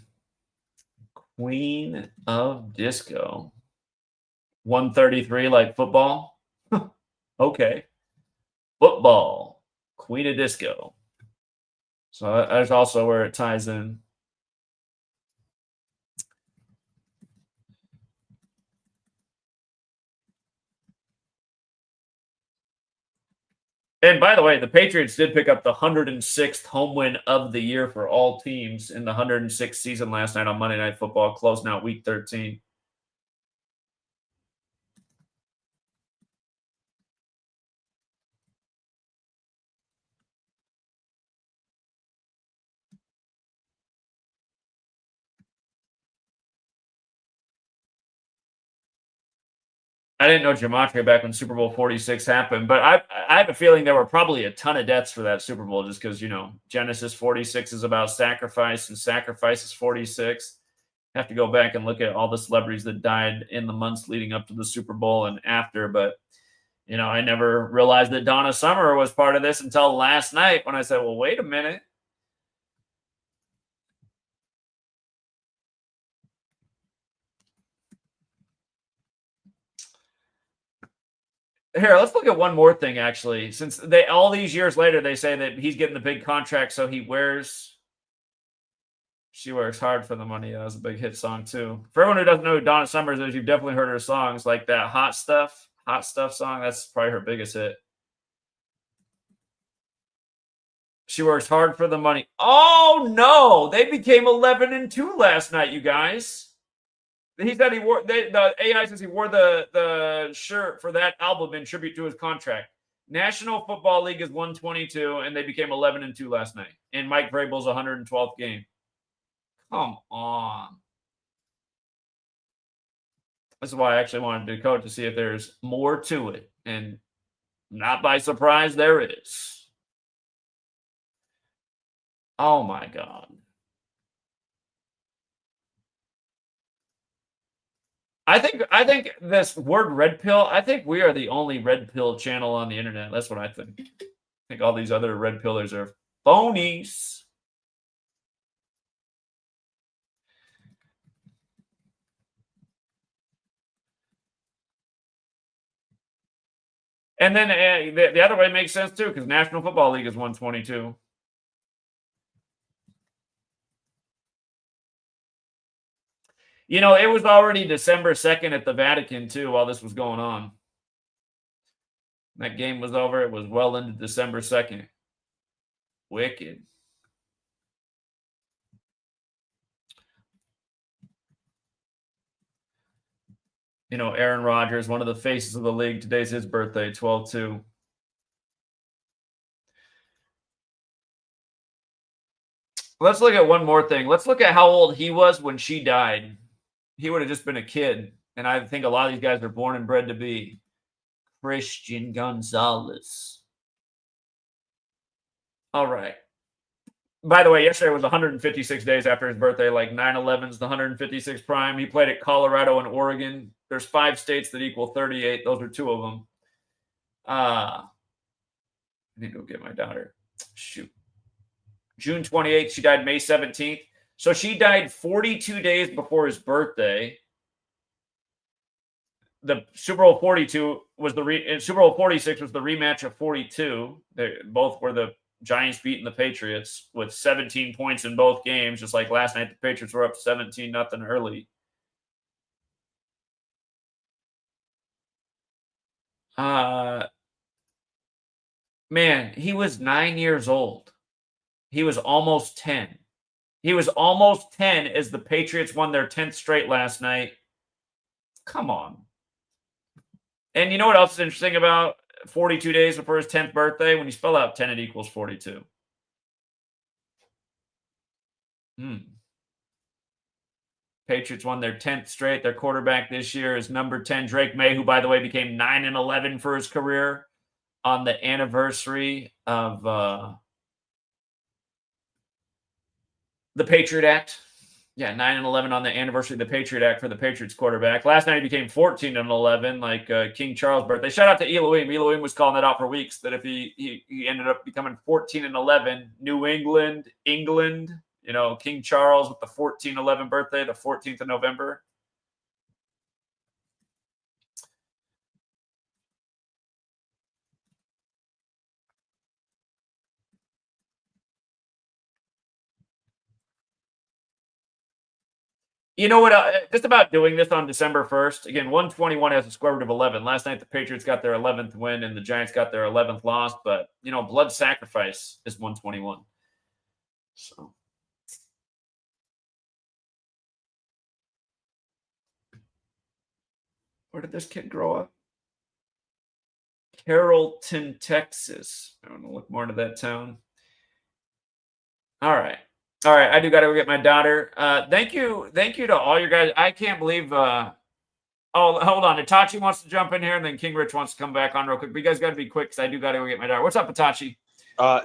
Speaker 1: Queen of Disco. 133 like football? Okay. Football. Queen of Disco. So that's also where it ties in. And by the way, the Patriots did pick up the 106th home win of the year for all teams in the 106th season last night on Monday Night Football, closing out Week 13. I didn't know Gematria back when Super Bowl 46 happened, but I have a feeling there were probably a ton of deaths for that Super Bowl just because, you know, Genesis 46 is about sacrifice and sacrifice is 46. Have to go back and look at all the celebrities that died in the months leading up to the Super Bowl and after, but, you know, I never realized that Donna Summer was part of this until last night when I said, well, wait a minute. Here, let's look at one more thing, actually. Since they all these years later, they say that he's getting the big contract, so she works hard for the money. That was a big hit song, too. For everyone who doesn't know who Donna Summers is, you've definitely heard her songs, like that Hot Stuff song. That's probably her biggest hit. She works hard for the money. Oh, no! They became 11-2 last night, you guys. He said he wore the AI says he wore the shirt for that album in tribute to his contract. National Football League is 122, and they became 11-2 last night in Mike Vrabel's 112th game. Come on. This is why I actually wanted to decode to see if there's more to it, and not by surprise, there is. Oh my God. I think this word red pill, I think we are the only red pill channel on the internet. That's what I think. I think all these other red pillars are phonies. And then the other way makes sense too, because National Football League is 122. You know, it was already December 2nd at the Vatican, too, while this was going on. That game was over. It was well into December 2nd. Wicked. You know, Aaron Rodgers, one of the faces of the league. Today's his birthday, 12-2. Let's look at one more thing. Let's look at how old he was when she died. He would have just been a kid. And I think a lot of these guys are born and bred to be. Christian Gonzalez. All right. By the way, yesterday was 156 days after his birthday, like 9/11's the 156 prime. He played at Colorado and Oregon. There's 5 states that equal 38. Those are 2 of them. I need to go get my daughter. Shoot. June 28th, she died May 17th. So she died 42 days before his birthday. the Super Bowl 42 was Super Bowl 46 was the rematch of 42. They both were the Giants beating the Patriots with 17 points in both games, just like last night. The Patriots were up 17-0 early. Man, he was 9 years old. He was almost 10. He was almost 10 as the Patriots won their 10th straight last night. Come on. And you know what else is interesting about 42 days before his 10th birthday? When you spell out 10, it equals 42. Patriots won their 10th straight. Their quarterback this year is number 10, Drake May, who, by the way, became 9-11 for his career on the anniversary of the Patriot Act. Yeah, 9-11 on the anniversary of the Patriot Act for the Patriots quarterback. Last night he became 14-11, like King Charles' birthday. Shout out to Elohim. Elohim was calling that out for weeks, that if he ended up becoming 14-11, New England, you know, King Charles with the 14-11 birthday, the 14th of November. You know what? Just about doing this on December 1st. Again, 121 has a square root of 11. Last night, the Patriots got their 11th win and the Giants got their 11th loss. But, you know, blood sacrifice is 121. So. Where did this kid grow up? Carrollton, Texas. I want to look more into that town. All right. I do got to go get my daughter. Thank you to all you guys. I can't believe. Oh, hold on. Itachi wants to jump in here, and then King Rich wants to come back on real quick. But you guys got to be quick because I do got to go get my daughter. What's up, Itachi?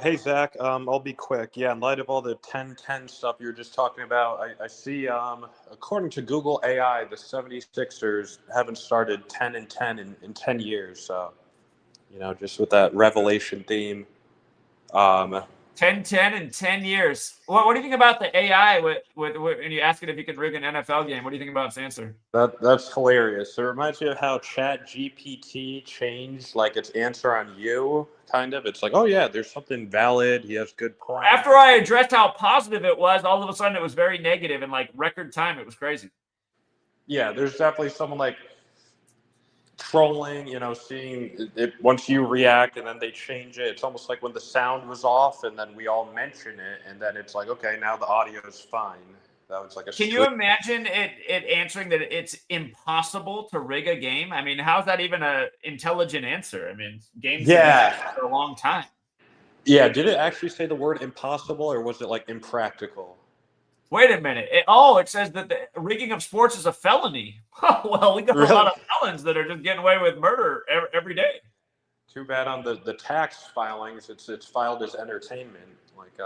Speaker 20: Hey, Zach. I'll be quick. Yeah, in light of all the 10-10 stuff you were just talking about, I see, according to Google AI, the 76ers haven't started 10-10 in 10 years. So, you know, just with that revelation theme.
Speaker 1: 10-10 in 10 years. What do you think about the AI when you ask it if you could rig an NFL game? What do you think about its answer?
Speaker 20: That's hilarious. It reminds me of how ChatGPT changed like its answer on you, kind of. It's like, oh yeah, there's something valid. He has good points.
Speaker 1: After I addressed how positive it was, all of a sudden it was very negative in like record time. It was crazy.
Speaker 20: Yeah, there's definitely someone like trolling, you know, seeing it once you react and then they change it. It's almost like when the sound was off and then we all mention it and then it's like, okay, now the audio is fine. That was like a
Speaker 1: Can you imagine it answering that it's impossible to rig a game? I mean, how's that even an intelligent answer? I mean, games have been for a long time.
Speaker 20: Yeah, did it actually say the word impossible or was it like impractical?
Speaker 1: Wait a minute. It says that the rigging of sports is a felony. Well, we got a lot of felons that are just getting away with murder every day.
Speaker 20: Too bad on the tax filings. It's filed as entertainment, like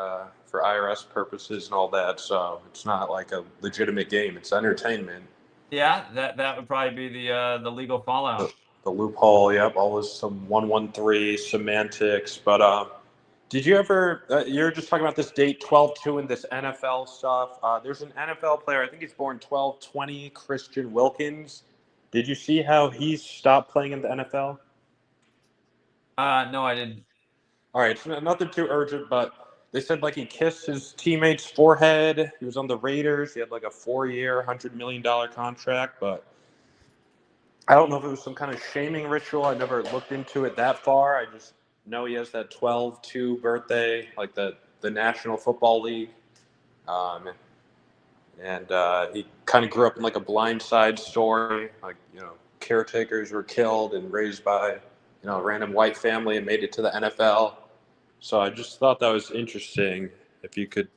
Speaker 20: for IRS purposes and all that. So it's not like a legitimate game. It's entertainment.
Speaker 1: Yeah, that would probably be the legal fallout.
Speaker 20: The loophole. Yep, always some 113 semantics. But did you ever? You're just talking about this date 12/2 and this NFL stuff. There's an NFL player. I think he's born 12/20. Christian Wilkins. Did you see how he stopped playing in the NFL?
Speaker 1: No, I didn't.
Speaker 20: All right, it's nothing too urgent, but they said like he kissed his teammate's forehead. He was on the Raiders. He had like a 4-year, $100 million contract, but I don't know if it was some kind of shaming ritual. I never looked into it that far. I just know he has that 12/2 birthday, like the National Football League. And he kind of grew up in like a Blind Side story. Like, you know, caretakers were killed and raised by, you know, a random white family and made it to the NFL. So I just thought that was interesting. If you could,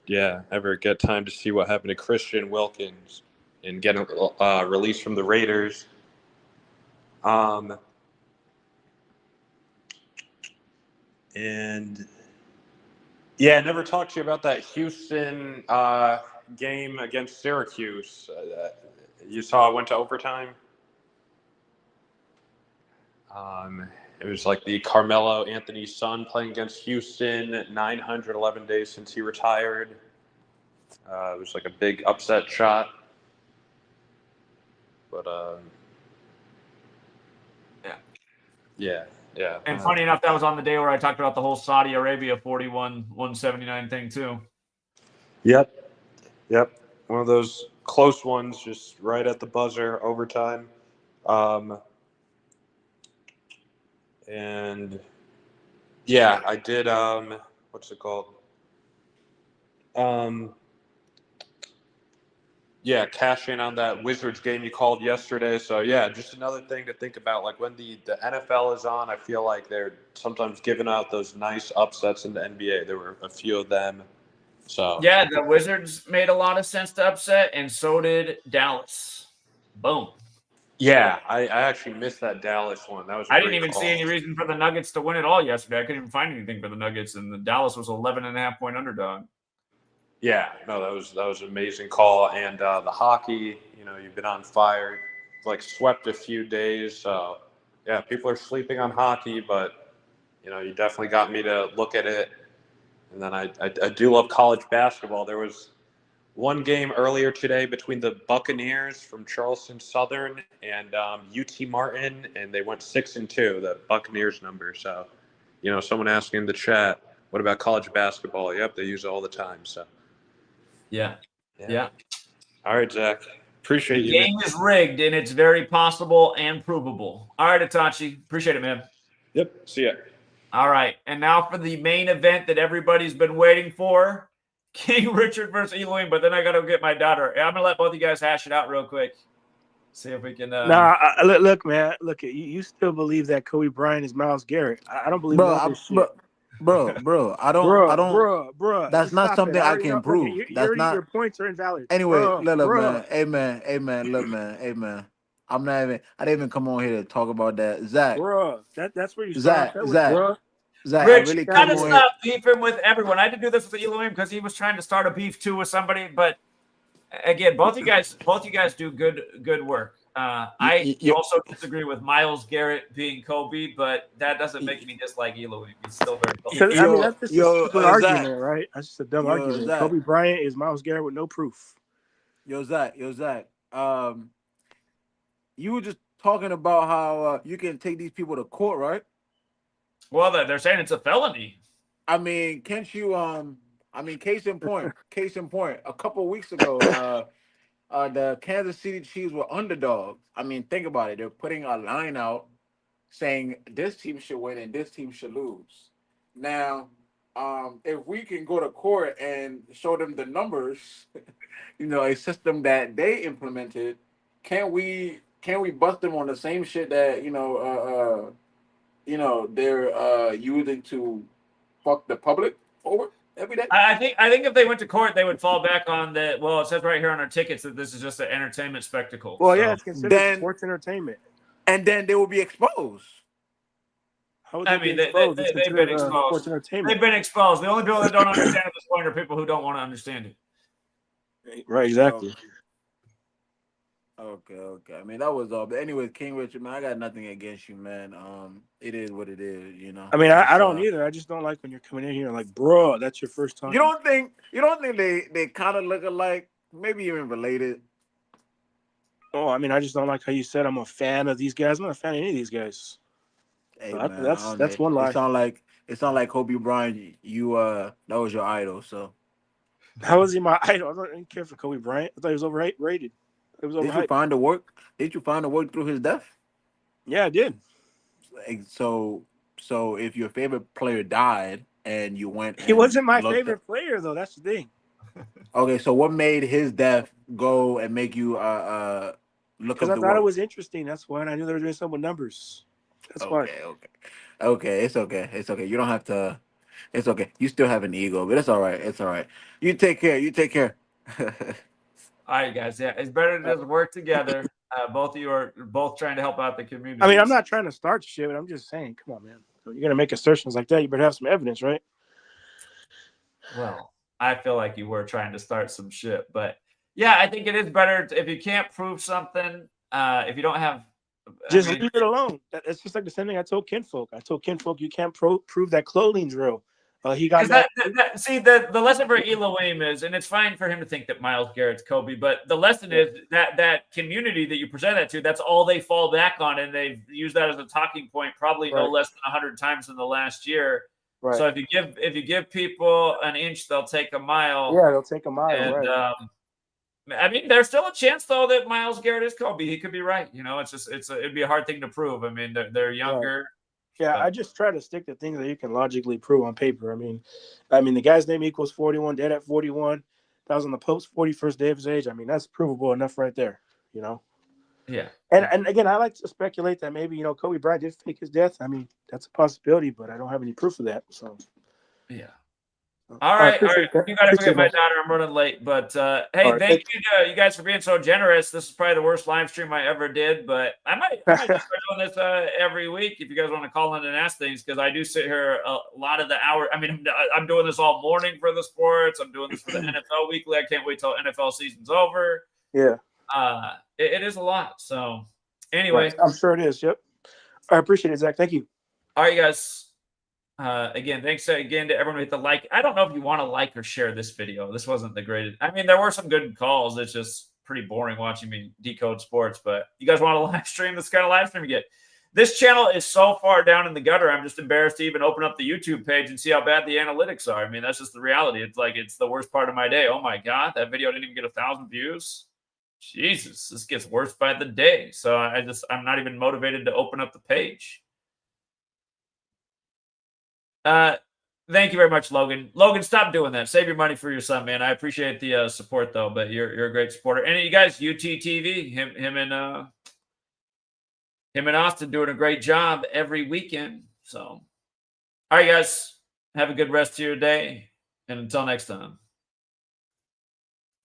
Speaker 20: ever get time to see what happened to Christian Wilkins and get a release from the Raiders. And I never talked to you about that Houston game against Syracuse. You saw it went to overtime. It was like the Carmelo Anthony's son playing against Houston, 911 days since he retired. It was like a big upset shot. But Yeah, yeah.
Speaker 1: And funny enough, that was on the day where I talked about the whole Saudi Arabia 41-179 thing too.
Speaker 20: Yep. One of those close ones, just right at the buzzer, overtime. And yeah, I did. What's it called? Yeah, cash in on that Wizards game you called yesterday. So yeah, just another thing to think about. Like when the NFL is on, I feel like they're sometimes giving out those nice upsets in the NBA. There were a few of them. So
Speaker 1: Yeah, the Wizards made a lot of sense to upset, and so did Dallas. Boom.
Speaker 20: yeah, I actually missed that Dallas one. That was a
Speaker 1: I didn't
Speaker 20: great
Speaker 1: even
Speaker 20: call.
Speaker 1: see any reason for the Nuggets to win it all yesterday. I couldn't even find anything for the Nuggets, and the Dallas was 11.5-point underdog.
Speaker 20: Yeah, no, that was an amazing call. And the hockey, you've been on fire, like swept a few days. So yeah, people are sleeping on hockey, but you definitely got me to look at it. And then I do love college basketball. There was one game earlier today between the Buccaneers from Charleston Southern and UT Martin, and they went 6-2. The Buccaneers number. So, someone asking in the chat, what about college basketball? Yep, they use it all the time. So.
Speaker 1: Yeah.
Speaker 20: All right, Zach. Appreciate
Speaker 1: The
Speaker 20: you, man.
Speaker 1: game is rigged, and it's very possible and provable. All right, Itachi. Appreciate it, man.
Speaker 20: Yep. See ya.
Speaker 1: All right. And now for the main event that everybody's been waiting for. King Richard versus Elohim. But then I got to get my daughter. I'm going to let both of you guys hash it out real quick. See if we can.
Speaker 6: Look, man. Look, you still believe that Kobe Bryant is Myles Garrett. I don't believe none of this shit.
Speaker 16: Bro, I don't.
Speaker 6: Bro.
Speaker 16: That's not
Speaker 6: Stop
Speaker 16: something
Speaker 6: it. I
Speaker 16: I
Speaker 6: already
Speaker 16: can
Speaker 6: know.
Speaker 16: prove.
Speaker 6: Look,
Speaker 16: That's not.
Speaker 6: your points are invalid.
Speaker 16: Anyway, look,
Speaker 6: Bro.
Speaker 16: man. Hey, man. Look, man. Hey, man. I'm not even. I didn't even come on here to talk about that, Zach.
Speaker 6: Bro, that's where you start
Speaker 16: Zach,
Speaker 6: upset with, bro.
Speaker 16: Zach.
Speaker 1: Rich,
Speaker 16: I really
Speaker 1: you got
Speaker 16: came
Speaker 1: to
Speaker 16: on here.
Speaker 1: stop beefing with everyone. I had to do this with Elohim because he was trying to start a beef too with somebody. But again, both you guys do good work. I also disagree with Myles Garrett being Kobe, but that doesn't make me dislike Elohim. He's still very Kobe.
Speaker 6: I mean, that's just a stupid argument,
Speaker 16: Zach.
Speaker 6: right? That's just a dumb argument.
Speaker 16: Zach.
Speaker 6: Kobe Bryant is Myles Garrett with no proof.
Speaker 16: Zach. You were just talking about how you can take these people to court, right?
Speaker 1: Well, they're saying it's a felony.
Speaker 16: I mean, can't you? Case in point. A couple of weeks ago, the Kansas City Chiefs were underdogs. I mean, think about it. They're putting a line out saying this team should win and this team should lose. Now, if we can go to court and show them the numbers, a system that they implemented, can we bust them on the same shit that they're using to fuck the public over every day?
Speaker 1: I think if they went to court, they would fall back on the. Well, it says right here on our tickets that this is just an entertainment spectacle.
Speaker 6: Well, yeah, it's considered sports entertainment.
Speaker 16: And then they will be exposed.
Speaker 6: How would they be exposed?
Speaker 1: They've been exposed.
Speaker 6: Sports entertainment.
Speaker 1: They've been exposed. The only people that don't understand at this point are people who don't want to understand it.
Speaker 6: Right, exactly.
Speaker 16: Okay. I mean, that was all. But anyways, King Richard, man, I got nothing against you, man. It is what it is,
Speaker 6: I mean, I don't either. I just don't like when you're coming in here like, bro, that's your first time.
Speaker 16: You don't think they kind of look alike? Maybe even related.
Speaker 6: Oh, I mean, I just don't like how you said I'm a fan of these guys. I'm not a fan of any of these guys.
Speaker 16: Hey,
Speaker 6: So
Speaker 16: man,
Speaker 6: that's one lie.
Speaker 16: It sound like Kobe Bryant. You that was your idol. So
Speaker 6: how was he my idol? I didn't care for Kobe Bryant. I thought he was overrated. It was overhyped.
Speaker 16: Did you find the work through his death?
Speaker 6: Yeah, I did.
Speaker 16: So if your favorite player died and you went,
Speaker 6: he wasn't my favorite player though. That's the thing.
Speaker 16: Okay, so what made his death go and make you look up?
Speaker 6: Because I thought it was interesting. That's why, and I knew they were doing something with numbers. That's why.
Speaker 16: Okay. It's okay. You don't have to. It's okay. You still have an ego, but it's all right. You take care.
Speaker 1: All right, guys. Yeah, it's better to just work together. Both of you are both trying to help out the community.
Speaker 6: I mean, I'm not trying to start shit, but I'm just saying, come on, man. You're gonna make assertions like that. You better have some evidence, right?
Speaker 1: Well, I feel like you were trying to start some shit, but yeah, I think it is better if you can't prove something. If you don't have,
Speaker 6: leave it alone. It's just like the same thing I told Kinfolk. You can't prove that clothing's real.
Speaker 21: He got
Speaker 1: Because
Speaker 21: mad.
Speaker 1: see, the lesson for Elohim is, and it's fine for him to think that Myles Garrett's Kobe, but the lesson is that community that you present that to, that's all they fall back on, and they've used that as a talking point probably no
Speaker 21: Right.
Speaker 1: less than 100 times in the last year.
Speaker 21: Right.
Speaker 1: So if you give people an inch, they'll take a mile.
Speaker 21: Yeah, they'll take a mile.
Speaker 1: And
Speaker 21: Right.
Speaker 1: I mean, there's still a chance though that Myles Garrett is Kobe. He could be right. You know, it'd be a hard thing to prove. I mean, they're younger.
Speaker 21: Yeah, I just try to stick to things that you can logically prove on paper. I mean, the guy's name equals 41, dead at 41. That was on the Pope's 41st day of his age. I mean, that's provable enough right there, you know?
Speaker 1: Yeah.
Speaker 21: And again, I like to speculate that maybe, Kobe Bryant did fake his death. I mean, that's a possibility, but I don't have any proof of that. So,
Speaker 1: yeah. All right.
Speaker 21: appreciate that.
Speaker 1: You got to forget
Speaker 21: Appreciate
Speaker 1: my
Speaker 21: that.
Speaker 1: daughter. I'm running late, but
Speaker 21: All
Speaker 1: hey,
Speaker 21: right,
Speaker 1: thank you guys for being so generous. This is probably the worst live stream I ever did, but I might just start doing this every week if you guys want to call in and ask things, because I do sit here a lot of the hour. I mean, I'm doing this all morning for the sports. I'm doing this for the NFL weekly. I can't wait till NFL season's over.
Speaker 21: Yeah.
Speaker 1: It is a lot. So anyway,
Speaker 21: Right. I'm sure it is. Yep. I appreciate it, Zach. Thank you.
Speaker 1: all right, guys. Again, thanks again to everyone who hit the like. I don't know if you want to like or share this video. This wasn't the greatest. I mean, there were some good calls. It's just pretty boring watching me decode sports. But you guys want to live stream? This kind of live stream you get. This channel is so far down in the gutter. I'm just embarrassed to even open up the YouTube page and see how bad the analytics are. I mean, that's just the reality. It's like it's the worst part of my day. Oh my God, that video didn't even get 1,000 views. Jesus, this gets worse by the day. So I'm not even motivated to open up the page. Thank you very much, Logan. Logan, stop doing that. Save your money for your son, man. I appreciate the support, though. But you're a great supporter. And you guys, UTTV, him and Austin doing a great job every weekend. So, all right, guys, have a good rest of your day, and until next time.